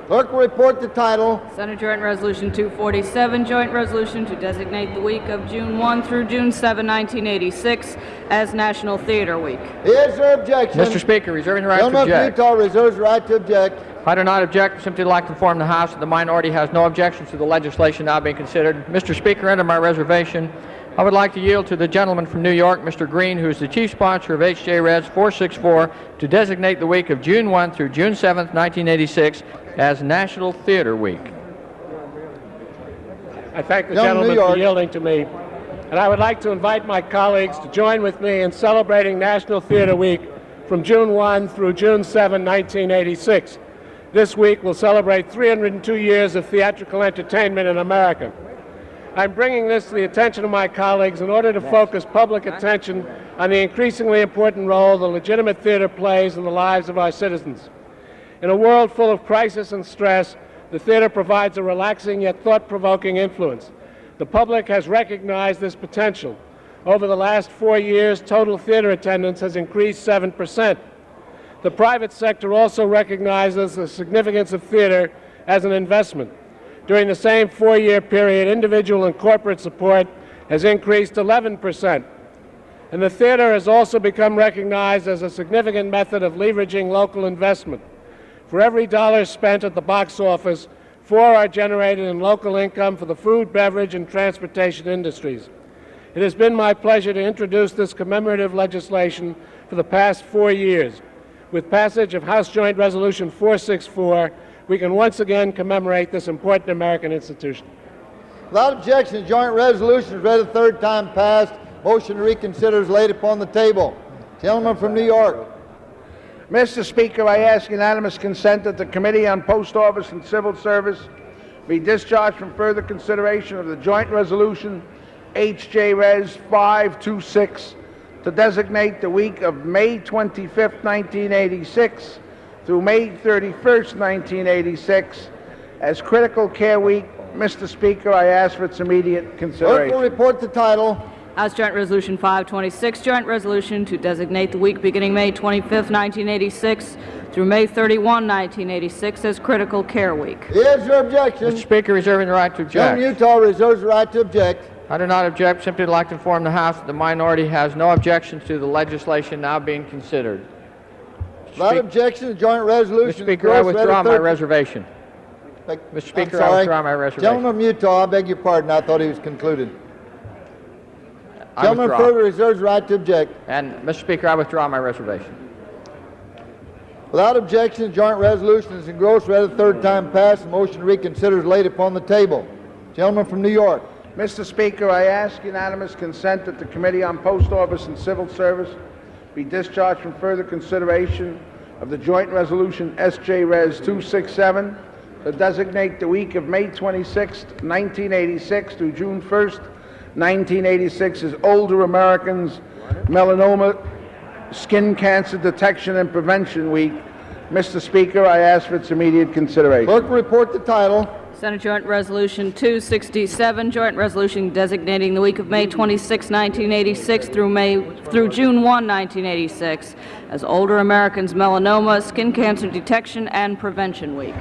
Clerk will report the title. Senate Joint Resolution 247, joint resolution to designate the week of June 1 through June 7, 1986 as National Theater Week. Is there objection? Mr. Speaker, reserving the right to Gentleman object. from Utah reserves the right to object. I do not object, simply like to inform the House that the minority has no objections to the legislation now being considered. Mr. Speaker, under my reservation, I would like to yield to the gentleman from New York, Mr. Green, who is the chief sponsor of HJ Res 464, to designate the week of June 1 through June 7, 1986 as National Theater Week. I thank the gentleman for yielding to me, and I would like to invite my colleagues to join with me in celebrating National Theater Week from June 1 through June 7, 1986. This week will celebrate 302 years of theatrical entertainment in America. I'm bringing this to the attention of my colleagues in order to focus public attention on the increasingly important role the legitimate theater plays in the lives of our citizens. In a world full of crisis and stress, the theater provides a relaxing yet thought-provoking influence. The public has recognized this potential. Over the last 4 years, total theater attendance has increased 7%. The private sector also recognizes the significance of theater as an investment. During the same 4-year period, individual and corporate support has increased 11%. And the theater has also become recognized as a significant method of leveraging local investment. For every dollar spent at the box office, 4 are generated in local income for the food, beverage, and transportation industries. It has been my pleasure to introduce this commemorative legislation for the past 4 years. With passage of House Joint Resolution 464, we can once again commemorate this important American institution. Without objection, the joint resolution is read a third time passed. Motion to reconsider is laid upon the table. Gentleman from New York. Mr. Speaker, I ask unanimous consent that the Committee on Post Office and Civil Service be discharged from further consideration of the joint resolution HJ Res 526 to to designate the week of May 25th, 1986 through May 31st, 1986 as Critical Care Week. Mr. Speaker, I ask for its immediate Clerk consideration. will report the title. House Joint Resolution 526, joint resolution to designate the week beginning May 25th, 1986 through May 31, 1986 as Critical Care Week. Is there objection? Mr. Speaker, reserving the right to object. Gentleman from Utah reserves the right to object. I do not object. Simply would like to inform the House that the minority has no objections to the legislation now being considered. Without objection, the joint resolution. Mr. Speaker, I withdraw my reservation. Mr. Speaker, I withdraw my reservation. Gentleman from Utah, I beg your pardon. I thought he was concluded. I Gentleman withdraw. further reserves the right to object. And, Mr. Speaker, I withdraw my reservation. Without objection, the joint resolution is engrossed, read a third time passed. The motion to reconsider is laid upon the table. Gentleman from New York. Mr. Speaker, I ask unanimous consent that the Committee on Post Office and Civil Service be discharged from further consideration of the joint resolution S.J. Res. 267 to designate the week of May 26, 1986 through June 1st, 1986 as Older Americans Melanoma Skin Cancer Detection and Prevention Week. Mr. Speaker, I ask for its immediate consideration. Clerk will report the title. Senate Joint Resolution 267, joint resolution designating the week of May 26, 1986 through June 1, 1986 as Older Americans Melanoma Skin Cancer Detection and Prevention Week.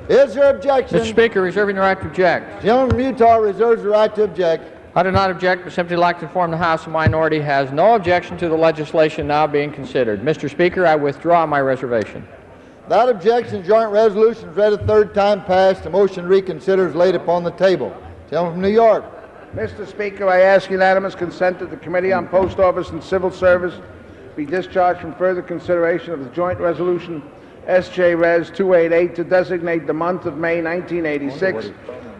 Is there objection? Mr. Speaker, reserving the right to object. Gentleman from Utah reserves the right to object. I do not object, but simply like to inform the House the minority has no objection to the legislation now being considered. Mr. Speaker, I withdraw my reservation. Without objection, joint resolution is read a third time passed. The motion to reconsider is laid upon the table. Gentleman from New York. Mr. Speaker, I ask unanimous consent that the Committee on Post Office and Civil Service be discharged from further consideration of the joint resolution S.J. Res. 288 to designate the month of May 1986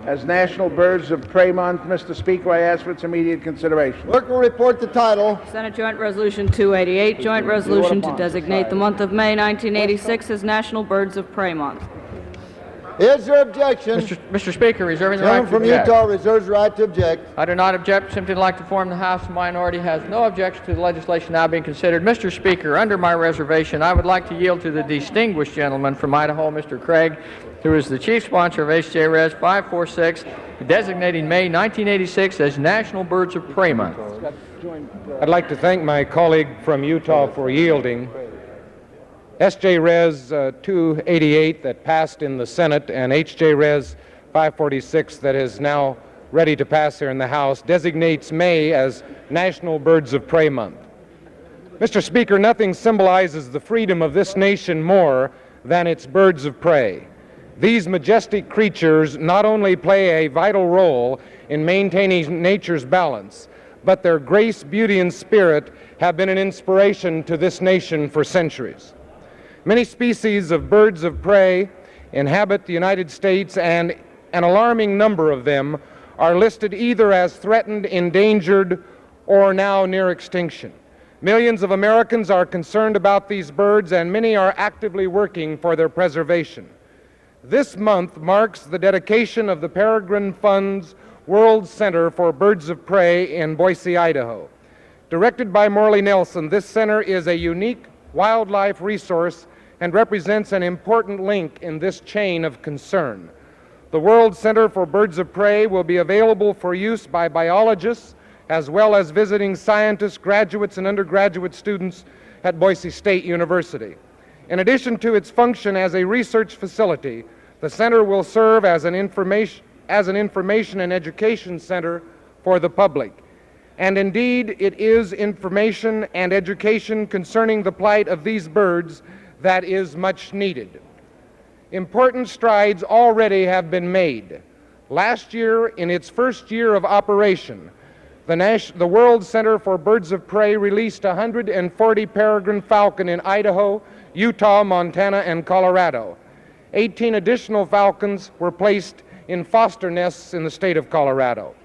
as National Birds of Prey Month. Mr. Speaker, I ask for its immediate consideration. Clerk will report the title. Senate Joint Resolution 288, joint resolution to designate the month of May 1986 as National Birds of Prey Month. Is there objection? Mr. Speaker, reserving the right Gentleman to from object. Utah reserves the right to object. I do not object, simply like to inform the House the minority has no objection to the legislation now being considered. Mr. Speaker, under my reservation, I would like to yield to the distinguished gentleman from Idaho, Mr. Craig, who is the chief sponsor of H.J. Res. 546, designating May 1986 as National Birds of Prey Month. I'd like to thank my colleague from Utah for yielding. S.J. Res. 288 that passed in the Senate and H.J. Res. 546 that is now ready to pass here in the House designates May as National Birds of Prey Month. Mr. Speaker, nothing symbolizes the freedom of this nation more than its birds of prey. These majestic creatures not only play a vital role in maintaining nature's balance, but their grace, beauty, and spirit have been an inspiration to this nation for centuries. Many species of birds of prey inhabit the United States, and an alarming number of them are listed either as threatened, endangered, or now near extinction. Millions of Americans are concerned about these birds, and many are actively working for their preservation. This month marks the dedication of the Peregrine Fund's World Center for Birds of Prey in Boise, Idaho. Directed by Morley Nelson, this center is a unique wildlife resource and represents an important link in this chain of concern. The World Center for Birds of Prey will be available for use by biologists as well as visiting scientists, graduates, and undergraduate students at Boise State University. In addition to its function as a research facility, the center will serve as an information and education center for the public. And indeed, it is information and education concerning the plight of these birds that is much needed. Important strides already have been made. Last year, in its first year of operation, the World Center for Birds of Prey released 140 peregrine falcon in Idaho, Utah, Montana, and Colorado. 18 additional falcons were placed in foster nests in the state of Colorado.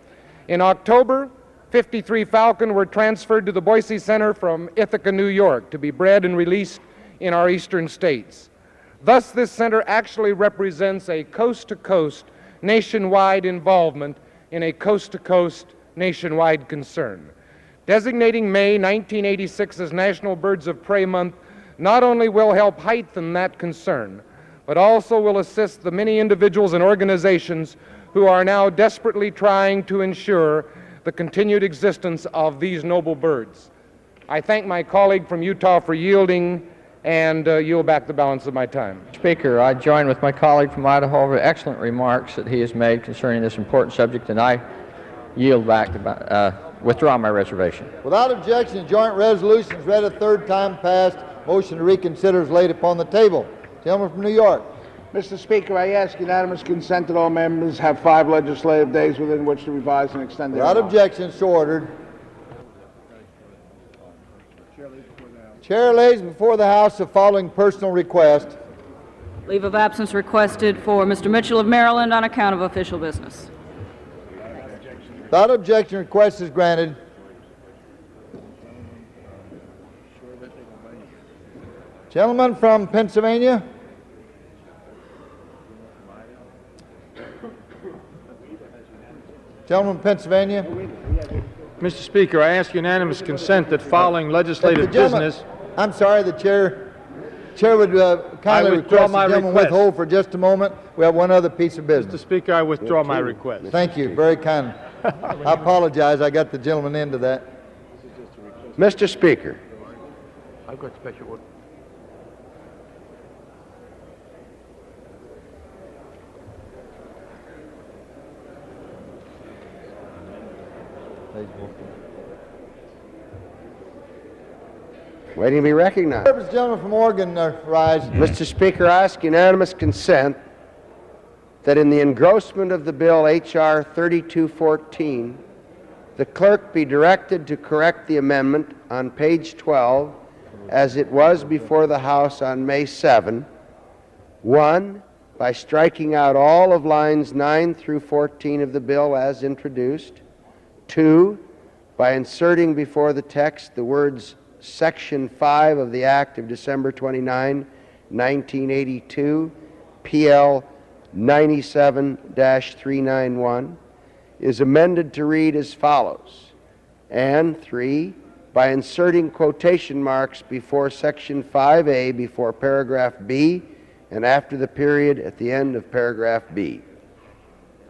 In October, 53 falcon were transferred to the Boise Center from Ithaca, New York, to be bred and released in our eastern states. Thus, this center actually represents a coast-to-coast nationwide involvement in a coast-to-coast nationwide concern. Designating May 1986 as National Birds of Prey Month not only will help heighten that concern, but also will assist the many individuals and organizations who are now desperately trying to ensure the continued existence of these noble birds. I thank my colleague from Utah for yielding, and yield back the balance of my time. Speaker, I join with my colleague from Idaho for excellent remarks that he has made concerning this important subject, and I yield back withdraw my reservation. Without objection, the joint resolution is read a third time passed. Motion to reconsider is laid upon the table. Gentleman from New York. Mr. Speaker, I ask unanimous consent that all members have 5 legislative days within which to revise and extend their Without remarks. objection, so ordered. Chair lays before the House the following personal request. Leave of absence requested for Mr. Mitchell of Maryland on account of official business. Without objection, request is granted. Gentleman from Pennsylvania. Gentleman from Pennsylvania. Mr. Speaker, I ask unanimous consent that following legislative business... I'm sorry, the chair would kindly request the gentleman withhold for just a moment. We have one other piece of business. Mr. Speaker, I withdraw my request. Thank you, very kind. I apologize, I got the gentleman into that. Mr. Speaker, I've got special order. waiting to be recognized. Purpose, gentleman from Oregon, rise. Mr. Speaker, I ask unanimous consent that in the engrossment of the bill H.R. 3214, the clerk be directed to correct the amendment on page 12 as it was before the House on May 7. 1, by striking out all of lines 9 through 14 of the bill as introduced. 2, by inserting before the text the words Section 5 of the Act of December 29, 1982, PL 97-391, is amended to read as follows. And 3, by inserting quotation marks before Section 5A before paragraph B and after the period at the end of paragraph B.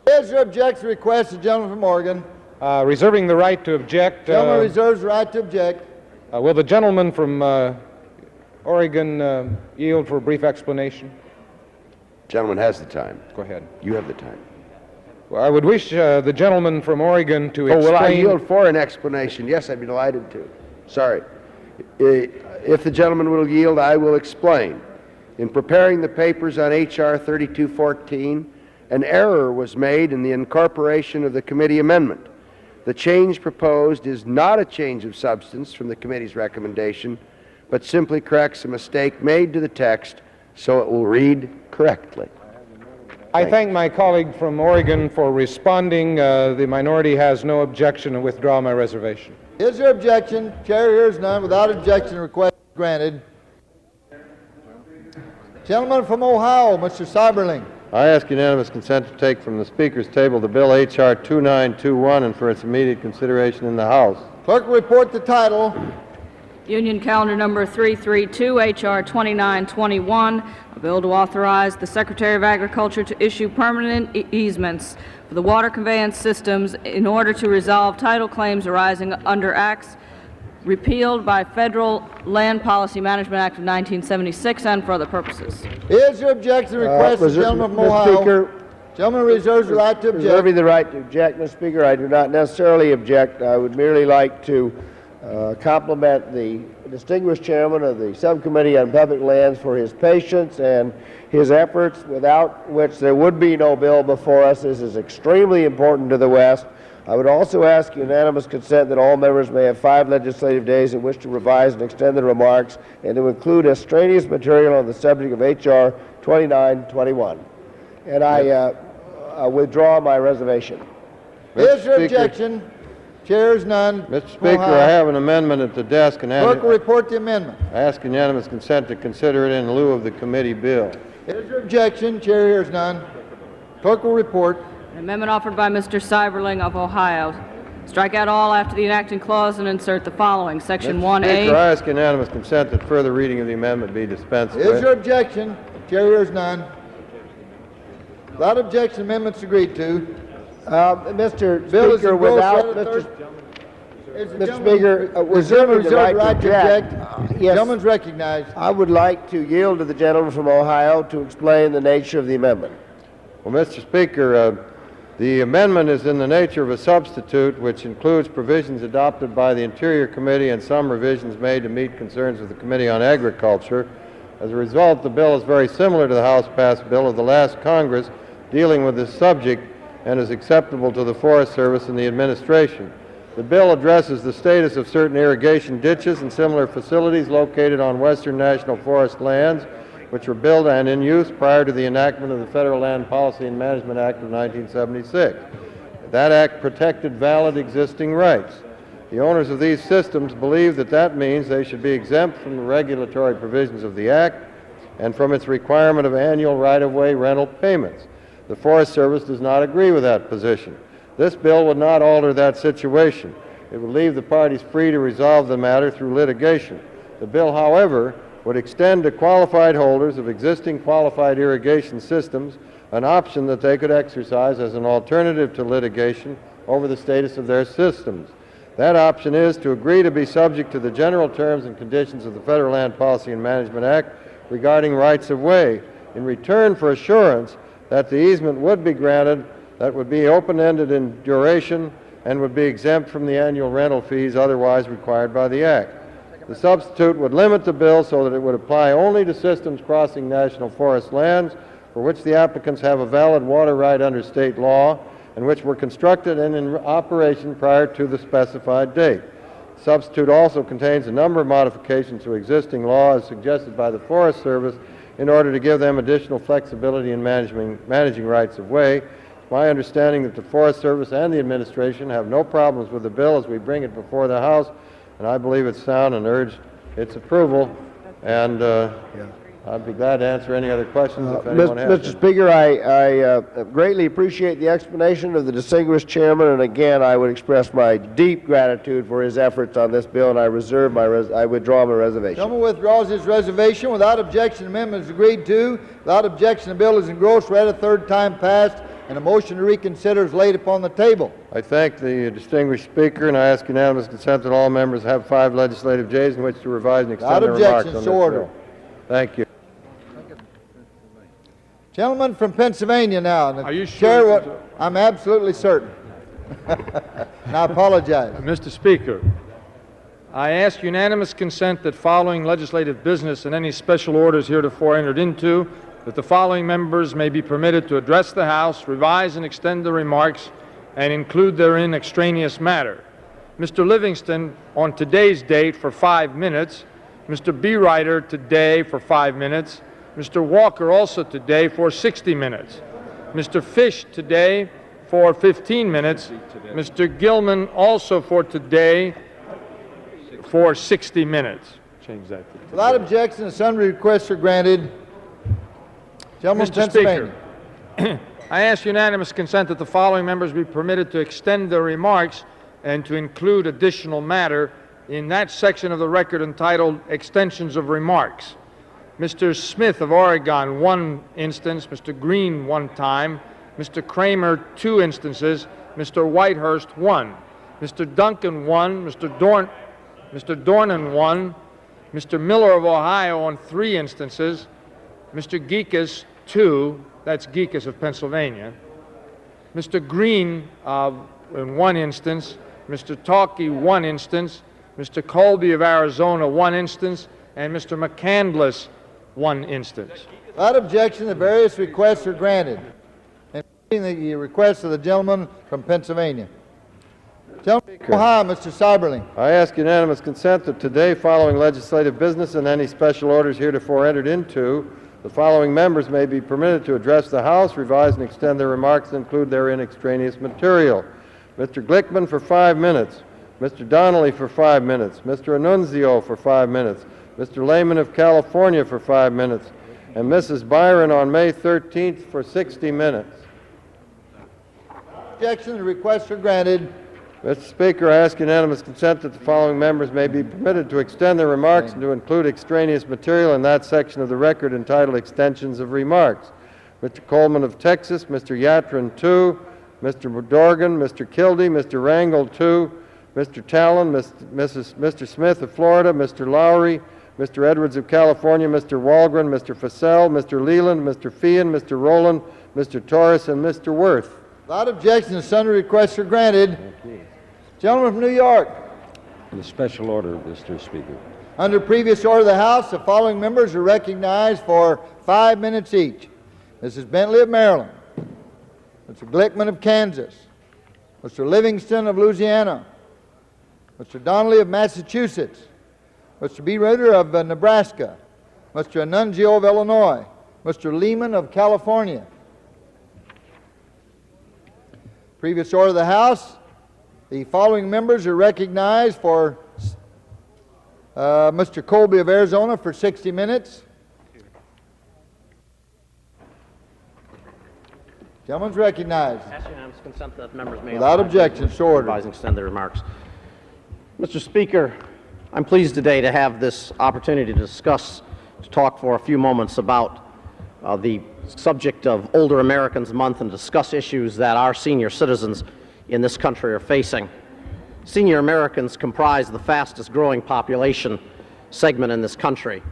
Is your objection request, the gentleman from Oregon? Reserving the right to object. Gentleman reserves the right to object. Will the gentleman from Oregon yield for a brief explanation? Gentleman has the time. Go ahead. You have the time. Well, I would wish the gentleman from Oregon to explain... Oh, will I yield for an explanation? Yes, I'd be delighted to. Sorry. If the gentleman will yield, I will explain. In preparing the papers on H.R. 3214, an error was made in the incorporation of the committee amendment. The change proposed is not a change of substance from the committee's recommendation, but simply corrects a mistake made to the text so it will read correctly. I thank my colleague from Oregon for responding. The minority has no objection and withdraw my reservation. Is there objection? Chair hears none. Without objection, request granted. Gentleman from Ohio, Mr. Seiberling. I ask unanimous consent to take from the Speaker's table the bill H.R. 2921 and for its immediate consideration in the House. Clerk will report the title. Union Calendar Number 332, H.R. 2921, a bill to authorize the Secretary of Agriculture to issue permanent easements for the water conveyance systems in order to resolve title claims arising under acts repealed by Federal Land Policy Management Act of 1976 and for other purposes. Is your objection request, the gentleman from Ohio? Speaker, gentleman reserves the right to object. Reserving the right to object, Mr. Speaker, I do not necessarily object. I would merely like to compliment the distinguished chairman of the Subcommittee on Public Lands for his patience and his efforts, without which there would be no bill before us. This is extremely important to the West. I would also ask unanimous consent that all members may have 5 legislative days in which to revise and extend their remarks and to include extraneous material on the subject of H.R. 2921. And I withdraw my reservation. Is your objection? Chair is none. Mr. Speaker, I have an amendment at the desk and Clerk will report the amendment. I ask unanimous consent to consider it in lieu of the committee bill. Is your objection? Chair hears none. Clerk will report. An amendment offered by Mr. Seiberling of Ohio. Strike out all after the enacting clause and insert the following. Section Mr. 1A. Speaker, I ask unanimous consent that further reading of the amendment be dispensed Is with. there objection? Chair hears none. Without objection, amendment's agreed to. Mr. Bill is Speaker, engrossed, without read a Mr. third- Is the Mr. gentleman- Speaker, is the reserving the gentleman right to object. Yes. Gentleman's recognized. I would like to yield to the gentleman from Ohio to explain the nature of the amendment. Well, Mr. Speaker, the amendment is in the nature of a substitute which includes provisions adopted by the Interior Committee and some revisions made to meet concerns of the Committee on Agriculture. As a result, the bill is very similar to the House-passed bill of the last Congress dealing with this subject and is acceptable to the Forest Service and the administration. The bill addresses the status of certain irrigation ditches and similar facilities located on Western National Forest lands which were built and in use prior to the enactment of the Federal Land Policy and Management Act of 1976. That act protected valid existing rights. The owners of these systems believe that that means they should be exempt from the regulatory provisions of the act and from its requirement of annual right-of-way rental payments. The Forest Service does not agree with that position. This bill would not alter that situation. It would leave the parties free to resolve the matter through litigation. The bill, however, would extend to qualified holders of existing qualified irrigation systems an option that they could exercise as an alternative to litigation over the status of their systems. That option is to agree to be subject to the general terms and conditions of the Federal Land Policy and Management Act regarding rights of way in return for assurance that the easement would be granted, that would be open-ended in duration, and would be exempt from the annual rental fees otherwise required by the Act. The substitute would limit the bill so that it would apply only to systems crossing national forest lands for which the applicants have a valid water right under state law and which were constructed and in operation prior to the specified date. The substitute also contains a number of modifications to existing law as suggested by the Forest Service in order to give them additional flexibility in managing rights of way. It's my understanding that the Forest Service and the administration have no problems with the bill as we bring it before the House, and I believe it's sound and urge its approval. And I'd be glad to answer any other questions if anyone has Mr. Speaker, I greatly appreciate the explanation of the distinguished chairman, and again, I would express my deep gratitude for his efforts on this bill, and I withdraw my reservation. Gentleman withdraws his reservation. Without objection, amendment is agreed to. Without objection, the bill is engrossed, read a third time, passed, and a motion to reconsider is laid upon the table. I thank the distinguished speaker, and I ask unanimous consent that all members have 5 legislative days in which to revise and extend their remarks on this bill. Thank you. Gentleman from Pennsylvania now. Are you sure? I'm absolutely certain. And I apologize. Mr. Speaker, I ask unanimous consent that following legislative business and any special orders heretofore entered into, that the following members may be permitted to address the House, revise and extend the remarks, and include therein extraneous matter. Mr. Livingston on today's date for 5 minutes, Mr. Beerider today for 5 minutes, Mr. Walker also today for 60 minutes, Mr. Fish today for 15 minutes, Mr. Gilman also for today for 60 minutes. Change that. Without objection, the sundry requests are granted. Gentleman from Mr. Pennsylvania. Speaker, I ask unanimous consent that the following members be permitted to extend their remarks and to include additional matter in that section of the record entitled Extensions of Remarks. Mr. Smith of Oregon, 1 instance, Mr. Green 1 time, Mr. Kramer 2 instances, Mr. Whitehurst 1, Mr. Duncan 1, Mr. Dornan 1, Mr. Miller of Ohio on 3 instances, Mr. Geekus 2, that's Geekus of Pennsylvania, Mr. Green in 1 instance, Mr. Talkey 1 instance, Mr. Colby of Arizona 1 instance, and Mr. McCandless 1 instance. Without objection, the various requests are granted, including the request of the gentleman from Pennsylvania. Gentleman from Ohio, Mr. Seiberling. I ask unanimous consent that today, following legislative business and any special orders heretofore entered into, the following members may be permitted to address the House, revise and extend their remarks, and include therein extraneous material. Mr. Glickman for 5 minutes, Mr. Donnelly for 5 minutes, Mr. Annunzio for 5 minutes, Mr. Lehman of California for 5 minutes, and Mrs. Byron on May 13th for 60 minutes. Objection, the requests are granted. Mr. Speaker, I ask unanimous consent that the following members may be permitted to extend their remarks and to include extraneous material in that section of the record entitled Extensions of Remarks. Mr. Coleman of Texas, Mr. Yatrin, 2, Mr. Dorgan, Mr. Kildee, Mr. Rangel, 2, Mr. Talon, Mr. Smith of Florida, Mr. Lowry, Mr. Edwards of California, Mr. Walgren, Mr. Fasell, Mr. Leland, Mr. Feehan, Mr. Rowland, Mr. Torres, and Mr. Worth. Without objection, the sundry requests are granted. Gentleman from New York. In a special order, Mr. Speaker. Under previous order of the House, the following members are recognized for 5 minutes each. Mrs. Bentley of Maryland, Mr. Glickman of Kansas, Mr. Livingston of Louisiana, Mr. Donnelly of Massachusetts, Mr. B. Ritter of Nebraska, Mr. Annunzio of Illinois, Mr. Lehman of California. Previous order of the House, the following members are recognized for Mr. Colby of Arizona for 60 minutes. Gentleman's recognized. Ask unanimous consent that members may Without objection, so ordered. advise and extend their remarks. Mr. Speaker, I'm pleased today to have this opportunity to talk for a few moments about the subject of Older Americans Month and discuss issues that our senior citizens in this country are facing. Senior Americans comprise the fastest growing population segment in this country.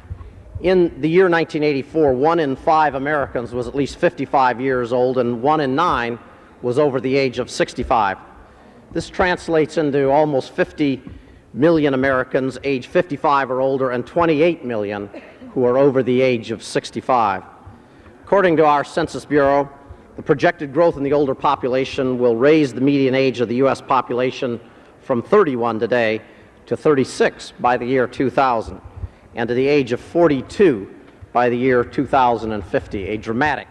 In the year 1984, 1 in 5 Americans was at least 55 years old and 1 in 9 was over the age of 65. This translates into almost 50 million Americans age 55 or older and 28 million who are over the age of 65. According to our Census Bureau, the projected growth in the older population will raise the median age of the U.S. population from 31 today to 36 by the year 2000 and to the age of 42 by the year 2050, a dramatic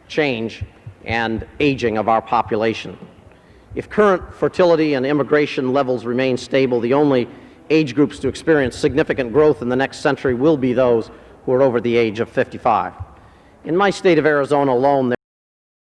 change and aging of our population. If current fertility and immigration levels remain stable, the only age groups to experience significant growth in the next century will be those who are over the age of 55. In my state of Arizona alone,